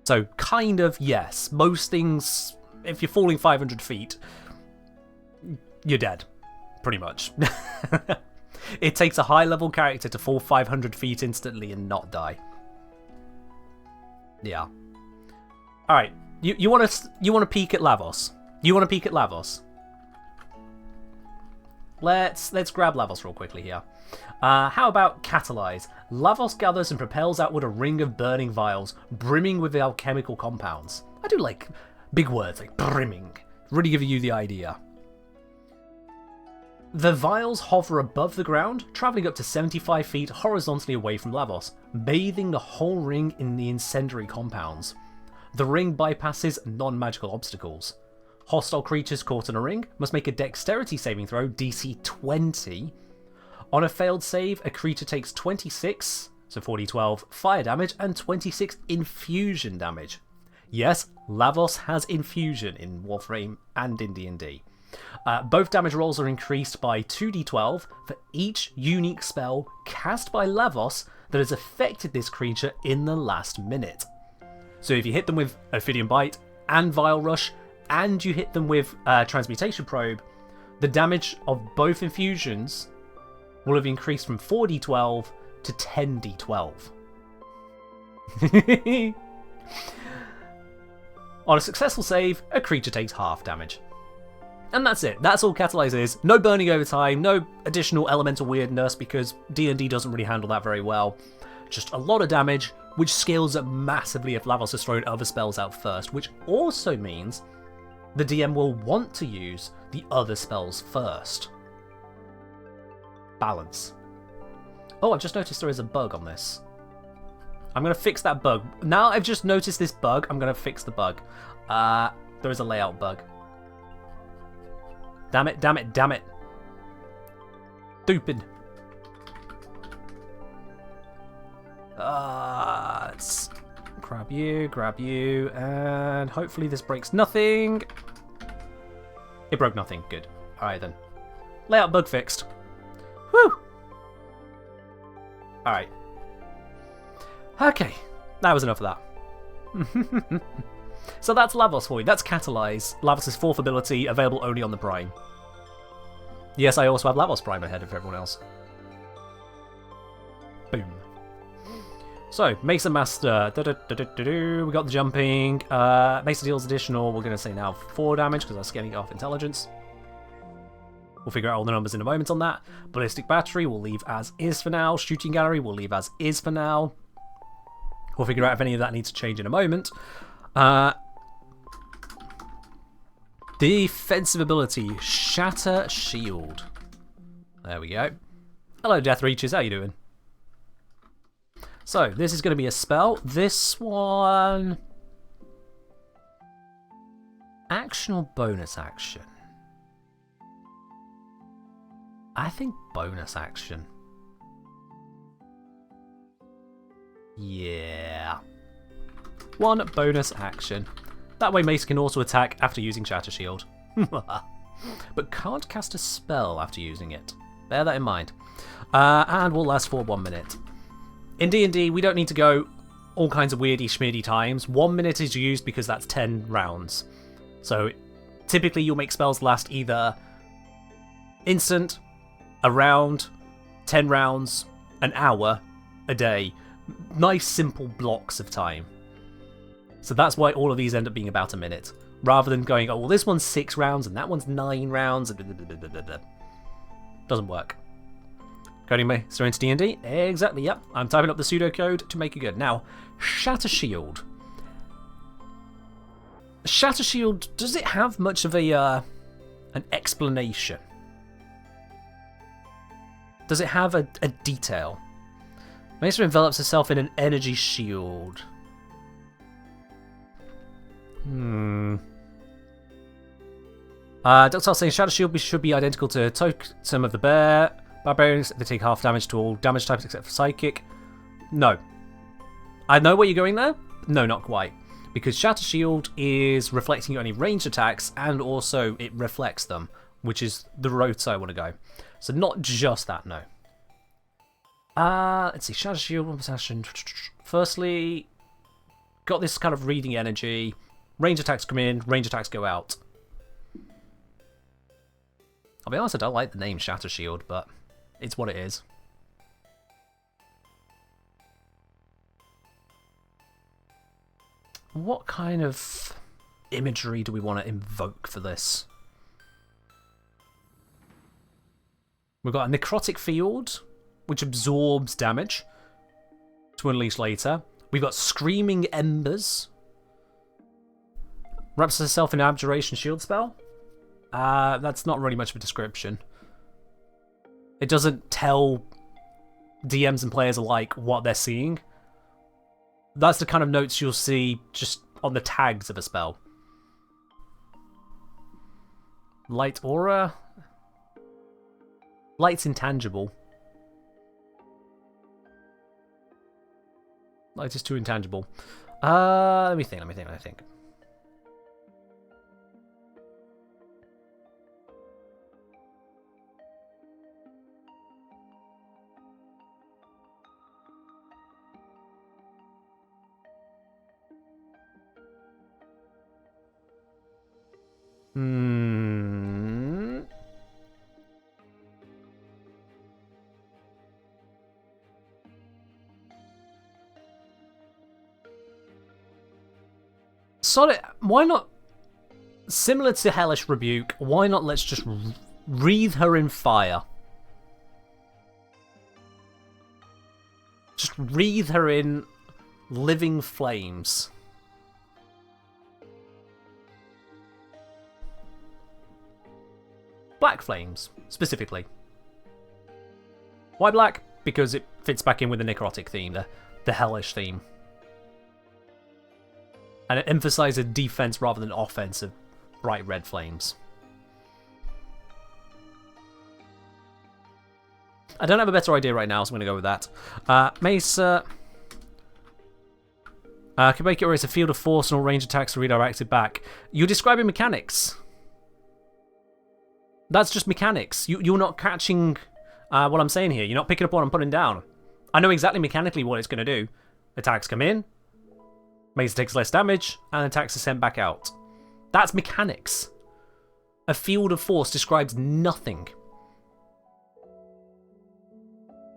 So, kind of, yes. Most things... If you're falling 500 feet, you're dead, pretty much. It takes a high-level character to fall 500 feet instantly and not die. Yeah. All right, you want to peek at Lavos? You want to peek at Lavos? Let's grab Lavos real quickly here. How about Catalyze? Lavos gathers and propels outward a ring of burning vials, brimming with alchemical compounds. I do like big words like brimming. Really giving you the idea. The vials hover above the ground, travelling up to 75 feet horizontally away from Lavos, bathing the whole ring in the incendiary compounds. The ring bypasses non-magical obstacles. Hostile creatures caught in a ring must make a dexterity saving throw, DC 20. On a failed save, a creature takes 26, so 4d12, fire damage and 26 infusion damage. Yes, Lavos has infusion in Warframe and in D&D. Both damage rolls are increased by 2d12 for each unique spell cast by Lavos that has affected this creature in the last minute. So if you hit them with Ophidian Bite and Vile Rush, and you hit them with Transmutation Probe, the damage of both infusions will have increased from 4d12 to 10d12. On a successful save, a creature takes half damage. And that's it. That's all Catalyze is. No burning over time, no additional elemental weirdness because D&D doesn't really handle that very well. Just a lot of damage, which scales up massively if Lavos has thrown other spells out first, which also means the DM will want to use the other spells first. Balance. Oh, I've just noticed there is a bug on this. I'm going to fix that bug. Now I've just noticed this bug, I'm going to fix the bug. There is a layout bug. Damn it, damn it, damn it. Stupid. Let's grab you, and hopefully this breaks nothing. It broke nothing, good. Alright then. Layout bug fixed. Whew! Alright. Okay, that was enough of that. So that's Lavos for you. That's Catalyze. Lavos' 4th ability, available only on the Prime. Yes, I also have Lavos Prime ahead of everyone else. Boom. So, Mesa Master. We got the jumping. Mesa deals additional, we're going to say now 4 damage, because that's getting off intelligence. We'll figure out all the numbers in a moment on that. Ballistic Battery we'll leave as is for now. Shooting Gallery we'll leave as is for now. We'll figure out if any of that needs to change in a moment. Defensive ability, Shatter Shield. There we go. Hello, Death Reaches, how you doing? So, this is going to be a spell. This one... Action or bonus action? I think bonus action. Yeah. 1 bonus action. That way Mace can also attack after using Shatter Shield. But can't cast a spell after using it. Bear that in mind. And will last for 1 minute. In D&D, we don't need to go all kinds of weirdy schmirdy times. 1 minute is used because that's 10 rounds. So typically you'll make spells last either instant, a round, 10 rounds, an hour, a day. Nice simple blocks of time. So that's why all of these end up being about a minute. Rather than going, oh, well, this one's 6 rounds and that one's 9 rounds. Doesn't work. Coding Master into D&D? Exactly, yep. I'm typing up the pseudocode to make it good. Now, Shatter Shield. Shatter Shield, does it have much of a an explanation? Does it have a detail? Mesa envelops herself in an energy shield. Ductile saying Shadow Shield should be identical to Totem of the Bear. Barbarians, they take half damage to all damage types except for Psychic. No. I know where you're going there. No, not quite. Because Shatter Shield is reflecting any ranged attacks, and also it reflects them, which is the route I want to go. So not just that, no. Let's see, Shatter Shield, 1 possession. Firstly, got this kind of reading energy. Range attacks come in, range attacks go out. I'll be honest, I don't like the name Shatter Shield, but it's what it is. What kind of imagery do we want to invoke for this? We've got a necrotic field, which absorbs damage to unleash later. We've got screaming embers. Wraps herself in abjuration shield spell. That's not really much of a description. It doesn't tell DMs and players alike what they're seeing. That's the kind of notes you'll see just on the tags of a spell. Light aura. Light's intangible. Light is too intangible. Let me think. Solid. Why not? Similar to Hellish Rebuke, why not let's just wreathe her in fire? Just wreathe her in living flames. black flames, specifically. Why black? Because it fits back in with the necrotic theme, the hellish theme. And it emphasizes defense rather than offense of bright red flames. I don't have a better idea right now, so I'm going to go with that. Mesa can make it where it's a field of force and all range attacks are redirected back. You're describing mechanics. That's just mechanics. You're not catching what I'm saying here. You're not picking up what I'm putting down. I know exactly mechanically what it's going to do. Attacks come in, Mesa takes less damage, and attacks are sent back out. That's mechanics. A field of force describes nothing.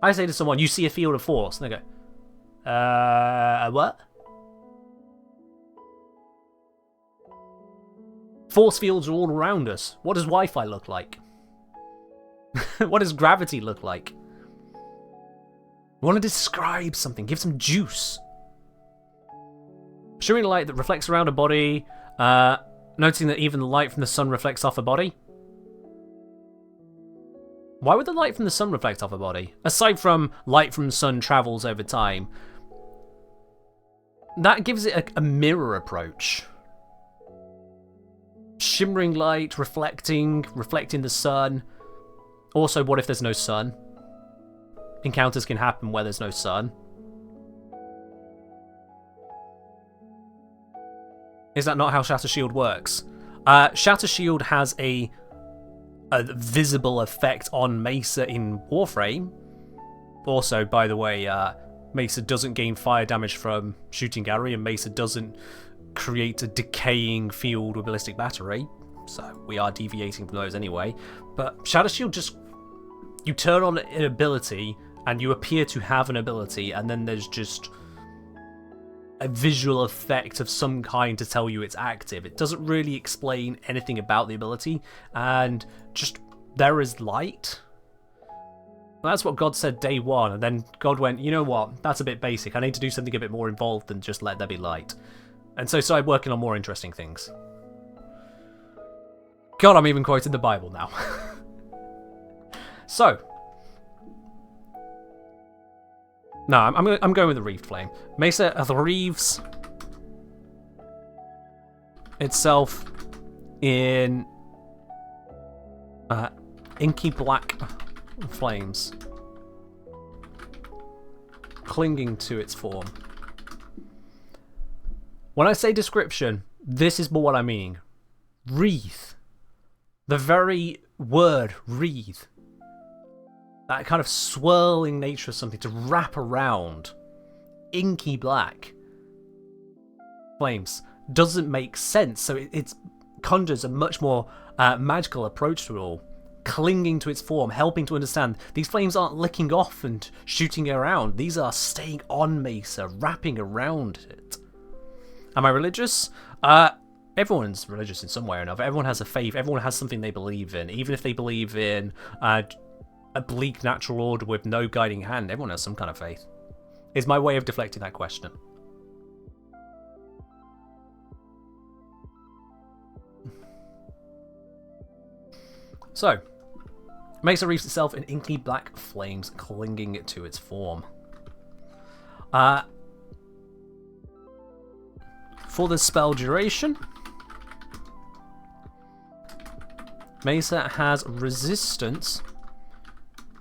I say to someone, you see a field of force, and they go, what? Force fields are all around us. What does Wi-Fi look like? What does gravity look like? You want to describe something, give some juice. Shimmering light that reflects around a body, noticing that even the light from the sun reflects off a body. Why would the light from the sun reflect off a body? Aside from light from the sun travels over time, that gives it a mirror approach. Shimmering light, reflecting the sun. Also, what if there's no sun? Encounters can happen where there's no sun. Is that not how Shatter Shield works? Shatter Shield has a visible effect on Mesa in Warframe. Also, by the way, Mesa doesn't gain fire damage from shooting gallery, and Mesa doesn't create a decaying field with ballistic battery. So we are deviating from those anyway. But Shatter Shield just... You turn on an ability, and you appear to have an ability, and then there's just a visual effect of some kind to tell you it's active. It doesn't really explain anything about the ability, and just there is light. Well, that's what God said day one, and then God went, you know what, that's a bit basic. I need to do something a bit more involved than just let there be light. And so started working on more interesting things. God, I'm even quoting the Bible now. So, no, I'm going with the Reeved Flame. Mesa reaves itself in inky black flames, clinging to its form. When I say description, this is more what I mean. Wreath. The very word wreathe. That kind of swirling nature of something to wrap around. Inky black flames doesn't make sense, so it conjures a much more magical approach to it all. Clinging to its form, helping to understand these flames aren't licking off and shooting around. These are staying on Mesa, wrapping around it. Am I religious? Everyone's religious in some way or another. Everyone has a faith. Everyone has something they believe in. Even if they believe in a bleak natural order with no guiding hand, everyone has some kind of faith. Is my way of deflecting that question. So, Mesa reaps itself in inky black flames clinging to its form. For the spell duration, Mesa has resistance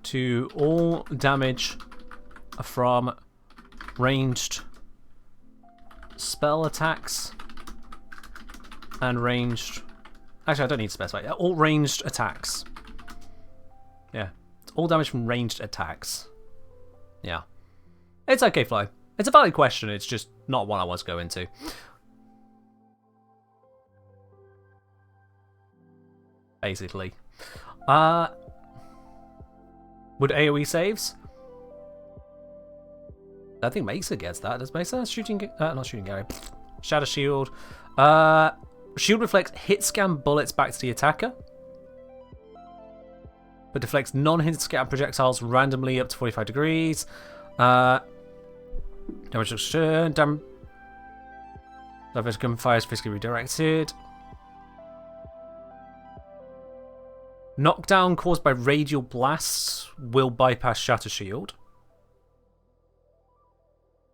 to all damage from ranged spell attacks and ranged... Actually, I don't need to specify. All ranged attacks. Yeah. It's all damage from ranged attacks. Yeah. It's okay, Flo. It's a valid question. It's just not one I want to go into. Basically. Would AoE saves? I think Mesa gets that. Does Mesa shooting? Not shooting Gary. Shatter Shield. Shield reflects hit scan bullets back to the attacker, but deflects non-hit scan projectiles randomly up to 45 degrees. Damage reduction. Diverse gunfire is physically redirected. Knockdown caused by radial blasts will bypass Shatter Shield.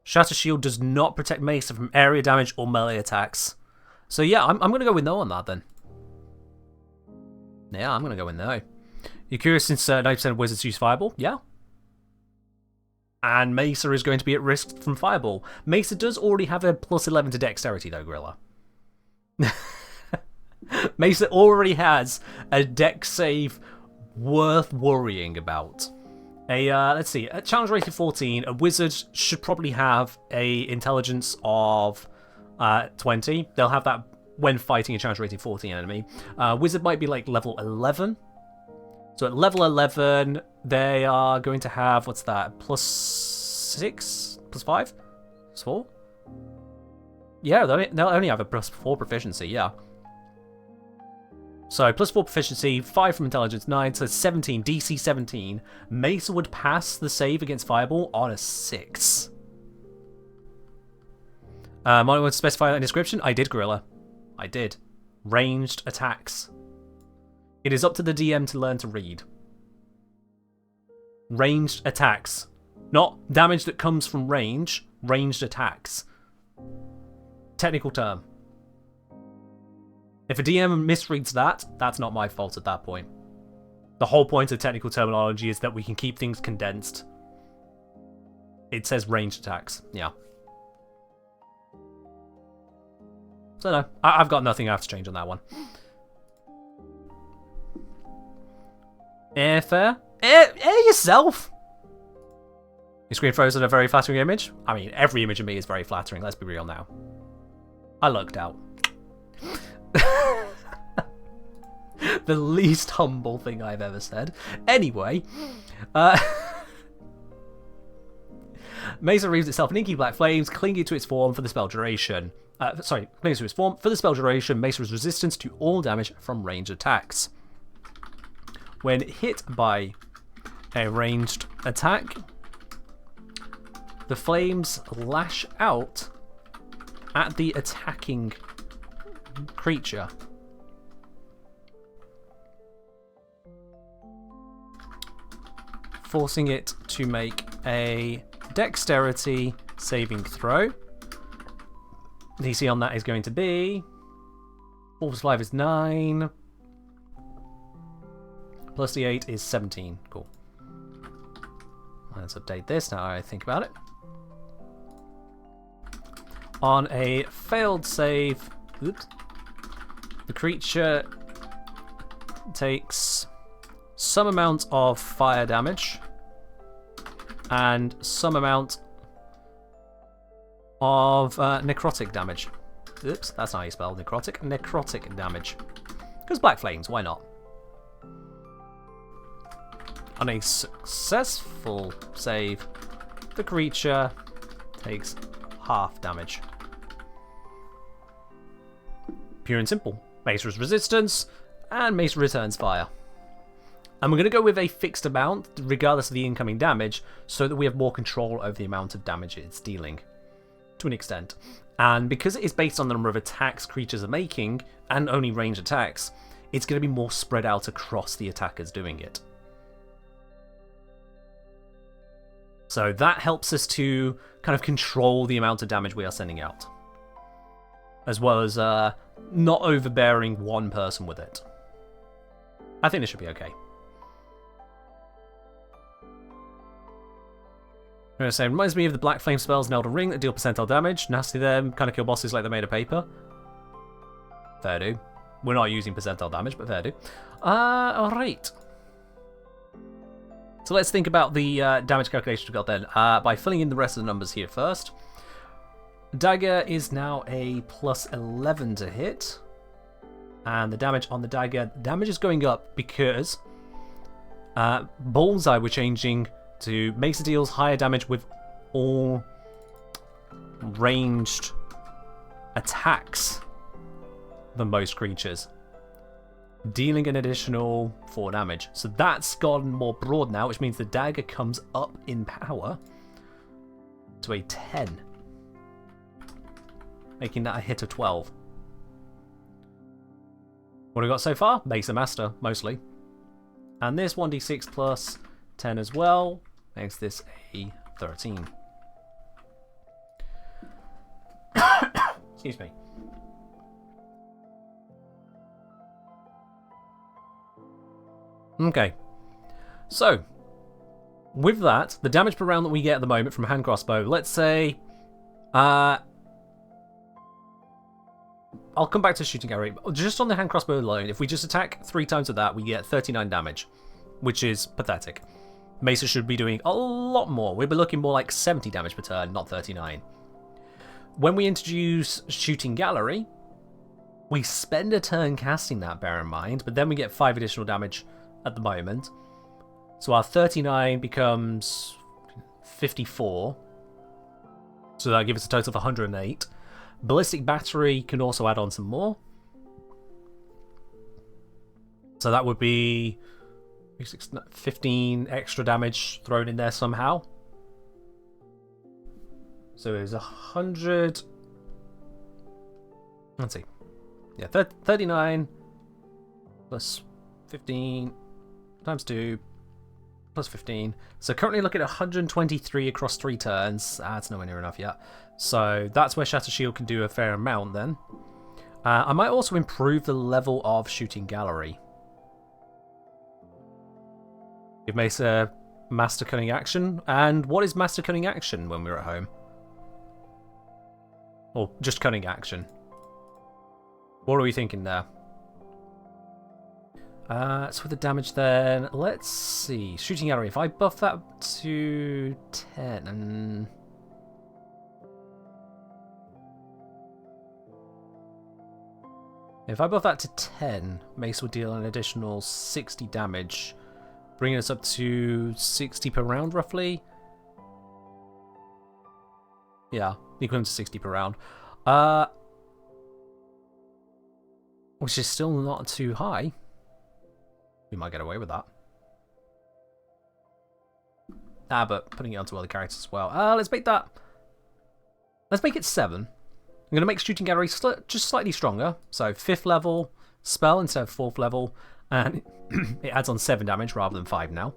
Shatter Shield does not protect Mesa from area damage or melee attacks. So yeah, I'm going to go with no on that then. Yeah, I'm going to go with no. You're curious since 90% of wizards use Fireball? Yeah. And Mesa is going to be at risk from Fireball. Mesa does already have a +11 to Dexterity though, Gorilla. Mesa already has a Dex save worth worrying about. Let's see, a challenge rating 14, a wizard should probably have a intelligence of 20. They'll have that when fighting a challenge rating 14 enemy. Wizard might be like level 11. So at level 11, they are going to have, what's that, +6? +5? +4? Yeah, they'll only have a +4 proficiency, yeah. So, +4 proficiency, 5 from intelligence, 9, so 17, DC 17. Mesa would pass the save against Fireball on a 6. Might want to specify that in description? I did, Gorilla. I did. Ranged attacks. It is up to the DM to learn to read. Ranged attacks. Not damage that comes from range, ranged attacks. Technical term. If a DM misreads that, that's not my fault at that point. The whole point of technical terminology is that we can keep things condensed. It says ranged attacks, yeah. So no, I've got nothing I have to change on that one. Airfare? Air yourself! Your screen frozen a very flattering image? I mean, every image of me is very flattering, let's be real now. I lucked out. The least humble thing I've ever said. Anyway, Mesa reaves itself in inky black flames, clinging to its form for the spell duration. Clinging to its form. For the spell duration, Mesa has resistance to all damage from ranged attacks. When hit by a ranged attack, the flames lash out at the attacking creature. Forcing it to make a dexterity saving throw. DC on that is going to be 4 + 5 is 9. Plus the 8 is 17. Cool. Let's update this now I think about it. On a failed save, oops, the creature takes some amount of fire damage and some amount of necrotic damage. Oops, that's not how you spell necrotic. Necrotic damage. Because black flames, why not? On a successful save, the creature takes half damage. Pure and simple. Mesa's resistance, and Mesa returns fire. And we're going to go with a fixed amount, regardless of the incoming damage, so that we have more control over the amount of damage it's dealing, to an extent. And because it is based on the number of attacks creatures are making, and only ranged attacks, it's going to be more spread out across the attackers doing it. So that helps us to kind of control the amount of damage we are sending out, as well as not overbearing one person with it. I think this should be okay. I'm going to say, reminds me of the Black Flame spells in Elden Ring that deal percentile damage. Nasty them, kind of kill bosses like they're made of paper. Fair do. We're not using percentile damage, but fair do. Alright. So let's think about the damage calculation we got then, by filling in the rest of the numbers here first. Dagger is now a +11 to hit. And the damage on the dagger, damage is going up because Bullseye we're changing to Mesa deals higher damage with all ranged attacks than most creatures, dealing an additional 4 damage. So that's gotten more broad now, which means the dagger comes up in power to a 10, making that a hit of 12. What have we got so far? Mesa Master, mostly. And this 1d6 plus 10 as well makes this a 13. Excuse me. Okay. So, with that, the damage per round that we get at the moment from hand crossbow, let's say... I'll come back to shooting gallery. Just on the hand crossbow alone, if we just attack 3 times with that, we get 39 damage, which is pathetic. Mesa should be doing a lot more. We'll be looking more like 70 damage per turn, not 39. When we introduce shooting gallery, we spend a turn casting that, bear in mind, but then we get 5 additional damage at the moment. So our 39 becomes 54. So that gives us a total of 108. Ballistic battery can also add on some more. So that would be 15 extra damage thrown in there somehow. So it's 100. Let's see. Yeah, 39 plus 15 times 2 plus 15. So currently looking at 123 across 3 turns. That's nowhere near enough yet. So that's where Shatter Shield can do a fair amount then. I might also improve the level of shooting gallery. Give Mesa Master Cunning Action. And what is Master Cunning Action when we're at home? Or just Cunning Action? What are we thinking there? So with the damage then, let's see. Shooting gallery, if I buff that to 10 and... If I buff that to 10, Mace would deal an additional 60 damage, bringing us up to 60 per round, roughly. Yeah, equivalent to 60 per round. Which is still not too high. We might get away with that. But putting it onto other characters as well. Let's make that... Let's make it 7. I'm going to make Shooting Gallery just slightly stronger. So 5th level spell instead of 4th level. And it adds on 7 damage rather than 5 now.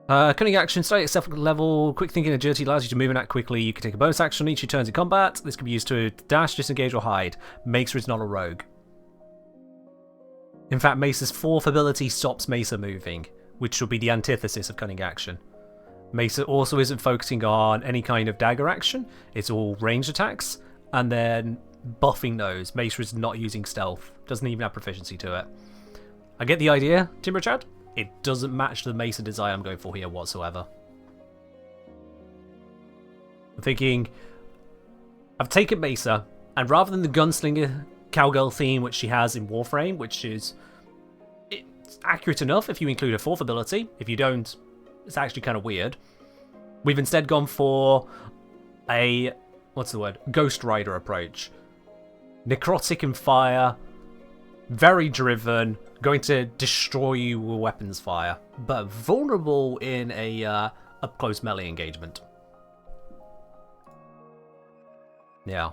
Cunning Action, starting at 7th level. Quick Thinking Agility allows you to move and act quickly. You can take a bonus action on each of your turns in combat. This can be used to dash, disengage, or hide. Mesa is not a rogue. In fact, Mesa's 4th ability stops Mesa moving, which will be the antithesis of Cunning Action. Mesa also isn't focusing on any kind of dagger action. It's all ranged attacks, and then buffing those. Mesa is not using stealth. Doesn't even have proficiency to it. I get the idea, Timber Chad. It doesn't match the Mesa design I'm going for here whatsoever. I'm thinking, I've taken Mesa, and rather than the gunslinger cowgirl theme which she has in Warframe, which is it's accurate enough if you include a 4th ability. If you don't, it's actually kind of weird. We've instead gone for a, what's the word, Ghost Rider approach. Necrotic and fire, very driven, going to destroy you with weapons fire, but vulnerable in a up-close melee engagement. Yeah.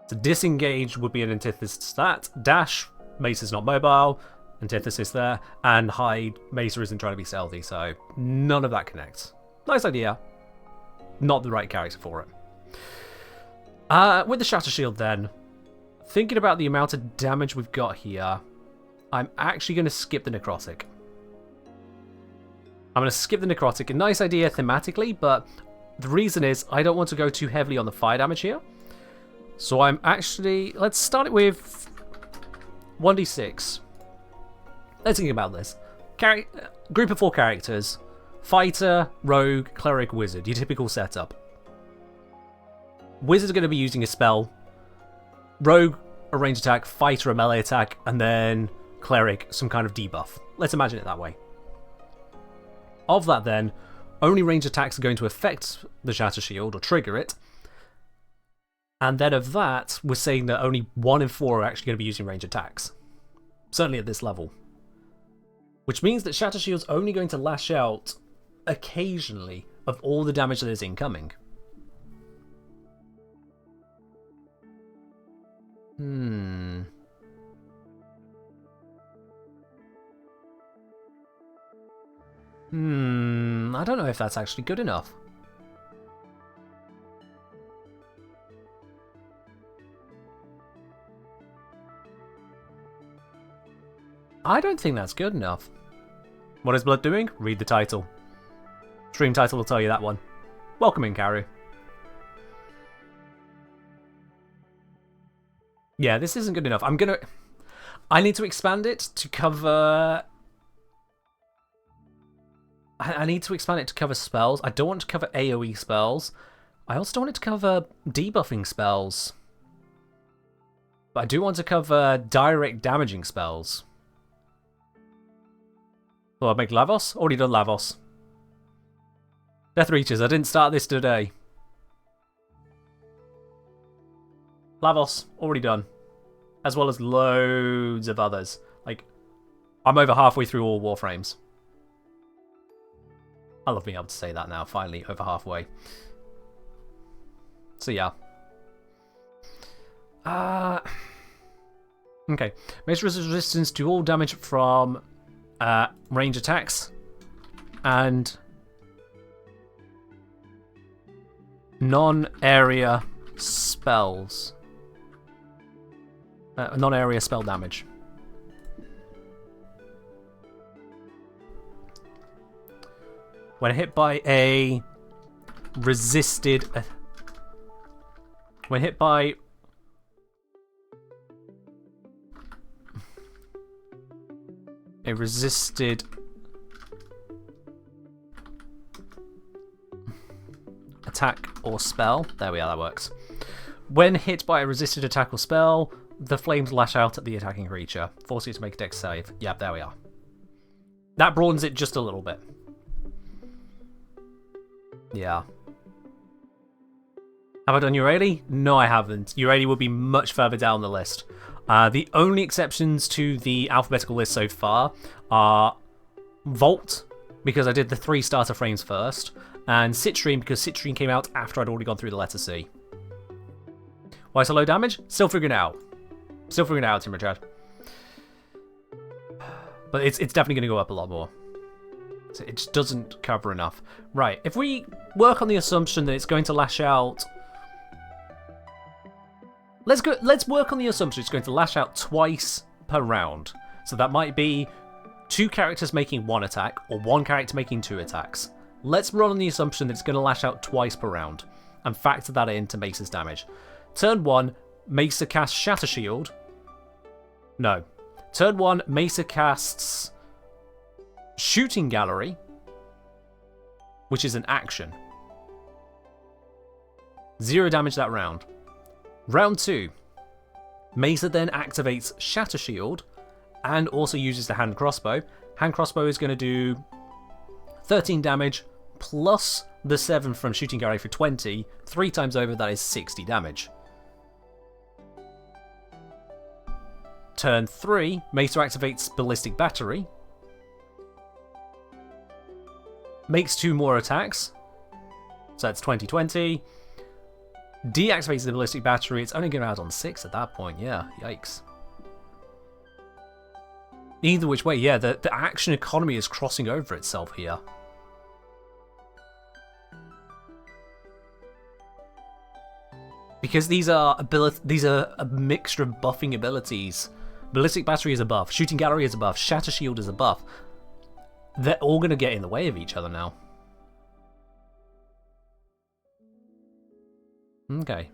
So disengage would be an antithesis to that. Dash, Mesa's not mobile, antithesis there. And hide, Mesa isn't trying to be stealthy, so none of that connects. Nice idea. Not the right character for it. With the Shatter Shield then, thinking about the amount of damage we've got here, I'm actually going to skip the Necrotic. I'm going to skip the Necrotic. A nice idea thematically, but the reason is I don't want to go too heavily on the fire damage here. So I'm actually... Let's start it with 1d6. Let's think about this. Group of 4 characters. Fighter, Rogue, Cleric, Wizard. Your typical setup. Wizard's going to be using a spell. Rogue, a range attack. Fighter, a melee attack. And then Cleric, some kind of debuff. Let's imagine it that way. Of that then, only range attacks are going to affect the Shatter Shield or trigger it. And then of that, we're saying that only 1 in 4 are actually going to be using range attacks. Certainly at this level. Which means that Shatter Shield's only going to lash out occasionally of all the damage that is incoming. I don't know if that's actually good enough. I don't think that's good enough. What is Blood doing? Read the title. Stream title will tell you that one. Welcome in, Karu. Yeah, this isn't good enough. I need to expand it to cover... I need to expand it to cover spells. I don't want to cover AoE spells. I also don't want it to cover debuffing spells. But I do want to cover direct damaging spells. Well, I'll make Lavos. Already done Lavos. Death Reaches. I didn't start this today. Lavos. Already done. As well as loads of others. Like, I'm over halfway through all Warframes. I love being able to say that now. Finally, over halfway. So, yeah. Okay. Makes resistance to all damage from... range attacks and non-area spells. Non-area spell damage. When hit by a resisted... when hit by... a resisted attack or spell. There we are, that works. When hit by a resisted attack or spell, the flames lash out at the attacking creature, forcing it to make a dex save. Yep, there we are. That broadens it just a little bit. Yeah. Have I done Eurali? No, I haven't. Eurali will be much further down the list. The only exceptions to the alphabetical list so far are Vault, because I did the 3 starter frames first, and Citrine, because Citrine came out after I'd already gone through the letter C. Why so low damage? Still figuring it out. Still figuring it out, Timber Chad. But it's definitely going to go up a lot more. So it just doesn't cover enough. Right, if we work on the assumption that it's going to lash out... Let's work on the assumption it's going to lash out twice per round. So that might be 2 characters making 1 attack, or 1 character making 2 attacks. Let's run on the assumption that it's going to lash out twice per round, and factor that into Mesa's damage. Turn 1, Mesa casts Shatter Shield. No. Turn 1, Mesa casts Shooting Gallery, which is an action. 0 damage that round. Round 2, Mesa then activates Shatter Shield and also uses the Hand Crossbow. Hand Crossbow is going to do 13 damage plus the 7 from Shooting Gallery for 20. 3 times over, that is 60 damage. Turn 3, Mesa activates Ballistic Battery. Makes 2 more attacks. So that's 20-20. Deactivates the Ballistic Battery. It's only going to add on 6 at that point. Yeah, yikes. Either which way, yeah, the action economy is crossing over itself here. Because these are a mixture of buffing abilities. Ballistic Battery is a buff, Shooting Gallery is a buff, Shatter Shield is a buff. They're all going to get in the way of each other now. Okay.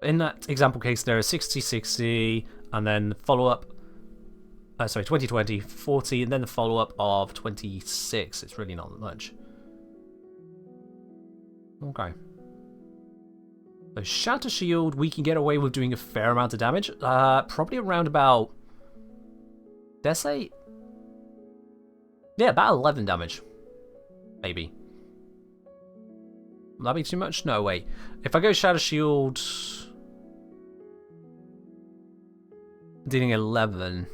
In that example case, there is 60-60, and then follow-up... sorry, 20-20, 40, and then the follow-up of 26. It's really not that much. Okay. So Shatter Shield, we can get away with doing a fair amount of damage. Probably around about... dare I say? Yeah, about 11 damage. Maybe. Will that be too much? No, wait. If I go Shatter Shield... dealing 11...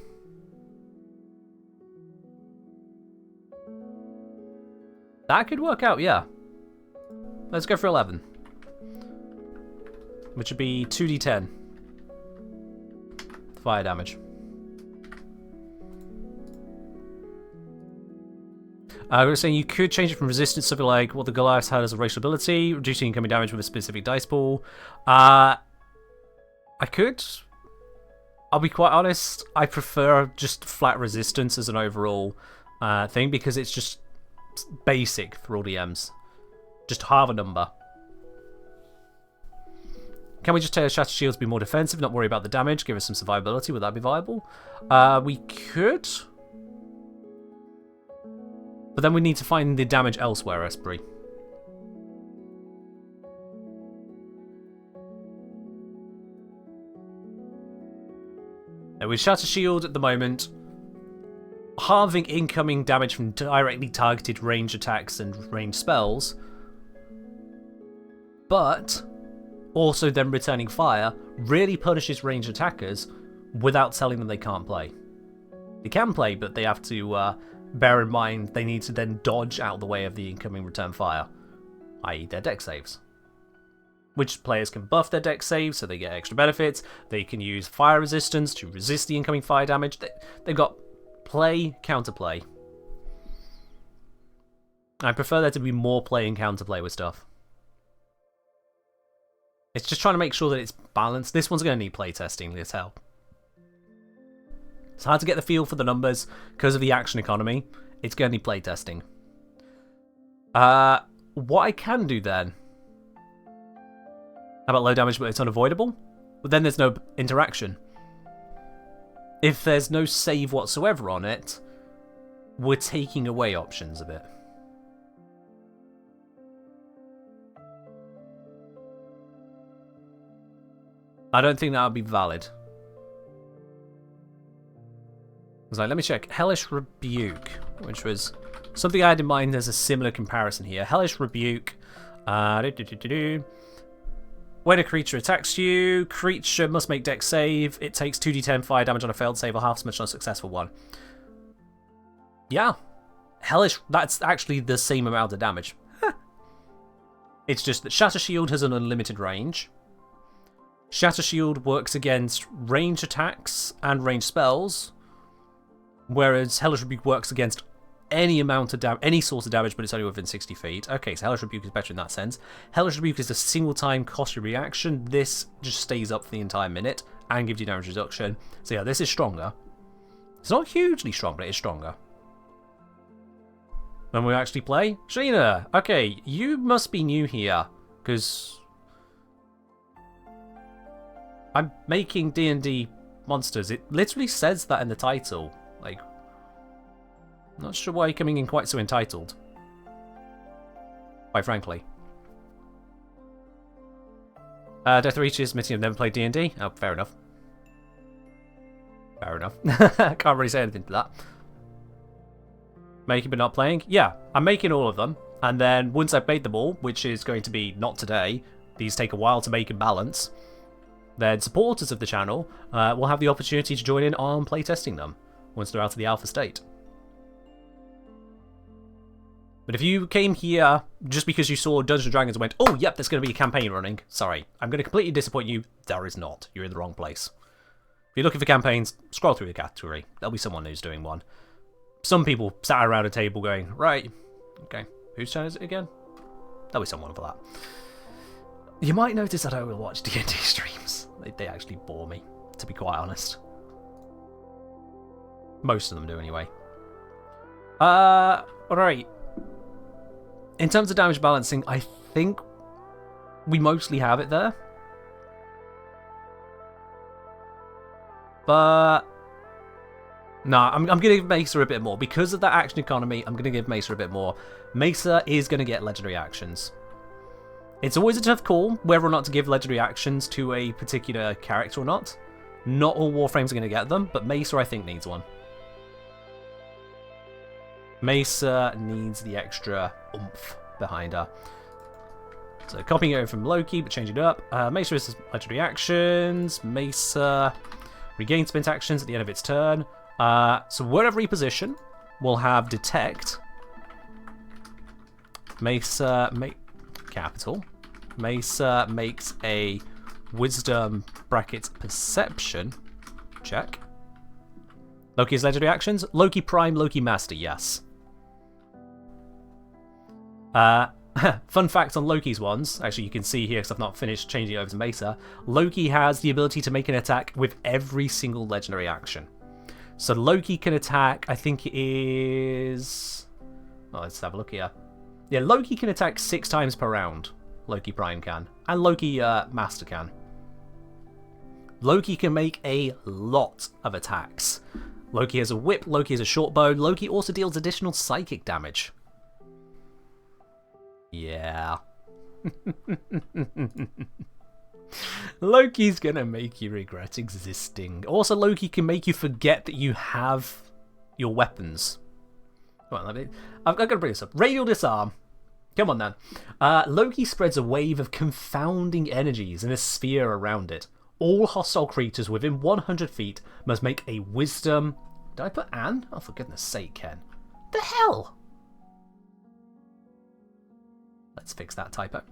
that could work out, yeah. Let's go for 11. Which would be 2d10. fire damage. I was saying you could change it from resistance, something like what the Goliath had as a racial ability, reducing incoming damage with a specific dice pool. I could. I'll be quite honest, I prefer just flat resistance as an overall thing because it's just basic for all DMs. Just halve a number. Can we just tell Shattered Shields be more defensive, not worry about the damage, give us some survivability? Would that be viable? We could. But then we need to find the damage elsewhere, Esprit. Now with Shatter Shield at the moment, halving incoming damage from directly targeted range attacks and range spells, but also then returning fire really punishes ranged attackers without telling them they can't play. They can play, but they have to bear in mind they need to then dodge out of the way of the incoming return fire, i.e. their dex saves. Which players can buff their dex saves so they get extra benefits. They can use fire resistance to resist the incoming fire damage. They've got play, counterplay. I prefer there to be more play and counterplay with stuff. It's just trying to make sure that it's balanced. This one's going to need playtesting as hell. It's hard to get the feel for the numbers because of the action economy. It's going to need playtesting. What I can do then... How about low damage but it's unavoidable? But then there's no interaction. If there's no save whatsoever on it, we're taking away options a bit. I don't think that would be valid. I was like, let me check. Hellish Rebuke, which was something I had in mind as a similar comparison here. Hellish Rebuke. When a creature attacks you, creature must make dex save. It takes 2d10 fire damage on a failed save or half as much on a successful one. Yeah. Hellish, that's actually the same amount of damage. It's just that Shatter Shield has an unlimited range. Shatter Shield works against range attacks and range spells, whereas Hellish Rebuke works against any amount of damage, any sort of damage, but it's only within 60 feet. Okay, so Hellish Rebuke is better in that sense. Hellish Rebuke is a single time costly reaction. This just stays up for the entire minute and gives you damage reduction. So yeah, this is stronger. It's not hugely strong, but it is stronger. When we actually play, Sheena, okay, you must be new here, because I'm making D&D monsters. It literally says that in the title. Like, not sure why you're coming in quite so entitled. Quite frankly. Death Reaches, admitting I've never played D&D. Oh, fair enough. Fair enough. Can't really say anything to that. Making but not playing? Yeah, I'm making all of them. And then once I've made them all, which is going to be not today, these take a while to make and balance, then supporters of the channel will have the opportunity to join in on playtesting them once they're out of the alpha state. But if you came here just because you saw Dungeons & Dragons and went, oh, yep, there's going to be a campaign running, sorry, I'm going to completely disappoint you. There is not. You're in the wrong place. If you're looking for campaigns, scroll through the category. There'll be someone who's doing one. Some people sat around a table going, right, okay, whose turn is it again? There'll be someone for that. You might notice that I will watch D&D streams. They actually bore me, to be quite honest. Most of them do, anyway. Alright. In terms of damage balancing, I think we mostly have it there. But no, I'm going to give Mesa a bit more. Because of that action economy, I'm going to give Mesa a bit more. Mesa is going to get legendary actions. It's always a tough call whether or not to give legendary actions to a particular character or not. Not all Warframes are going to get them, but Mesa, I think, needs one. Mesa needs the extra oomph behind her. So copying it over from Loki, but changing it up. Mesa is legendary actions. Mesa regains sprint actions at the end of its turn. So whatever reposition will have detect. Mesa capital. Mesa makes a wisdom bracket perception Check. Loki's legendary actions. Loki Prime, Loki Master, yes. Fun fact on Loki's ones. Actually, you can see here because I've not finished changing it over to Mesa. Loki has the ability to make an attack with every single legendary action. So Loki can attack, I think it is... Oh, let's have a look here. Yeah, Loki can attack 6 times per round. Loki Prime can. And Loki Master can. Loki can make a lot of attacks. Loki has a whip, Loki has a short bow, Loki also deals additional psychic damage. Yeah. Loki's gonna make you regret existing. Also, Loki can make you forget that you have your weapons. Come on, I've got to bring this up. Radial Disarm. Come on, then. Loki spreads a wave of confounding energies in a sphere around it. All hostile creatures within 100 feet must make a wisdom... Did I put Anne? Oh, for goodness sake, Ken. The hell? Let's fix that typo.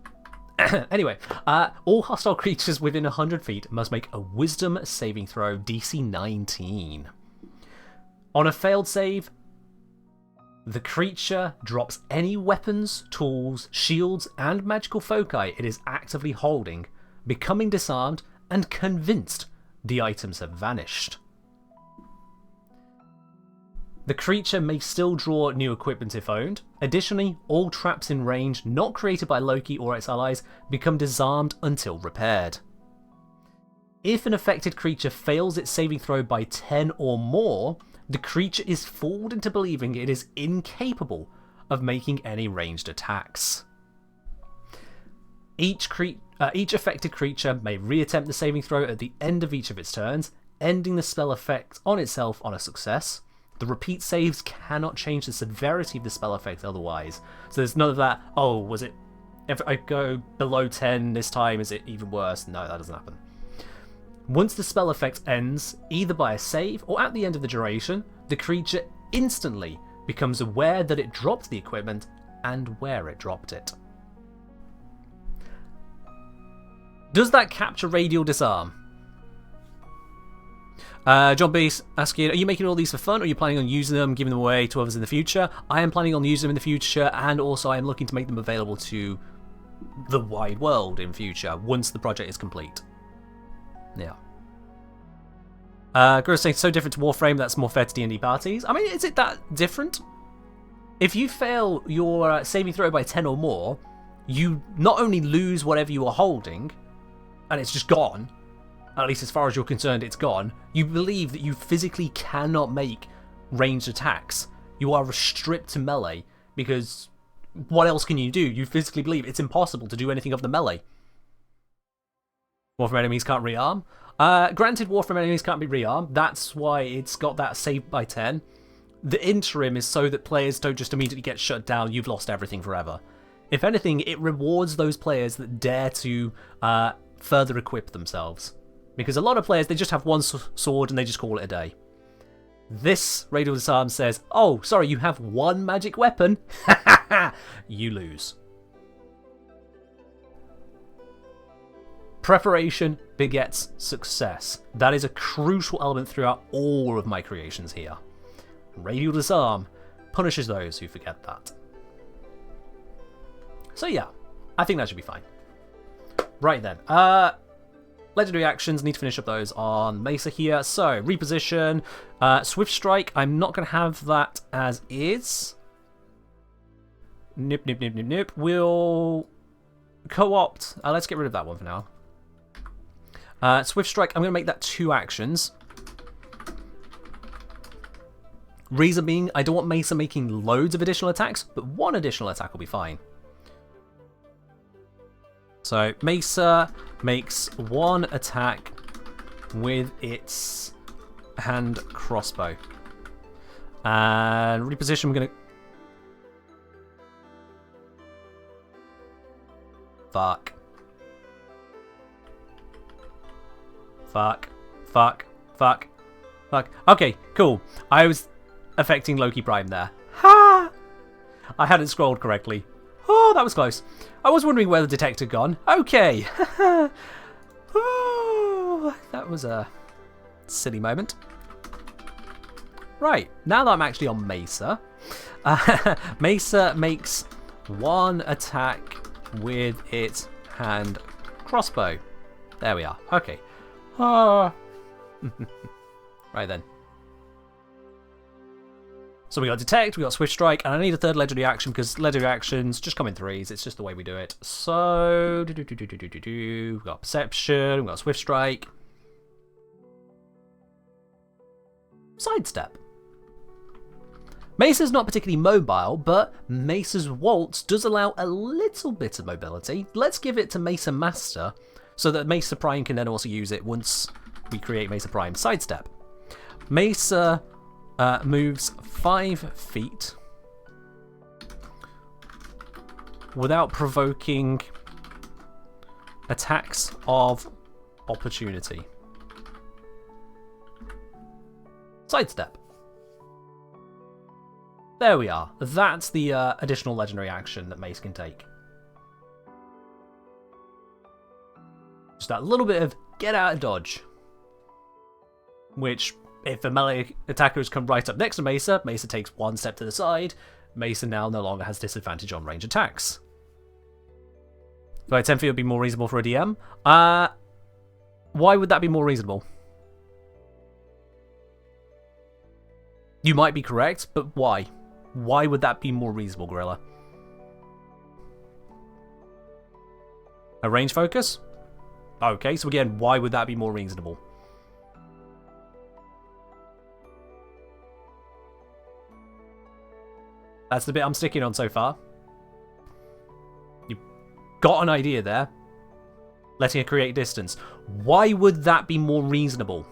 Anyway, all hostile creatures within 100 feet must make a wisdom saving throw DC 19. On a failed save, the creature drops any weapons, tools, shields, and magical foci it is actively holding, becoming disarmed and convinced the items have vanished. The creature may still draw new equipment if owned. Additionally, all traps in range not created by Loki or its allies become disarmed until repaired. If an affected creature fails its saving throw by 10 or more, the creature is fooled into believing it is incapable of making any ranged attacks. Each affected creature may reattempt the saving throw at the end of each of its turns, ending the spell effect on itself on a success. The repeat saves cannot change the severity of the spell effect otherwise. So there's none of that, oh, was it, if I go below 10 this time, is it even worse? No, that doesn't happen. Once the spell effect ends, either by a save or at the end of the duration, the creature instantly becomes aware that it dropped the equipment and where it dropped it. Does that capture Radial Disarm? John Beast asking, are you making all these for fun, or are you planning on using them, giving them away to others in the future? I am planning on using them in the future, and also I am looking to make them available to the wide world in future, once the project is complete. Yeah. Gross saying, so different to Warframe, that's more fair to D&D parties. I mean, is it that different? If you fail your saving throw by 10 or more, you not only lose whatever you are holding, and it's just gone, at least as far as you're concerned, it's gone. You believe that you physically cannot make ranged attacks. You are restricted to melee, because what else can you do? You physically believe it's impossible to do anything of the melee. Warframe enemies can't rearm. Granted, Warframe enemies can't be rearmed. That's why it's got that save by 10. The interim is so that players don't just immediately get shut down, you've lost everything forever. If anything, it rewards those players that dare to further equip themselves. Because a lot of players, they just have one sword and they just call it a day. This Radial Disarm says, oh, sorry, you have one magic weapon? You lose. Preparation begets success. That is a crucial element throughout all of my creations here. Radial Disarm punishes those who forget that. So yeah, I think that should be fine. Right then, legendary actions, need to finish up those on Mesa here. So, reposition, Swift Strike, I'm not going to have that as is. Nope, nope, nope, nope, nope. We'll co-opt, let's get rid of that one for now. Swift Strike, I'm going to make that 2 actions. Reason being, I don't want Mesa making loads of additional attacks, but 1 additional attack will be fine. So, Mesa makes 1 attack with its hand crossbow. And reposition, we're going to... Fuck. Fuck. Fuck. Fuck. Fuck. Okay, cool. I was affecting Loki Prime there. Ha! I hadn't scrolled correctly. Oh, that was close. I was wondering where the detect had gone. Okay. Oh, that was a Silly moment. Right, now that I'm actually on Mesa, Mesa makes one attack with its hand crossbow. There we are. Okay. Right then. So we got Detect, we got Swift Strike, and I need a third legendary action because legendary actions just come in threes. It's just the way we do it. So, we've got Perception, we've got Swift Strike. Sidestep. Mesa's not particularly mobile, but Mesa's Waltz does allow a little bit of mobility. Let's give it to Mesa Master so that Mesa Prime can then also use it once we create Mesa Prime. Sidestep. Mesa moves 5 feet without provoking attacks of opportunity. Sidestep. There we are. That's the additional legendary action that Mace can take. Just that little bit of get out of dodge. Which, if the melee attackers come right up next to Mesa, Mesa takes one step to the side. Mesa now no longer has disadvantage on range attacks. Right, 10 feet would be more reasonable for a DM. Why would that be more reasonable? You might be correct, but why? Why would that be more reasonable, Gorilla? A range focus? Okay, so again, why would that be more reasonable? That's the bit I'm sticking on so far. You've got an idea there. Letting her create distance. Why would that be more reasonable?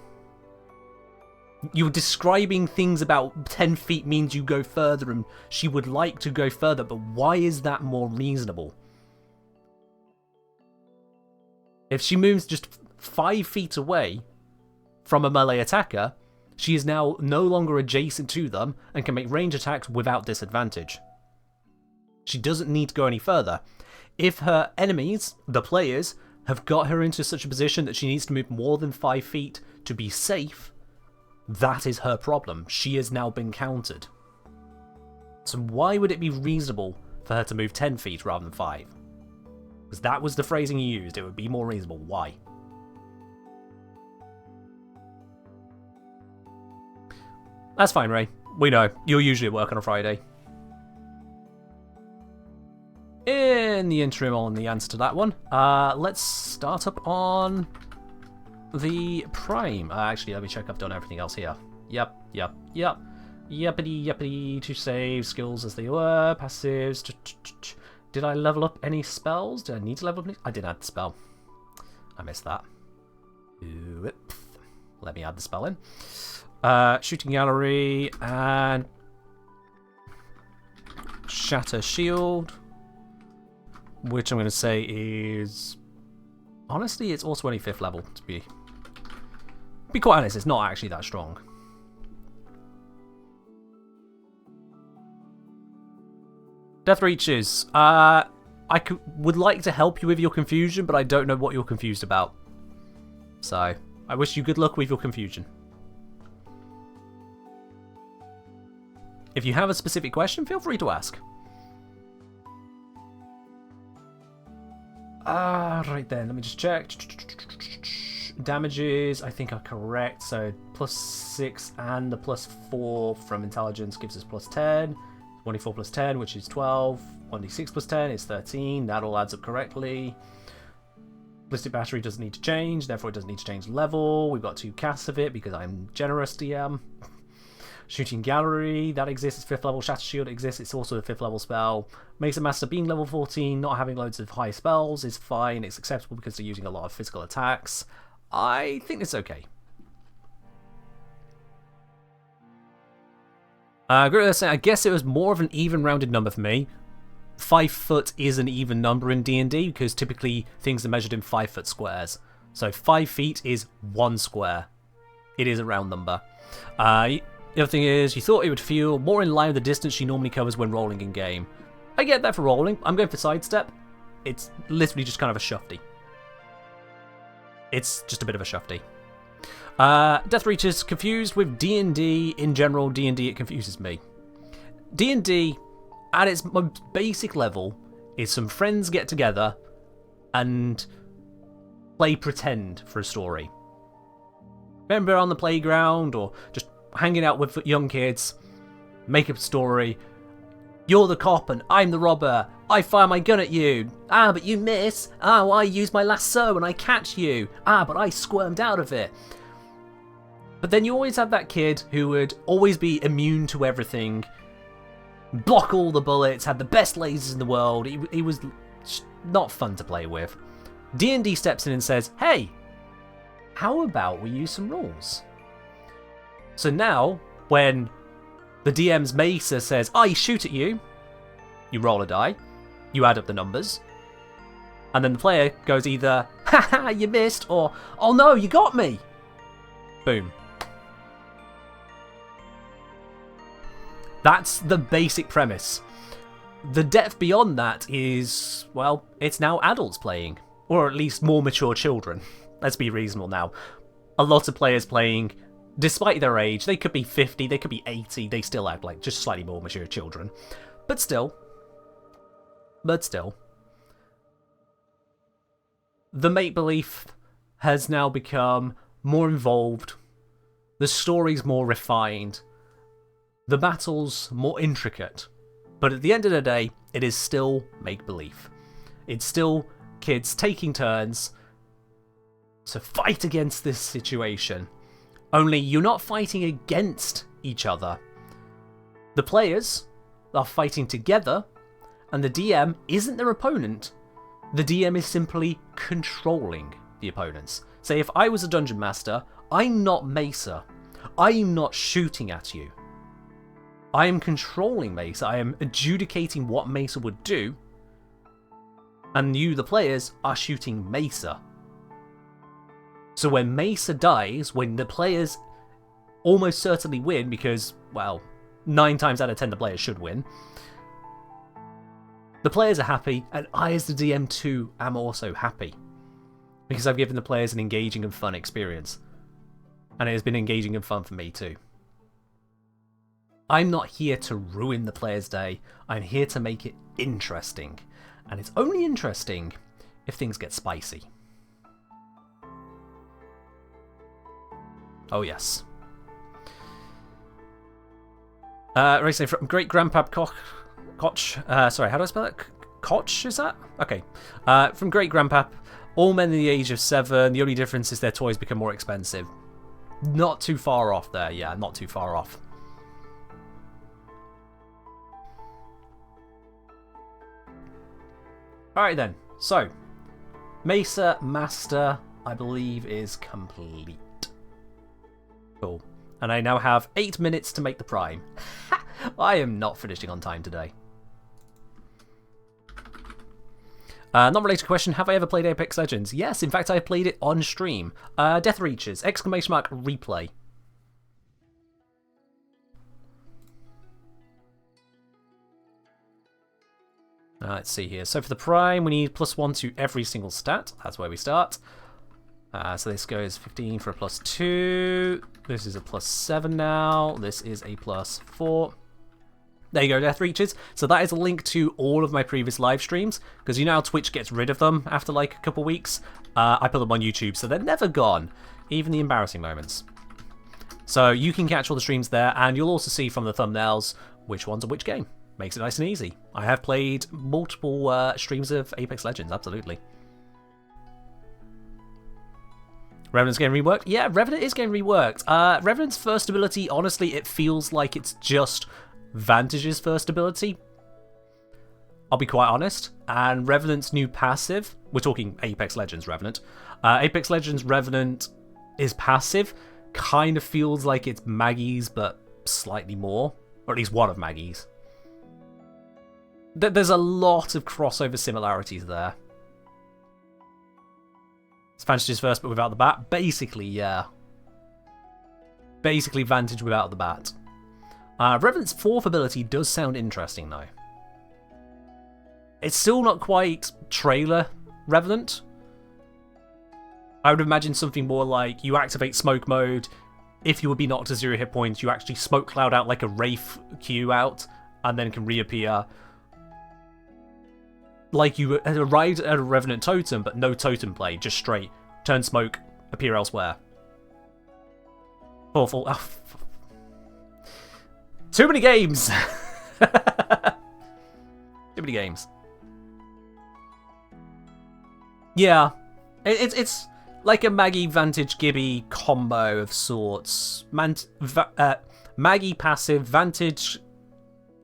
You're describing things about 10 feet means you go further and she would like to go further, but why is that more reasonable? If she moves just 5 feet away from a melee attacker, she is now no longer adjacent to them and can make range attacks without disadvantage. She doesn't need to go any further. If her enemies, the players, have got her into such a position that she needs to move more than 5 feet to be safe, that is her problem. She has now been countered. So why would it be reasonable for her to move 10 feet rather than 5? Because that was the phrasing you used. It would be more reasonable. Why? That's fine, Ray. We know. You're usually at work on a Friday. In the interim on the answer to that one, let's start up on the Prime. Actually, let me check I've done everything else here. Yep. Yuppity. To save skills as they were. Passives. Did I level up any spells? Did I need to level up any? I didn't add the spell. I missed that. Let me add the spell in. Shooting Gallery and Shatter Shield, which I'm going to say is, honestly, it's also only 5th level, to be quite honest. It's not actually that strong. Death Reaches. Would like to help you with your confusion, but I don't know what you're confused about. So, I wish you good luck with your confusion. If you have a specific question, feel free to ask. Right then, let me just check. Damages, I think, are correct. So, +6 and the +4 from intelligence gives us +10. 24 plus 10, which is 12. 1d6 plus 10 is 13. That all adds up correctly. Ballistic Battery doesn't need to change, therefore it doesn't need to change level. We've got 2 casts of it because I'm generous DM. Shooting Gallery, that exists, 5th level. Shatter Shield exists, it's also a 5th level spell. Mesa Master being level 14, not having loads of high spells is fine. It's acceptable because they're using a lot of physical attacks. I think it's okay. I guess it was more of an even rounded number for me. 5 foot is an even number in D&D because typically things are measured in 5 foot squares. So 5 feet is 1 square. It is a round number. The other thing is, you thought it would feel more in line with the distance she normally covers when rolling in game. I get that for rolling. I'm going for Sidestep. It's literally just kind of a shufty. It's just a bit of a shufty. Death Reach is confused with D&D in general. D&D, it confuses me. D&D, at its most basic level, is some friends get together and play pretend for a story. Remember on the playground or just hanging out with young kids, make up a story. You're the cop and I'm the robber. I fire my gun at you. Ah, but you miss. Ah, well, I use my lasso and I catch you. Ah, but I squirmed out of it. But then you always have that kid who would always be immune to everything, block all the bullets, had the best lasers in the world. He was not fun to play with. D&D steps in and says, hey, how about we use some rules? So now, when the DM's Mesa says, I shoot at you, you roll a die, you add up the numbers, and then the player goes either, haha, you missed, or, oh no, you got me. Boom. That's the basic premise. The depth beyond that is, well, it's now adults playing. Or at least more mature children. Let's be reasonable now. A lot of players playing, despite their age, they could be 50, they could be 80, they still act like just slightly more mature children. But still. The make-believe has now become more involved. The story's more refined. The battle's more intricate, but at the end of the day, it is still make-believe. It's still kids taking turns to fight against this situation. Only you're not fighting against each other. The players are fighting together, and the DM isn't their opponent. The DM is simply controlling the opponents. Say if I was a dungeon master, I'm not Mesa. I'm not shooting at you. I am controlling Mesa, I am adjudicating what Mesa would do, and you, the players, are shooting Mesa. So when Mesa dies, when the players almost certainly win, because, well, 9 times out of 10 the players should win, the players are happy, and I as the DM too am also happy. Because I've given the players an engaging and fun experience. And it has been engaging and fun for me too. I'm not here to ruin the player's day, I'm here to make it interesting. And it's only interesting if things get spicy. Oh yes. Racing from Great Grandpa Koch. Sorry, how do I spell it? Koch, is that? Okay. From Great Grandpa, all men in the age of 7, the only difference is their toys become more expensive. Not too far off there, yeah, not too far off. Alright then, so, Mesa Master, I believe, is complete. Cool. And I now have 8 minutes to make the Prime. I am not finishing on time today. Non-related question, have I ever played Apex Legends? Yes, in fact I played it on stream. Death Reaches, ! Replay. Let's see here. So for the Prime, we need +1 to every single stat. That's where we start. So this goes 15 for a +2. This is a +7 now. This is a +4. There you go, Death Reaches. So that is a link to all of my previous live streams, because you know how Twitch gets rid of them after like a couple weeks? I put them on YouTube, so they're never gone, even the embarrassing moments. So you can catch all the streams there, and you'll also see from the thumbnails which ones are which game. Makes it nice and easy. I have played multiple streams of Apex Legends, absolutely. Revenant's getting reworked? Yeah, Revenant is getting reworked. Revenant's first ability, honestly, it feels like it's just Vantage's first ability. I'll be quite honest. And Revenant's new passive, we're talking Apex Legends Revenant. Apex Legends Revenant is passive, kind of feels like it's Maggie's, but slightly more. Or at least one of Maggie's. There's a lot of crossover similarities there. It's Vantage's first, but without the bat? Basically, yeah. Basically Vantage without the bat. Revenant's fourth ability does sound interesting, though. It's still not quite trailer Revenant. I would imagine something more like you activate smoke mode. If you would be knocked to 0 hit points, you actually smoke cloud out like a Wraith Q out, and then can reappear. Like you arrived at a Revenant totem, but no totem play, just straight. Turn smoke, appear elsewhere. Awful. Oh, too many games! Too many games. Yeah. It's like a Maggie Vantage Gibby combo of sorts. Maggie passive, Vantage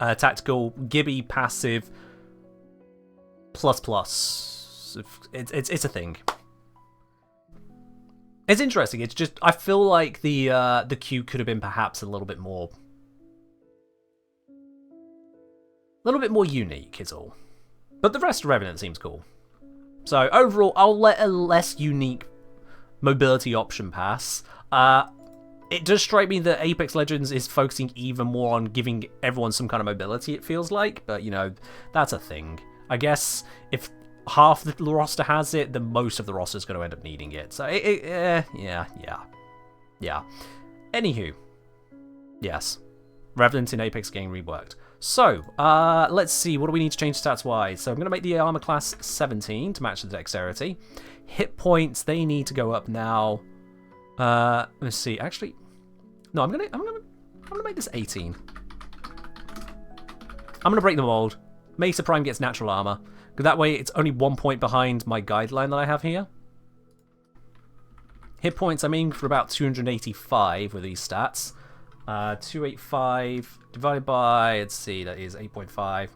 tactical, Gibby passive, plus. It's a thing. It's interesting. It's just I feel like the queue could have been perhaps a little bit more unique is all. But the rest of Revenant seems cool. So overall, I'll let a less unique mobility option pass. It does strike me that Apex Legends is focusing even more on giving everyone some kind of mobility, it feels like. But, you know, that's a thing. I guess if half the roster has it, then most of the roster is going to end up needing it. So, yeah. Anywho, yes. Revenant in Apex getting reworked. So, let's see, what do we need to change stats-wise? So I'm going to make the armor class 17 to match the dexterity. Hit points, they need to go up now. Let's see, actually, no, I'm gonna make this 18. I'm gonna break the mold. Mesa Prime gets natural armor. That way it's only 1 point behind my guideline that I have here. Hit points, I'm aiming for about 285 with these stats. 285 divided by, let's see, that is 8.5.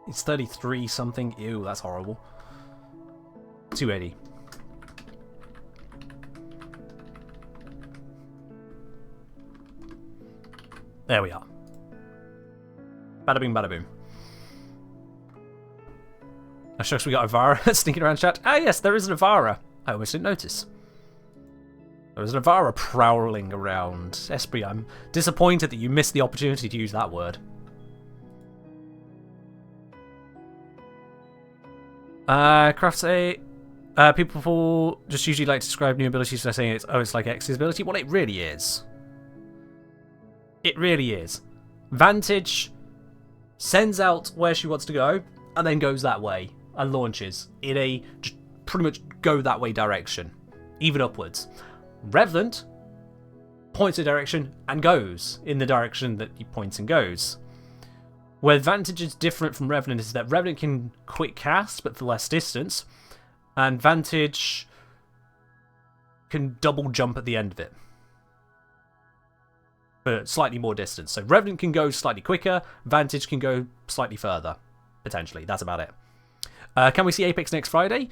It's 33 something. Ew, that's horrible. 280. There we are. Bada bing, bada boom. Oh, shucks, we got Avara sneaking around chat. Ah, yes, there is an Avara. I almost didn't notice. There was an Avara prowling around. Esprit, I'm disappointed that you missed the opportunity to use that word. Crafts A. People just usually like to describe new abilities by saying it's like X's ability. Well, it really is. It really is. Vantage sends out where she wants to go, and then goes that way, and launches in a just pretty much go that way direction, even upwards. Revenant points a direction and goes in the direction that he points and goes. Where Vantage is different from Revenant is that Revenant can quick cast, but for less distance, and Vantage can double jump at the end of it. For slightly more distance. So Revenant can go slightly quicker, Vantage can go slightly further. Potentially, that's about it. Can we see Apex next Friday?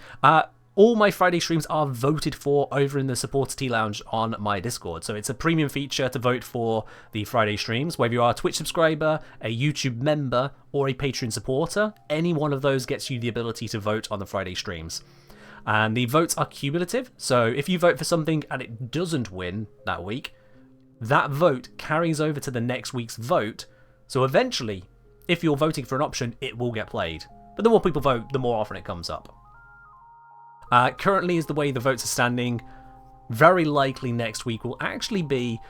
All my Friday streams are voted for over in the Supporter Tea Lounge on my Discord. So it's a premium feature to vote for the Friday streams. Whether you are a Twitch subscriber, a YouTube member, or a Patreon supporter, any one of those gets you the ability to vote on the Friday streams. And the votes are cumulative. So if you vote for something and it doesn't win that week, that vote carries over to the next week's vote. So eventually, if you're voting for an option, it will get played. But the more people vote, the more often it comes up. Currently, is the way the votes are standing, very likely next week will actually be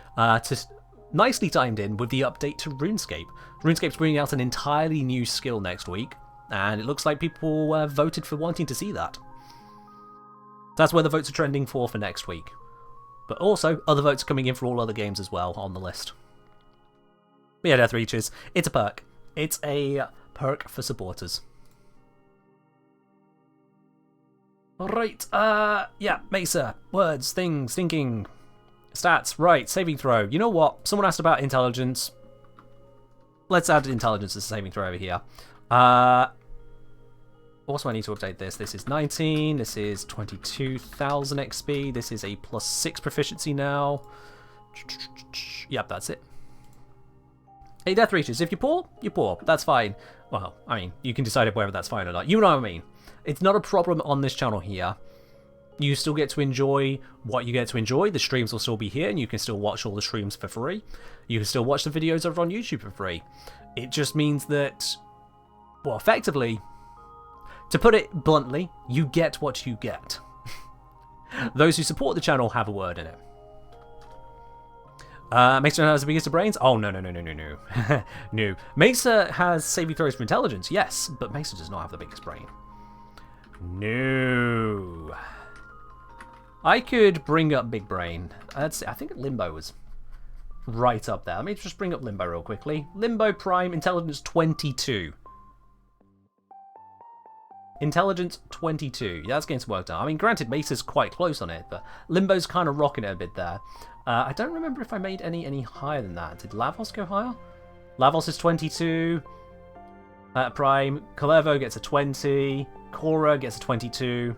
nicely timed in with the update to RuneScape. RuneScape's bringing out an entirely new skill next week, and it looks like people voted for wanting to see that. That's where the votes are trending for next week. But also, other votes are coming in for all other games as well on the list. But yeah, Death Reaches, it's a perk. It's a perk for supporters. Alright, yeah, Mesa, words, things, thinking, stats, right, saving throw. You know what? Someone asked about intelligence. Let's add intelligence as a saving throw over here. Also, I need to update this. This is 19, this is 22,000 XP, this is a +6 proficiency now. Yep, that's it. Hey, Death Reaches, if you're poor, that's fine. Well, I mean, you can decide whether that's fine or not. You know what I mean. It's not a problem on this channel here. You still get to enjoy what you get to enjoy. The streams will still be here, and you can still watch all the streams for free. You can still watch the videos over on YouTube for free. It just means that, well, effectively, to put it bluntly, you get what you get. Those who support the channel have a word in it. Mesa has the biggest of brains? Oh, no. No. Mesa has saving throws for intelligence, yes, but Mesa does not have the biggest brain. No. I could bring up Big Brain. Let's see, I think Limbo was right up there. Let me just bring up Limbo real quickly. Limbo Prime, intelligence 22. Intelligence 22. Yeah, that's getting some work done. I mean, granted, Mesa's quite close on it, but Limbo's kind of rocking it a bit there. I don't remember if I made any higher than that. Did Lavos go higher? Lavos is 22. Prime. Kalervo gets a 20. Cora gets a 22.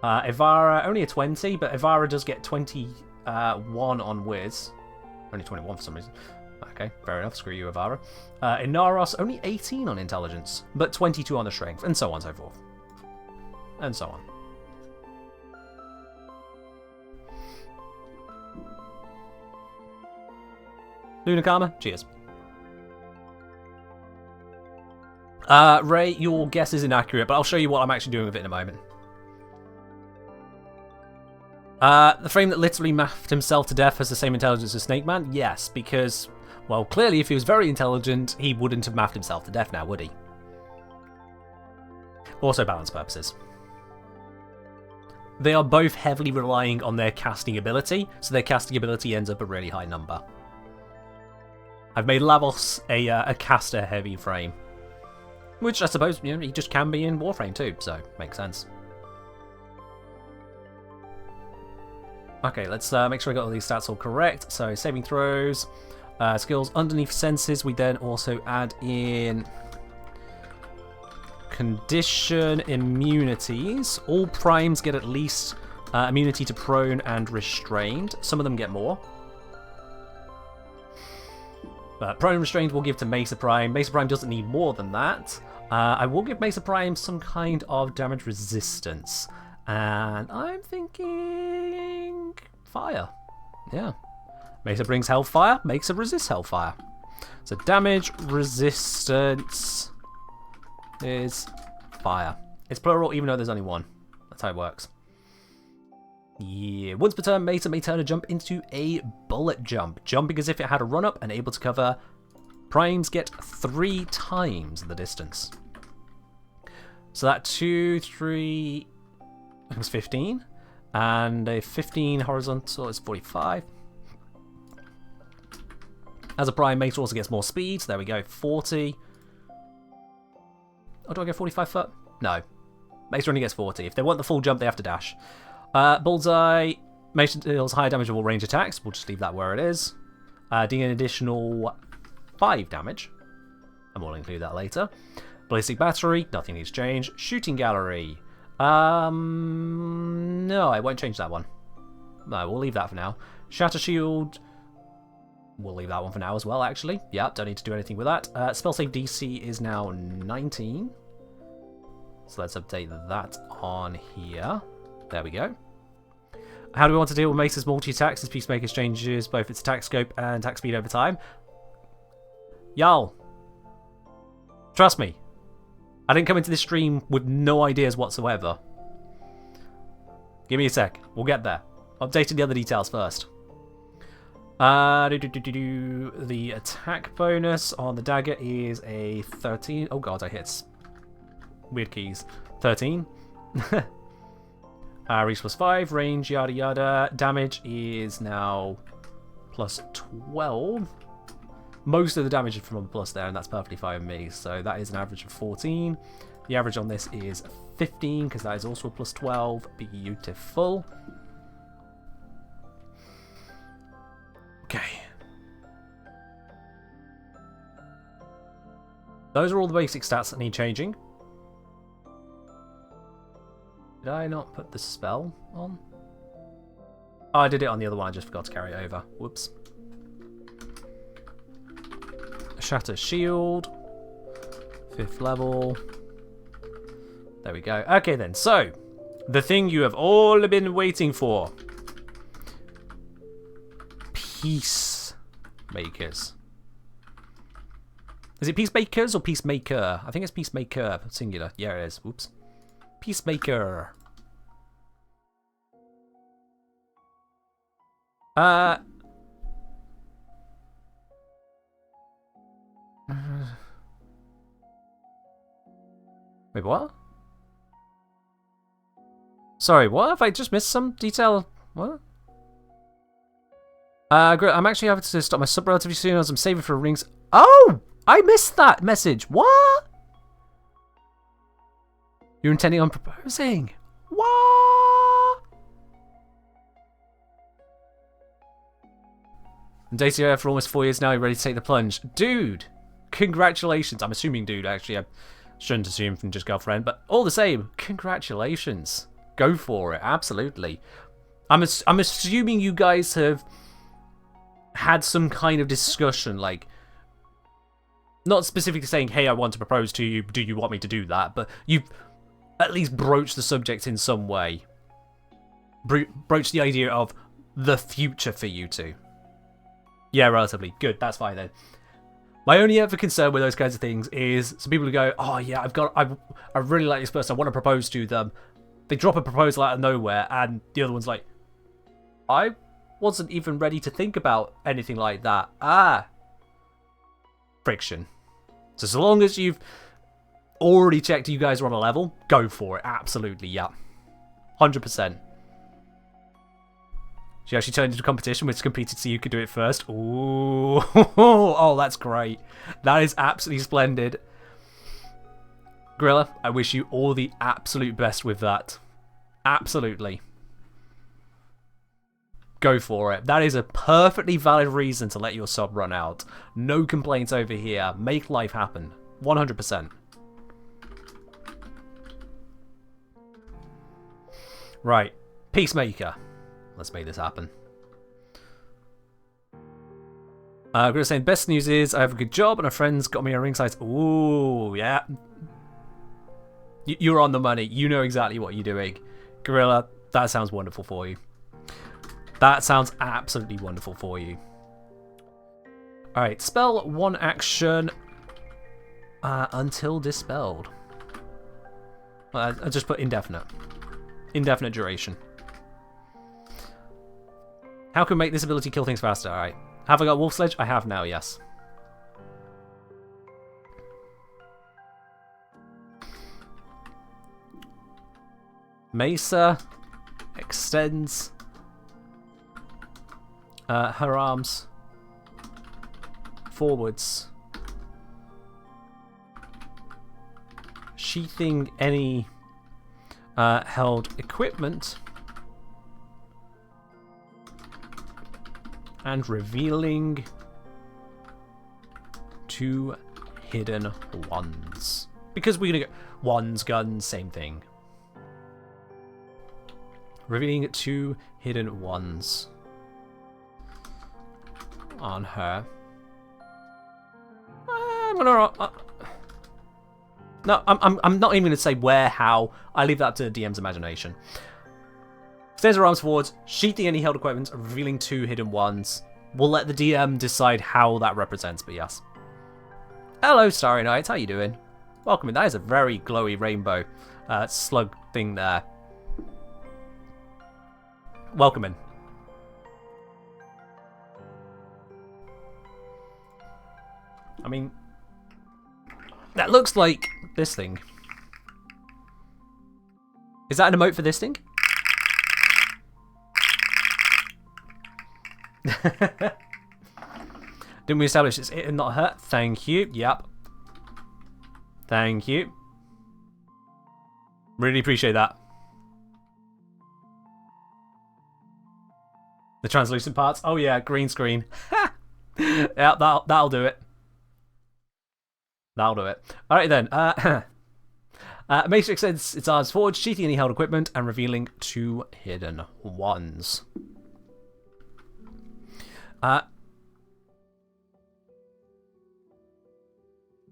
Ivara, only a 20, but Ivara does get 21 on Wiz. Only 21 for some reason. Okay, fair enough. Screw you, Ivara. Inaros, only 18 on intelligence, but 22 on the strength, and so on and so forth. And so on. Luna Karma, cheers. Ray, your guess is inaccurate, but I'll show you what I'm actually doing with it in a moment. The frame that literally mathed himself to death has the same intelligence as Snake Man? Yes, because, well, clearly if he was very intelligent, he wouldn't have mathed himself to death now, would he? Also balance purposes. They are both heavily relying on their casting ability, so their casting ability ends up a really high number. I've made Lavos a caster-heavy frame. Which I suppose, you know, he just can be in Warframe too, so makes sense. Okay, let's make sure I got all these stats all correct. So, saving throws, skills underneath senses. We then also add in condition immunities. All primes get at least immunity to prone and restrained. Some of them get more. Prone and restrained we'll give to Mesa Prime. Mesa Prime doesn't need more than that. I will give Mesa Prime some kind of damage resistance. And I'm thinking fire. Yeah. Mesa brings Hellfire, Mesa resists Hellfire. So damage resistance is fire. It's plural even though there's only one. That's how it works. Yeah. Once per turn, Mesa may turn a jump into a bullet jump. Jumping as if it had a run up and able to cover. Primes get 3 times the distance. So that 2, 3... It was 15, and a 15 horizontal is 45. As a prime, Mesa also gets more speed, so there we go, 40. Oh, do I go 45 foot? No. Mesa only gets 40. If they want the full jump, they have to dash. Bullseye, Mesa deals higher damage of all range attacks. We'll just leave that where it is. Doing an additional 5 damage, and we'll include that later. Ballistic Battery, nothing needs to change. Shooting Gallery. No, I won't change that one. No, we'll leave that for now. Shatter Shield, we'll leave that one for now as well, actually. Yeah, don't need to do anything with that. Spell save DC is now 19. So let's update that on here. There we go. How do we want to deal with Mesa's multi-attacks as Peacemaker changes both its attack scope and attack speed over time? Y'all, trust me. I didn't come into this stream with no ideas whatsoever. Give me a sec. We'll get there. Updating the other details first. The attack bonus on the dagger is a 13. Oh god, I hit weird keys. 13. Reach plus 5. Range, yada yada. Damage is now plus 12. Most of the damage is from a plus there, and that's perfectly fine with me. So that is an average of 14. The average on this is 15, because that is also a plus 12. Beautiful. Okay. Those are all the basic stats that need changing. Did I not put the spell on? Oh, I did it on the other one. I just forgot to carry it over. Whoops. Shatter Shield, 5th level. There we go. Okay then, so the thing you have all been waiting for. Peacemakers. Is it Peacemakers or Peacemaker? I think it's Peacemaker, singular. Yeah, it is. Whoops. Peacemaker. Wait, what? Sorry, what? Have I just missed some detail? What? I'm actually having to stop my sub relatively soon as I'm saving for rings. Oh! I missed that message. What? You're intending on proposing? What? And dating her for almost 4 years now, you're ready to take the plunge. Dude! Congratulations. I'm assuming dude, actually. I shouldn't assume from just girlfriend, but all the same, congratulations. Go for it, absolutely. I'm assuming you guys have had some kind of discussion, like, not specifically saying, hey, I want to propose to you, do you want me to do that? But you've at least broached the subject in some way. Broached the idea of the future for you two. Yeah, relatively. Good, that's fine then. My only ever concern with those kinds of things is some people who go, oh yeah, I really like this person, I want to propose to them. They drop a proposal out of nowhere, and the other one's like, I wasn't even ready to think about anything like that. Ah. Friction. So as long as you've already checked you guys are on a level, go for it. Absolutely, yeah. 100%. She actually turned into a competition which competed so you could do it first. Ooh. Oh, that's great. That is absolutely splendid. Gorilla, I wish you all the absolute best with that. Absolutely. Go for it. That is a perfectly valid reason to let your sub run out. No complaints over here. Make life happen. 100%. Right. Peacemaker. Let's make this happen. I'm going to say the best news is I have a good job and a friend's got me a ring size. Ooh, yeah. You're on the money. You know exactly what you're doing. Gorilla, that sounds wonderful for you. That sounds absolutely wonderful for you. Alright, spell one action until dispelled. I just put indefinite. Indefinite duration. How can we make this ability kill things faster? Alright. Have I got Wolf Sledge? I have now, yes. Mesa extends her arms forwards, sheathing any held equipment and revealing 2 hidden wands. Because we're gonna go wands, guns, same thing. Revealing 2 hidden wands on her. I'm gonna. No, I'm not even gonna say where, how. I leave that to DM's imagination. Extends her arms forwards, sheathing any held equipment, and revealing 2 hidden wands. We'll let the DM decide how that represents, but yes. Hello, Starry Night. How you doing? Welcome in. That is a very glowy rainbow slug thing there. Welcome in. I mean, that looks like this thing. Is that an emote for this thing? Didn't we establish it's it and not hurt? Thank you. Yep. Thank you. Really appreciate that. The translucent parts. Oh yeah, green screen. Yeah, that'll do it. That'll do it. Alright then. Mesa extends its arms forward, sheathing any held equipment, and revealing 2 hidden wands.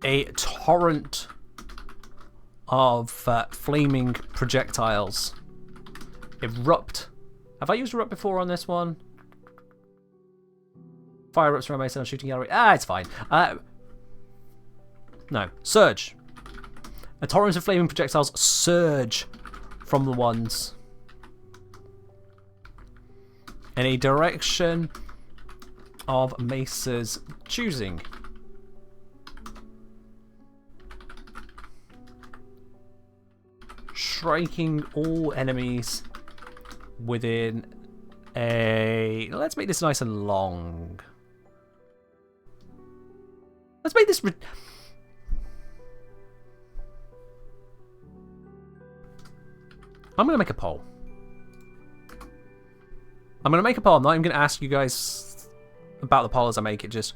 A torrent of flaming projectiles erupt. Have I used erupt before on this one? Fire erupts around myself, shooting gallery. Ah, it's fine. No. Surge. A torrent of flaming projectiles surge from the wands. in a direction of Mesa's choosing. Striking all enemies within a... Let's make this nice and long. Let's make this... I'm going to make a poll. I'm going to make a poll. I'm not even going to ask you guys about the poll as I make it. Just...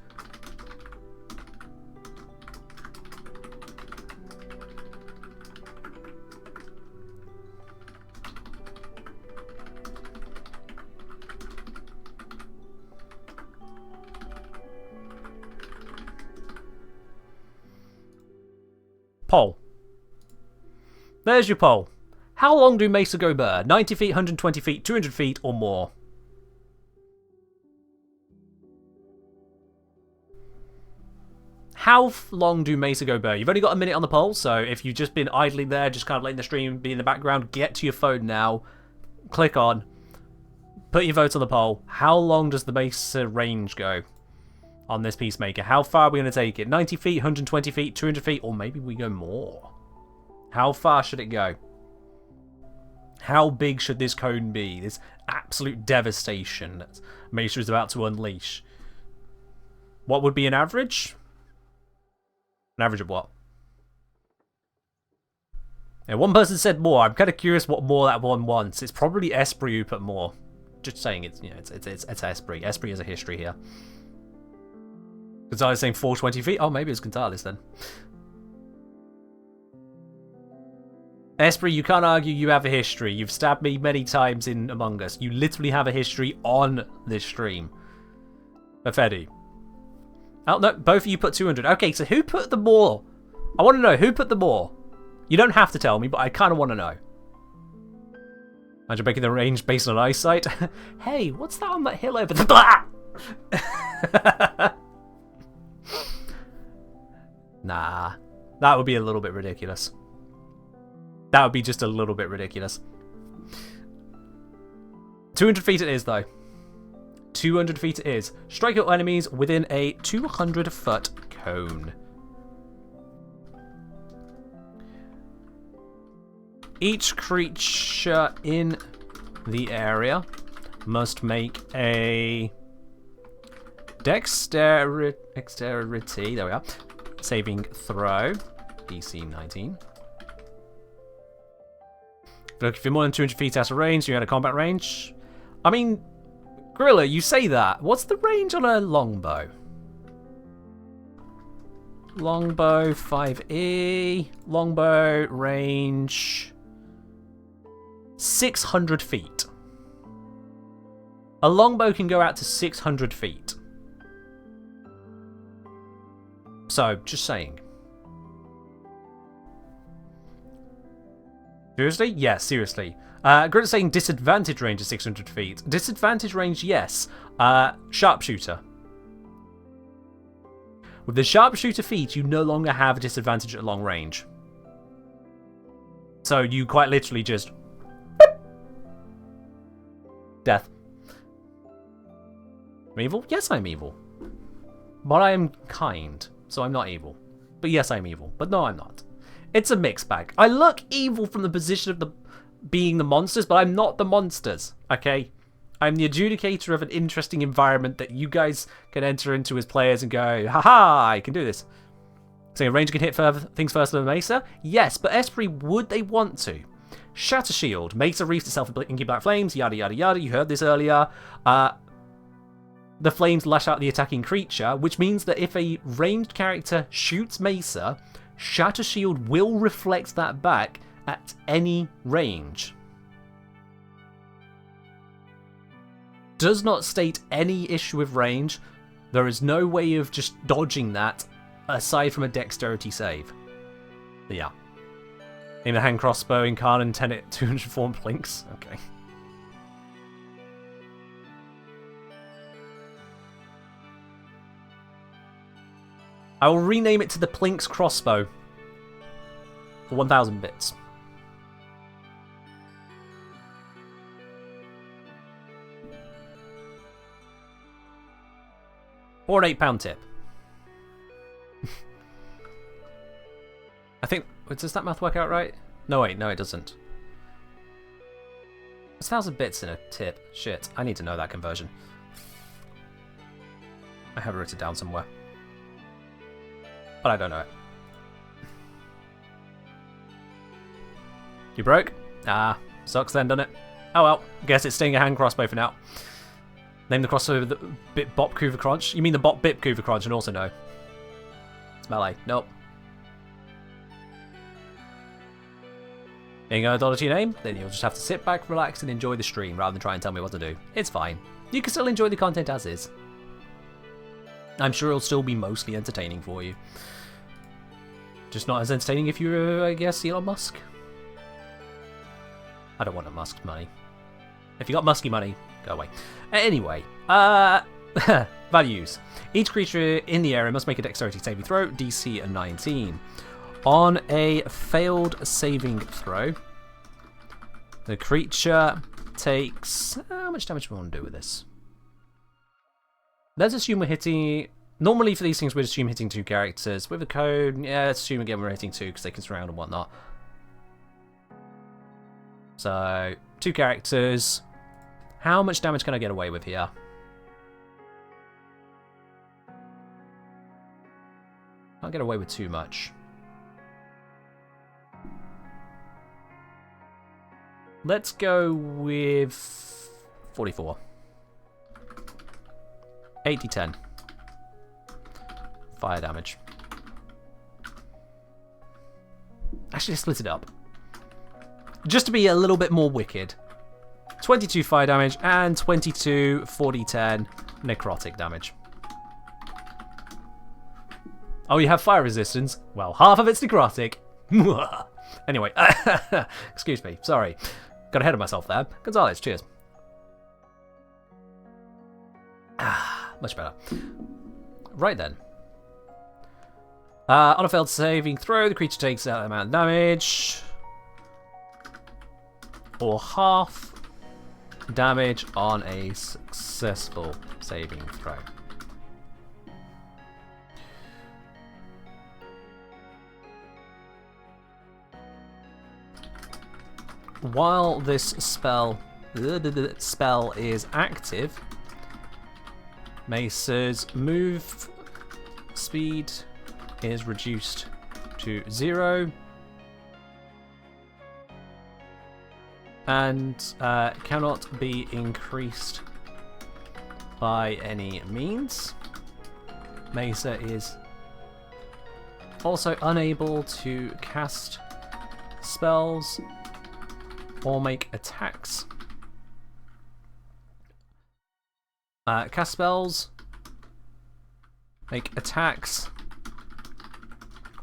Poll. There's your poll. How long do Mesa go burr? 90 feet, 120 feet, 200 feet, or more? How long do Mesa go burr? You've only got a minute on the poll, so if you've just been idling there, just kind of letting the stream be in the background, get to your phone now, click on, put your vote on the poll. How long does the Mesa range go on this Peacemaker? How far are we going to take it? 90 feet, 120 feet, 200 feet, or maybe we go more? How far should it go? How big should this cone be? This absolute devastation that Mesa is about to unleash. What would be an average? An average of what? Yeah, one person said more. I'm kind of curious what more that one wants. It's probably Esprit who put more. Just saying, it's Esprit. Esprit has a history here. Gonzalez saying 420 feet. Oh, maybe it's Gonzalez then. Esprit, you can't argue you have a history. You've stabbed me many times in Among Us. You literally have a history on this stream. Fefedi. Oh, no, both of you put 200. Okay, so who put the more? I want to know, who put the more? You don't have to tell me, but I kind of want to know. Imagine making the range based on eyesight. Hey, what's that on that hill over there? Nah, that would be a little bit ridiculous. That would be just a little bit ridiculous. 200 feet it is, though. 200 feet it is. Strike all enemies within a 200-foot cone. Each creature in the area must make a dexterity, there we are, saving throw, DC 19. Look, if you're more than 200 feet out of range, you're out of combat range. I mean, Gorilla, you say that. What's the range on a longbow? Longbow 5E. Longbow range 600 feet. A longbow can go out to 600 feet. So, just saying. Seriously? Yeah, seriously. Grit saying disadvantage range is 600 feet. Disadvantage range, yes. Sharpshooter. With the sharpshooter feat, you no longer have a disadvantage at long range. So you quite literally just... Death. I'm evil? Yes, I'm evil. But I am kind, so I'm not evil. But yes, I'm evil. But no, I'm not. It's a mixed bag. I look evil from the position of being the monsters, but I'm not the monsters, okay? I'm the adjudicator of an interesting environment that you guys can enter into as players and go, haha, I can do this. So a ranger can hit things faster than Mesa? Yes, but Esprit, would they want to? Shatter Shield. Mesa wreathes itself in inky black flames, yada yada yada. You heard this earlier. The flames lash out the attacking creature, which means that if a ranged character shoots Mesa, Shatter Shield will reflect that back at any range. Does not state any issue with range. There is no way of just dodging that aside from a dexterity save. But yeah. Aim a hand crossbow, Incarnate, Tenet, 200 form plinks. Okay. I will rename it to the Plinks crossbow for 1,000 bits. Or an £8 tip. I think... Does that math work out right? No, wait. No, it doesn't. It's 1,000 bits in a tip. Shit. I need to know that conversion. I have it written down somewhere. But I don't know it. You broke? Ah, sucks then, doesn't it? Oh well, guess it's staying a hand crossbow for now. Name the crossbow the Bit Bop Kuva Crunch. You mean the Bop Bip Kuva Crunch, and also no. It's melee. Nope. Ain't got a dollar to your name? Then you'll just have to sit back, relax, and enjoy the stream rather than try and tell me what to do. It's fine. You can still enjoy the content as is. I'm sure it'll still be mostly entertaining for you. Just not as entertaining if you're, I guess, Elon Musk. I don't want a Musk money. If you got Musky money, go away. Anyway, values. Each creature in the area must make a dexterity saving throw, DC 19. On a failed saving throw, the creature takes... How much damage do we want to do with this? Let's assume we're hitting... Normally for these things we'd assume hitting 2 characters. With a code, yeah, let's assume again we're hitting 2 because they can surround and whatnot. So, 2 characters. How much damage can I get away with here? Can't get away with too much. Let's go with 44. 80-10. Fire damage. Actually, let's split it up. Just to be a little bit more wicked. 22 fire damage and 22 40-10 necrotic damage. Oh, you have fire resistance? Well, half of it's necrotic. Anyway, excuse me, sorry. Got ahead of myself there. Gonzalez, cheers. Much better. Right then. On a failed saving throw, the creature takes that amount of damage. Or half damage on a successful saving throw. While this spell is active, Mesa's move speed is reduced to 0 and cannot be increased by any means. Mesa is also unable to cast spells or make attacks. Cast spells, make attacks,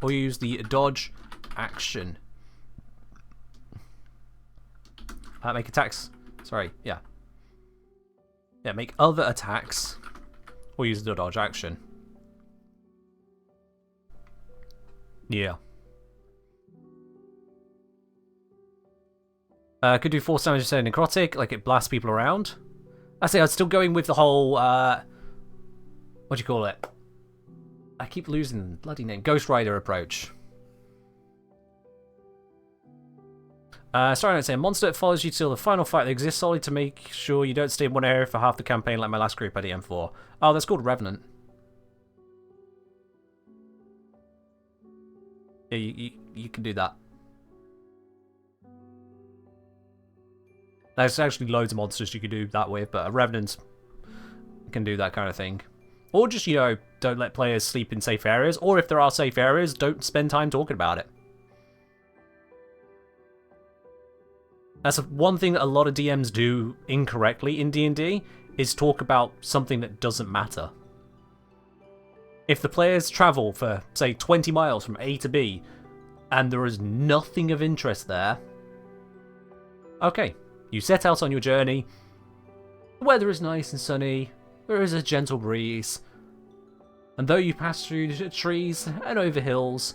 or use the dodge action. Make attacks. Sorry, yeah. Yeah, make other attacks, or use the dodge action. Yeah. Could do force damage instead of necrotic, like it blasts people around. I say I'm still going with the whole, what do you call it? I keep losing the bloody name. Ghost Rider approach. Sorry, I'd say a monster that follows you till the final fight that exists solely to make sure you don't stay in one area for half the campaign like my last group at EM4. Oh, that's called Revenant. Yeah, you can do that. There's actually loads of monsters you can do that with, but a Revenant can do that kind of thing. Or just, you know, don't let players sleep in safe areas, or if there are safe areas, don't spend time talking about it. That's one thing that a lot of DMs do incorrectly in D&D, is talk about something that doesn't matter. If the players travel for, say, 20 miles from A to B, and there is nothing of interest there, okay. You set out on your journey, the weather is nice and sunny, there is a gentle breeze, and though you pass through trees and over hills,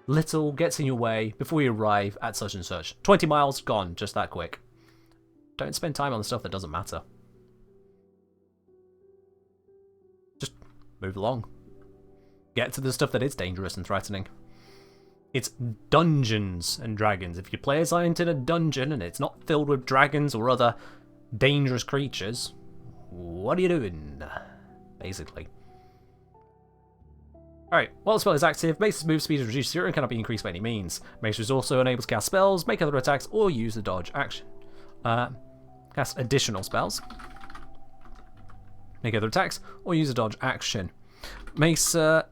little gets in your way before you arrive at such and such. 20 miles, gone, just that quick. Don't spend time on the stuff that doesn't matter. move along. Get to the stuff that is dangerous and threatening. It's Dungeons and Dragons. If your players aren't in a dungeon and it's not filled with dragons or other dangerous creatures, what are you doing? Basically. Alright, while the spell is active, Mesa's move speed is reduced to 0 and cannot be increased by any means. Mesa is also unable to cast spells, make other attacks, or use the dodge action. Cast additional spells. Make other attacks, or use a dodge action. Mesa...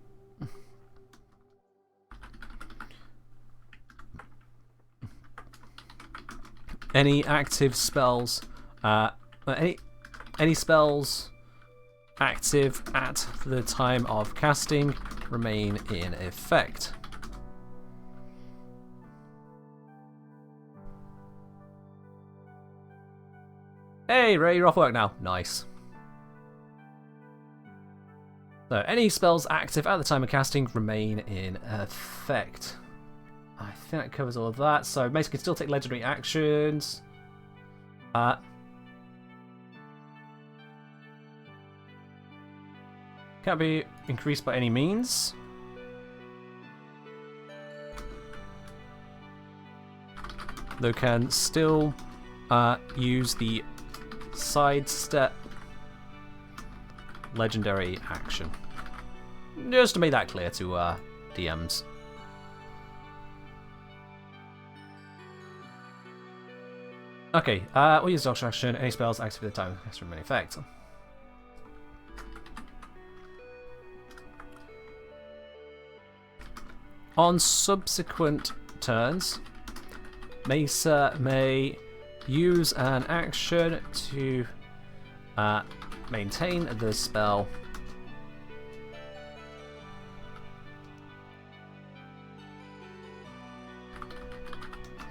Any active spells... any spells active at the time of casting remain in effect. Hey, Ray, you're off work now. Nice. So, any spells active at the time of casting remain in effect. I think that covers all of that. So, Mesa can still take legendary actions. Can't be increased by any means. Though can still use the sidestep legendary action. Just to make that clear to DMs. Okay, we'll use dodge action. Any spells active at the time of casting remain in effect. On subsequent turns, Mesa may use an action to maintain the spell.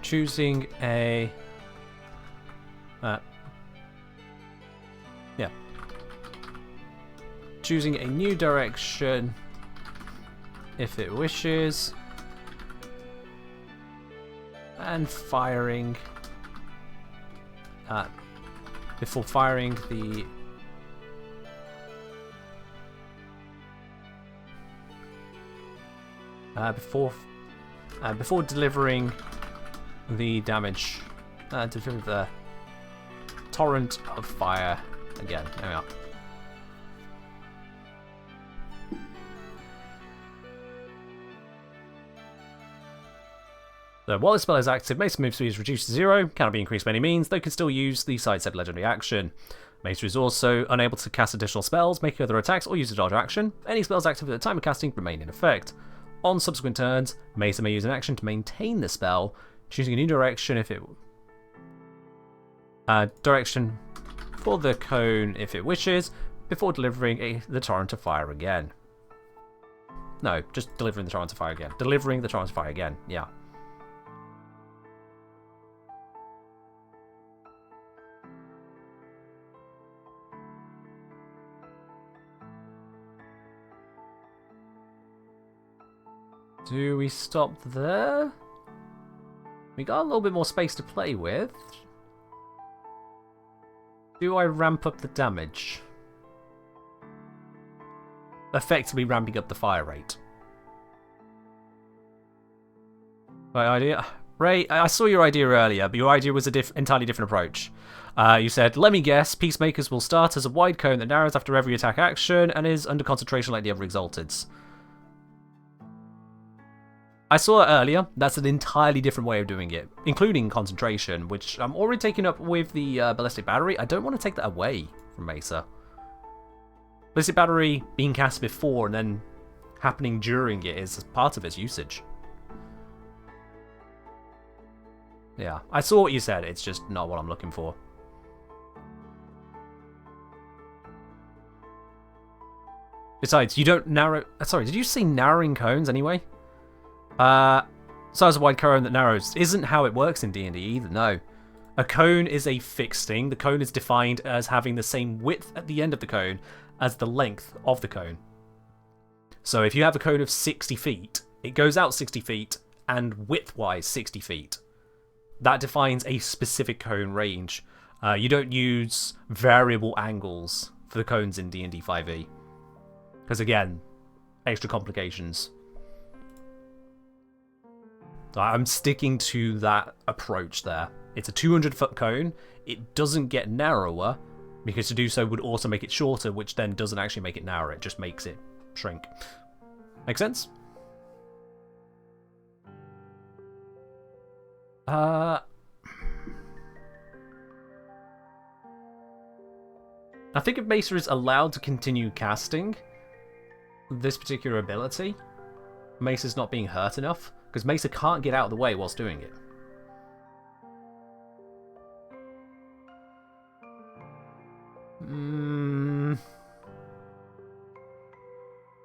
Choosing a... choosing a new direction if it wishes, and firing before firing the before delivering the damage, delivering the torrent of fire again. There we are. So while this spell is active, Mesa move speed is reduced to 0, cannot be increased by any means, though can still use the sidestep legendary action. Mesa is also unable to cast additional spells, make other attacks, or use a dodge action. Any spells active at the time of casting remain in effect. On subsequent turns, Mesa may use an action to maintain the spell, choosing a new direction if it... direction for the cone if it wishes, before delivering the torrent of fire again. No, just delivering the torrent of fire again. Delivering the torrent of fire again, yeah. Do we stop there? We got a little bit more space to play with. Do I ramp up the damage? Effectively ramping up the fire rate. Right idea. Ray, I saw your idea earlier, but your idea was an entirely different approach. You said, let me guess, Peacemakers will start as a wide cone that narrows after every attack action and is under concentration like the other Exalteds. I saw it earlier. That's an entirely different way of doing it, including concentration, which I'm already taking up with the Ballistic Battery. I don't want to take that away from Mesa. Ballistic Battery being cast before and then happening during it is part of its usage. Yeah, I saw what you said. It's just not what I'm looking for. Besides, you don't narrow... Sorry, did you say narrowing cones anyway? Size of wide cone that narrows isn't how it works in D&D either, no. A cone is a fixed thing. The cone is defined as having the same width at the end of the cone as the length of the cone. So if you have a cone of 60 feet, it goes out 60 feet and width-wise 60 feet. That defines a specific cone range. You don't use variable angles for the cones in D&D 5e. Because again, extra complications. So I'm sticking to that approach there. It's a 200-foot cone. It doesn't get narrower, because to do so would also make it shorter, which then doesn't actually make it narrower. It just makes it shrink. Make sense? I think if Mesa is allowed to continue casting this particular ability, Mesa's not being hurt enough, because Mesa can't get out of the way whilst doing it.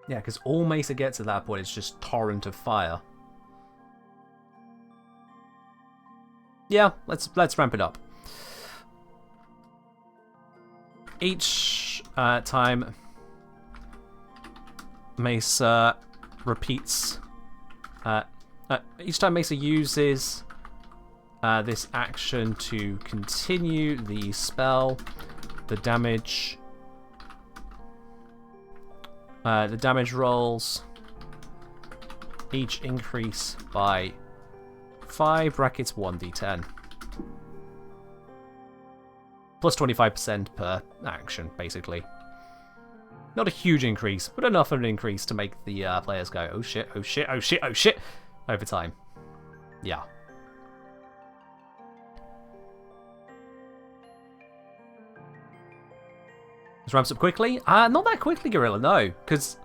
Yeah, because all Mesa gets at that point is just torrent of fire. Yeah, let's ramp it up. Each time Mesa repeats, each time Mesa uses this action to continue the spell, the damage rolls each increase by 5 brackets 1d10. Plus 25% per action, basically. Not a huge increase, but enough of an increase to make the players go, oh shit, oh shit, oh shit, oh shit, over time. Yeah. This ramps up quickly? Not that quickly, Gorilla, no. Because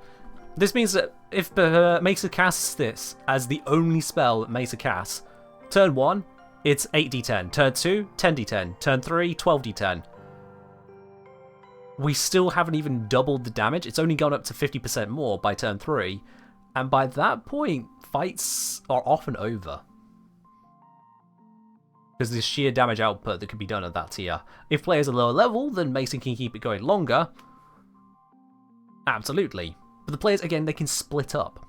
this means that if Mesa casts this as the only spell that Mesa casts, turn 1, it's 8d10. Turn 2, 10d10. Turn 3, 12d10. We still haven't even doubled the damage. It's only gone up to 50% more by turn 3. And by that point, fights are often over. Because the sheer damage output that can be done at that tier. If players are lower level, then Mason can keep it going longer. Absolutely. But the players, again, they can split up.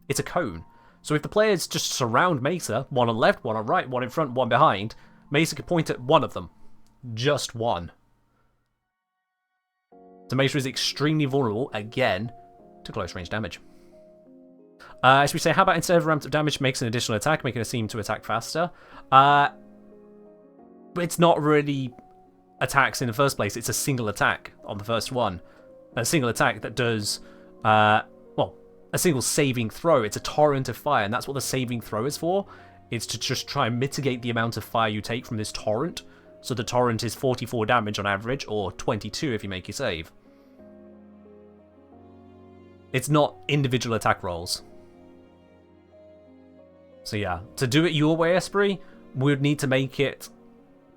It's a cone. So if the players just surround Mesa, one on the left, one on the right, one in front, one behind, Mesa can point at one of them. Just one. So Mesa is extremely vulnerable, again, to close range damage. As we say, how about instead of ramped up damage, makes an additional attack, making it seem to attack faster? It's not really attacks in the first place, it's a single attack on the first one. A single attack that does, a single saving throw. It's a torrent of fire, and that's what the saving throw is for. It's to just try and mitigate the amount of fire you take from this torrent. So the torrent is 44 damage on average, or 22 if you make your save. It's not individual attack rolls. So yeah, to do it your way, Esprit, we would need to make it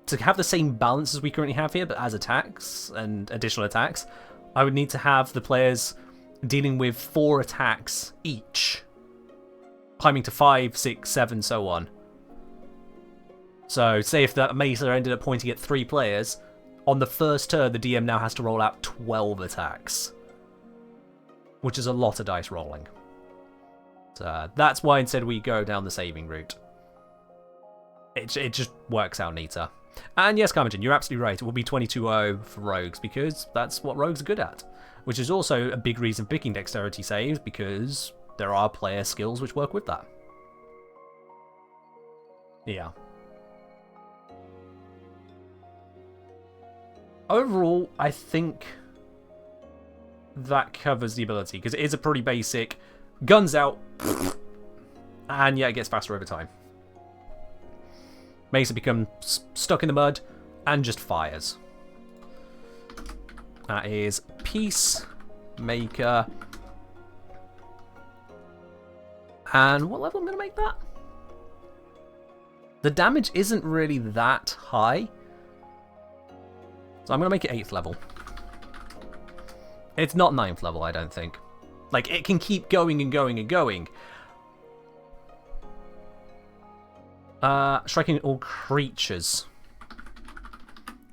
to have the same balance as we currently have here, but as attacks and additional attacks. I would need to have the players dealing with 4 attacks each, climbing to 5, 6, 7, so on. So say if that Mesa ended up pointing at 3 players, on the first turn the DM now has to roll out 12 attacks, which is a lot of dice rolling. So that's why instead we go down the saving route. It just works out neater. And yes, Carmagin, you're absolutely right. It will be 22-0 for rogues, because that's what rogues are good at. Which is also a big reason picking dexterity saves, because there are player skills which work with that. Yeah. Overall, I think that covers the ability, because it is a pretty basic guns out, and yeah, it gets faster over time. Mesa becomes stuck in the mud and just fires. That is Peacemaker. And what level am I going to make that? The damage isn't really that high, so I'm going to make it 8th level. It's not 9th level, I don't think. Like, it can keep going and going and going. Striking all creatures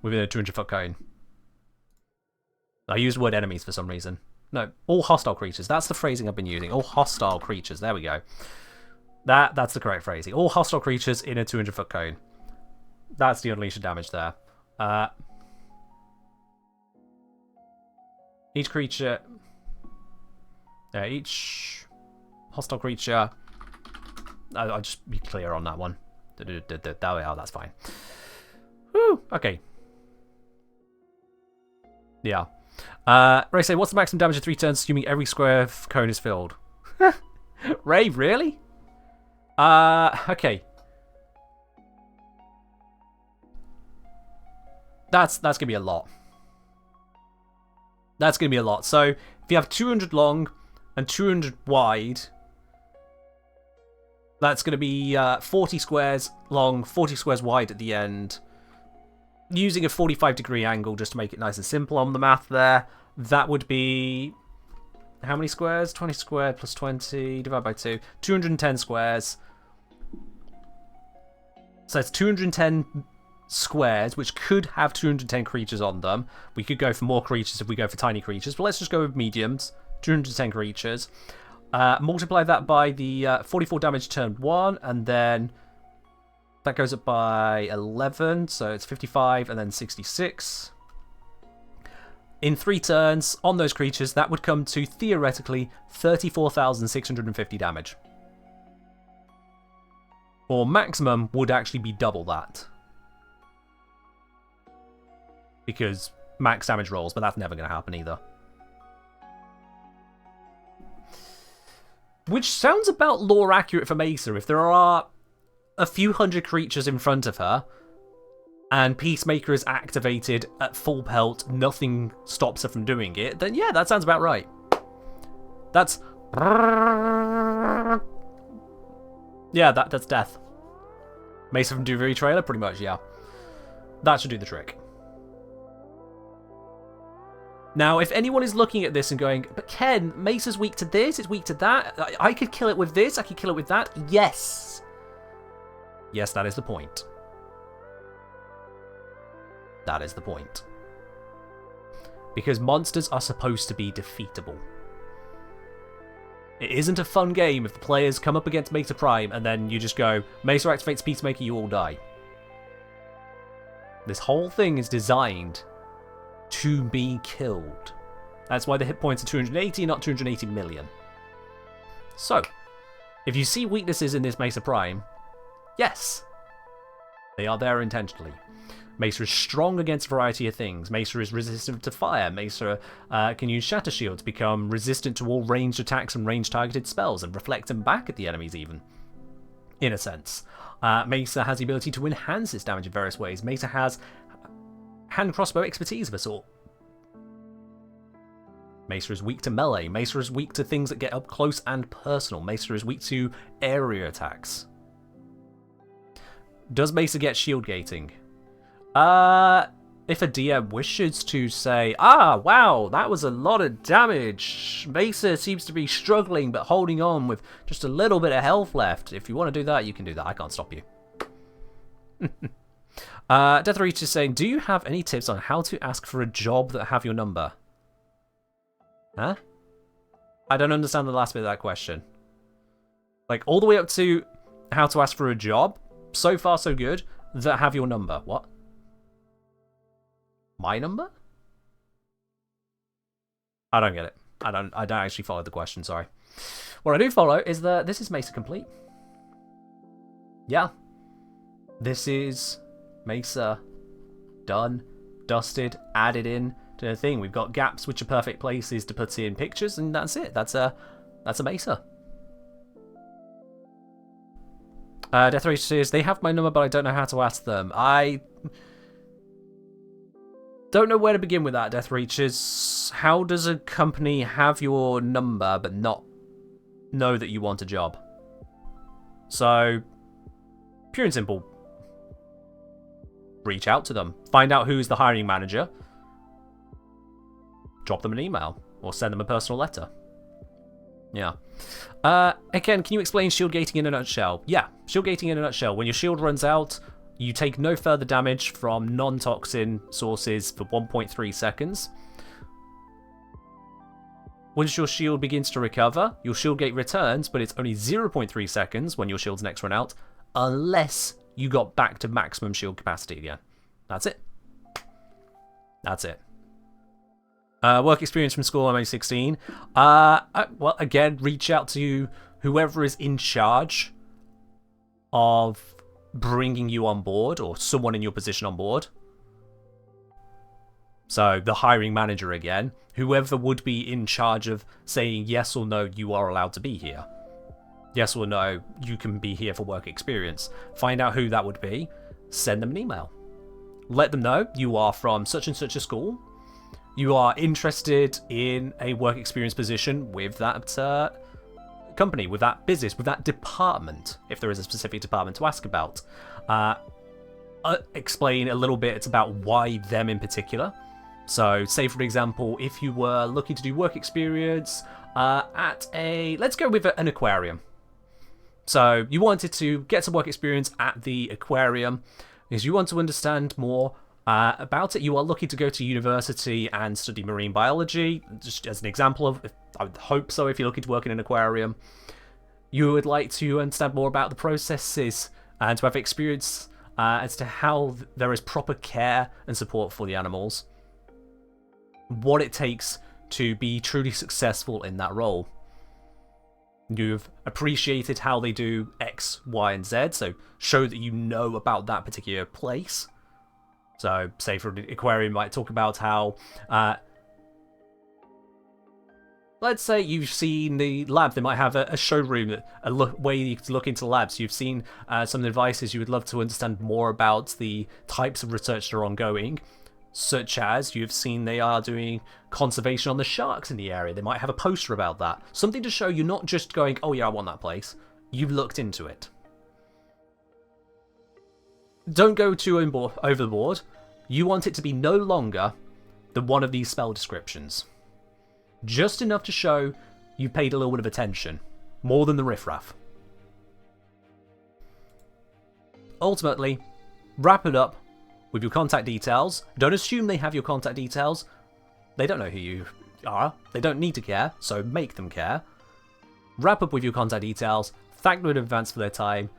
within a 200-foot cone. I used word enemies for some reason. No, all hostile creatures. That's the phrasing I've been using. All hostile creatures. There we go. That's the correct phrasing. All hostile creatures in a 200-foot cone. That's the unleashed damage there. Each creature Each hostile creature... I'll just be clear on that one. There we are, that's fine. Woo! Okay. Yeah. Ray say, what's the maximum damage in 3 turns assuming every square cone is filled? Ray, really? Okay. That's gonna be a lot. That's gonna be a lot. So if you have 200 long and 200 wide, that's gonna be 40 squares long, 40 squares wide at the end. Using a 45-degree angle just to make it nice and simple on the math there, that would be how many squares? 20 squared plus 20 divided by 2. 210 squares. So it's 210 squares, which could have 210 creatures on them. We could go for more creatures if we go for tiny creatures, but let's just go with mediums. 210 creatures. Multiply that by the 44 damage turn 1, and then that goes up by 11, so it's 55 and then 66. In 3 turns, on those creatures, that would come to, theoretically, 34,650 damage. Or maximum would actually be double that. Because max damage rolls, but that's never going to happen either. Which sounds about lore accurate for Mesa. If there are a few hundred creatures in front of her, and Peacemaker is activated at full pelt, nothing stops her from doing it, then yeah, that sounds about right. That's... yeah, that's death. Mesa from Duvary trailer, pretty much, yeah. That should do the trick. Now, if anyone is looking at this and going, but Ken, Mesa's weak to this, it's weak to that, I could kill it with this, I could kill it with that, yes. Yes, that is the point. That is the point. Because monsters are supposed to be defeatable. It isn't a fun game if the players come up against Mesa Prime and then you just go, Mesa activates Peacemaker, you all die. This whole thing is designed to be killed. That's why the hit points are 280, not 280 million. So, if you see weaknesses in this Mesa Prime, yes, they are there intentionally. Mesa is strong against a variety of things. Mesa is resistant to fire. Mesa can use Shatter Shield to become resistant to all ranged attacks and ranged targeted spells and reflect them back at the enemies even, in a sense. Mesa has the ability to enhance its damage in various ways. Mesa has hand crossbow expertise of a sort. Mesa is weak to melee. Mesa is weak to things that get up close and personal. Mesa is weak to area attacks. Does Mesa get shield gating? If a DM wishes to say, wow, that was a lot of damage. Mesa seems to be struggling but holding on with just a little bit of health left. If you want to do that, you can do that. I can't stop you. Deathreach is saying, do you have any tips on how to ask for a job that have your number? Huh? I don't understand the last bit of that question. Like, all the way up to how to ask for a job, so far so good, that have your number. What? My number? I don't get it. I don't actually follow the question, sorry. What I do follow is that this is Mesa complete. Yeah. This is Mesa done, dusted, added in to the thing. We've got gaps which are perfect places to put in pictures, and that's it. That's a Mesa. Deathrace says, they have my number, but I don't know how to ask them. I don't know where to begin with that, Deathreach. How does a company have your number but not know that you want a job? So, pure and simple, reach out to them. Find out who's the hiring manager. Drop them an email or send them a personal letter. Yeah. Again, can you explain shield gating in a nutshell? Yeah, shield gating in a nutshell. When your shield runs out, you take no further damage from non-toxin sources for 1.3 seconds. Once your shield begins to recover, your shield gate returns, but it's only 0.3 seconds when your shield's next run out, unless you got back to maximum shield capacity again. That's it. That's it. Work experience from school, I'm only 16. Well, again, reach out to whoever is in charge of bringing you on board, or someone in your position on board. So the hiring manager again, whoever would be in charge of saying yes or no, you are allowed to be here. Yes or no, you can be here for work experience. Find out who that would be, send them an email. Let them know you are from such and such a school. You are interested in a work experience position with that company, with that business, with that department, if there is a specific department to ask about. Explain a little bit about why them in particular. So, say for example, if you were looking to do work experience at let's go with an aquarium. So, you wanted to get some work experience at the aquarium because you want to understand more about it. You are looking to go to university and study marine biology, just as an example of, I would hope so, if you're looking to work in an aquarium. You would like to understand more about the processes and to have experience as to how there is proper care and support for the animals. What it takes to be truly successful in that role. You've appreciated how they do X, Y, and Z, so show that you know about that particular place. So, say for an aquarium, you might talk about how, let's say you've seen the lab. They might have a showroom, a way you can look into labs. You've seen some advices. You would love to understand more about the types of research that are ongoing, such as you've seen they are doing conservation on the sharks in the area. They might have a poster about that. Something to show you're not just going, oh yeah, I want that place. You've looked into it. Don't go too overboard. You want it to be no longer than one of these spell descriptions. Just enough to show you paid a little bit of attention. More than the riffraff. Ultimately, wrap it up with your contact details. Don't assume they have your contact details. They don't know who you are. They don't need to care, so make them care. Wrap up with your contact details. Thank them in advance for their time.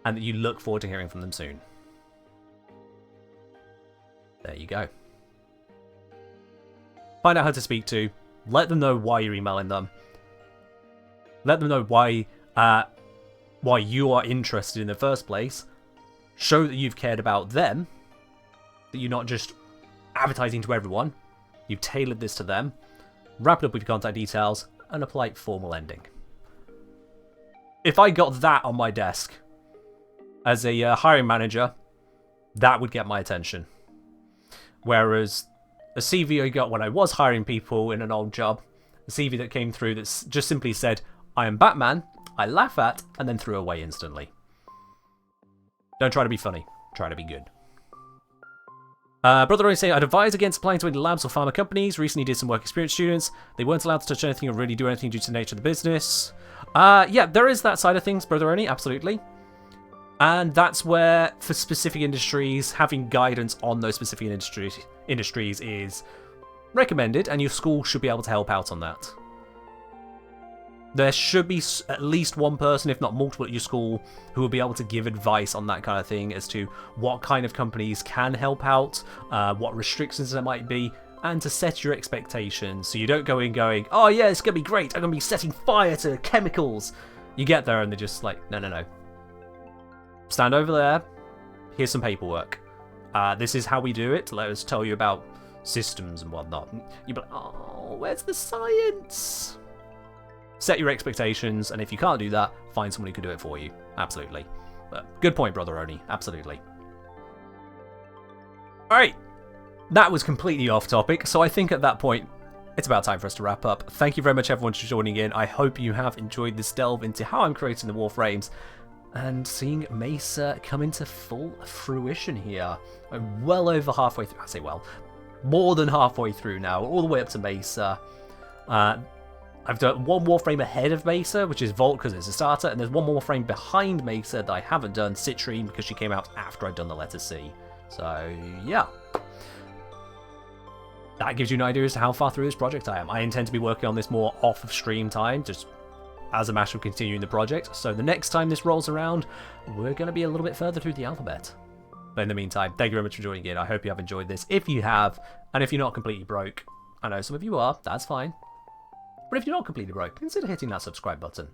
And that you look forward to hearing from them soon. There you go. Find out how to speak to. Let them know why you're emailing them. Let them know why you are interested in the first place. Show that you've cared about them. That you're not just advertising to everyone. You've tailored this to them. Wrap it up with your contact details and a polite formal ending. If I got that on my desk as a hiring manager, that would get my attention. Whereas a CV I got when I was hiring people in an old job, a CV that came through that just simply said, I am Batman, I laugh at, and then threw away instantly. Don't try to be funny, try to be good. Brother always saying, I'd advise against applying to any labs or pharma companies. Recently did some work experience students. They weren't allowed to touch anything or really do anything due to the nature of the business. Yeah, there is that side of things, Brother Ernie, absolutely. And that's where, for specific industries, having guidance on those specific industries is recommended, and your school should be able to help out on that. There should be at least one person, if not multiple, at your school who will be able to give advice on that kind of thing as to what kind of companies can help out, what restrictions there might be, and to set your expectations so you don't go in going, oh yeah, it's going to be great, I'm going to be setting fire to chemicals. You get there and they're just like, no, no, no. Stand over there, here's some paperwork. This is how we do it, let us tell you about systems and whatnot. You'd be like, oh, where's the science? Set your expectations, and if you can't do that, find someone who can do it for you. Absolutely. But good point, Brother Oni. Absolutely. Alright. That was completely off topic, so I think at that point, it's about time for us to wrap up. Thank you very much, everyone, for joining in. I hope you have enjoyed this delve into how I'm creating the Warframes and seeing Mesa come into full fruition here. I'm well over halfway through. I say well, more than halfway through now, all the way up to Mesa. I've done one Warframe ahead of Mesa, which is Vault because it's a starter, and there's one Warframe behind Mesa that I haven't done, Citrine, because she came out after I'd done the letter C. So, yeah. That gives you an idea as to how far through this project I am. I intend to be working on this more off of stream time, just as a matter of continuing the project. So the next time this rolls around, we're going to be a little bit further through the alphabet. But in the meantime, thank you very much for joining in. I hope you have enjoyed this. If you have, and if you're not completely broke, I know some of you are, that's fine. But if you're not completely broke, consider hitting that subscribe button.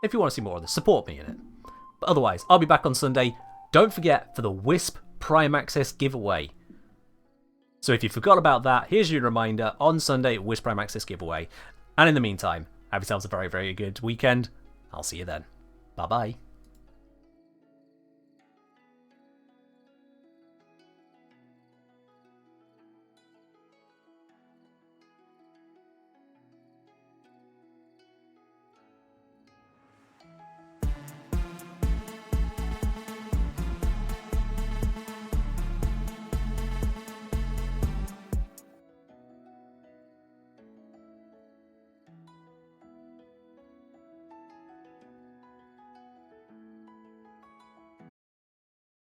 If you want to see more of this, support me in it. But otherwise, I'll be back on Sunday. Don't forget for the Wisp Prime Access giveaway. So if you forgot about that, here's your reminder on Sunday, Wisp Prime Access giveaway. And in the meantime, have yourselves a very, very good weekend. I'll see you then. Bye-bye.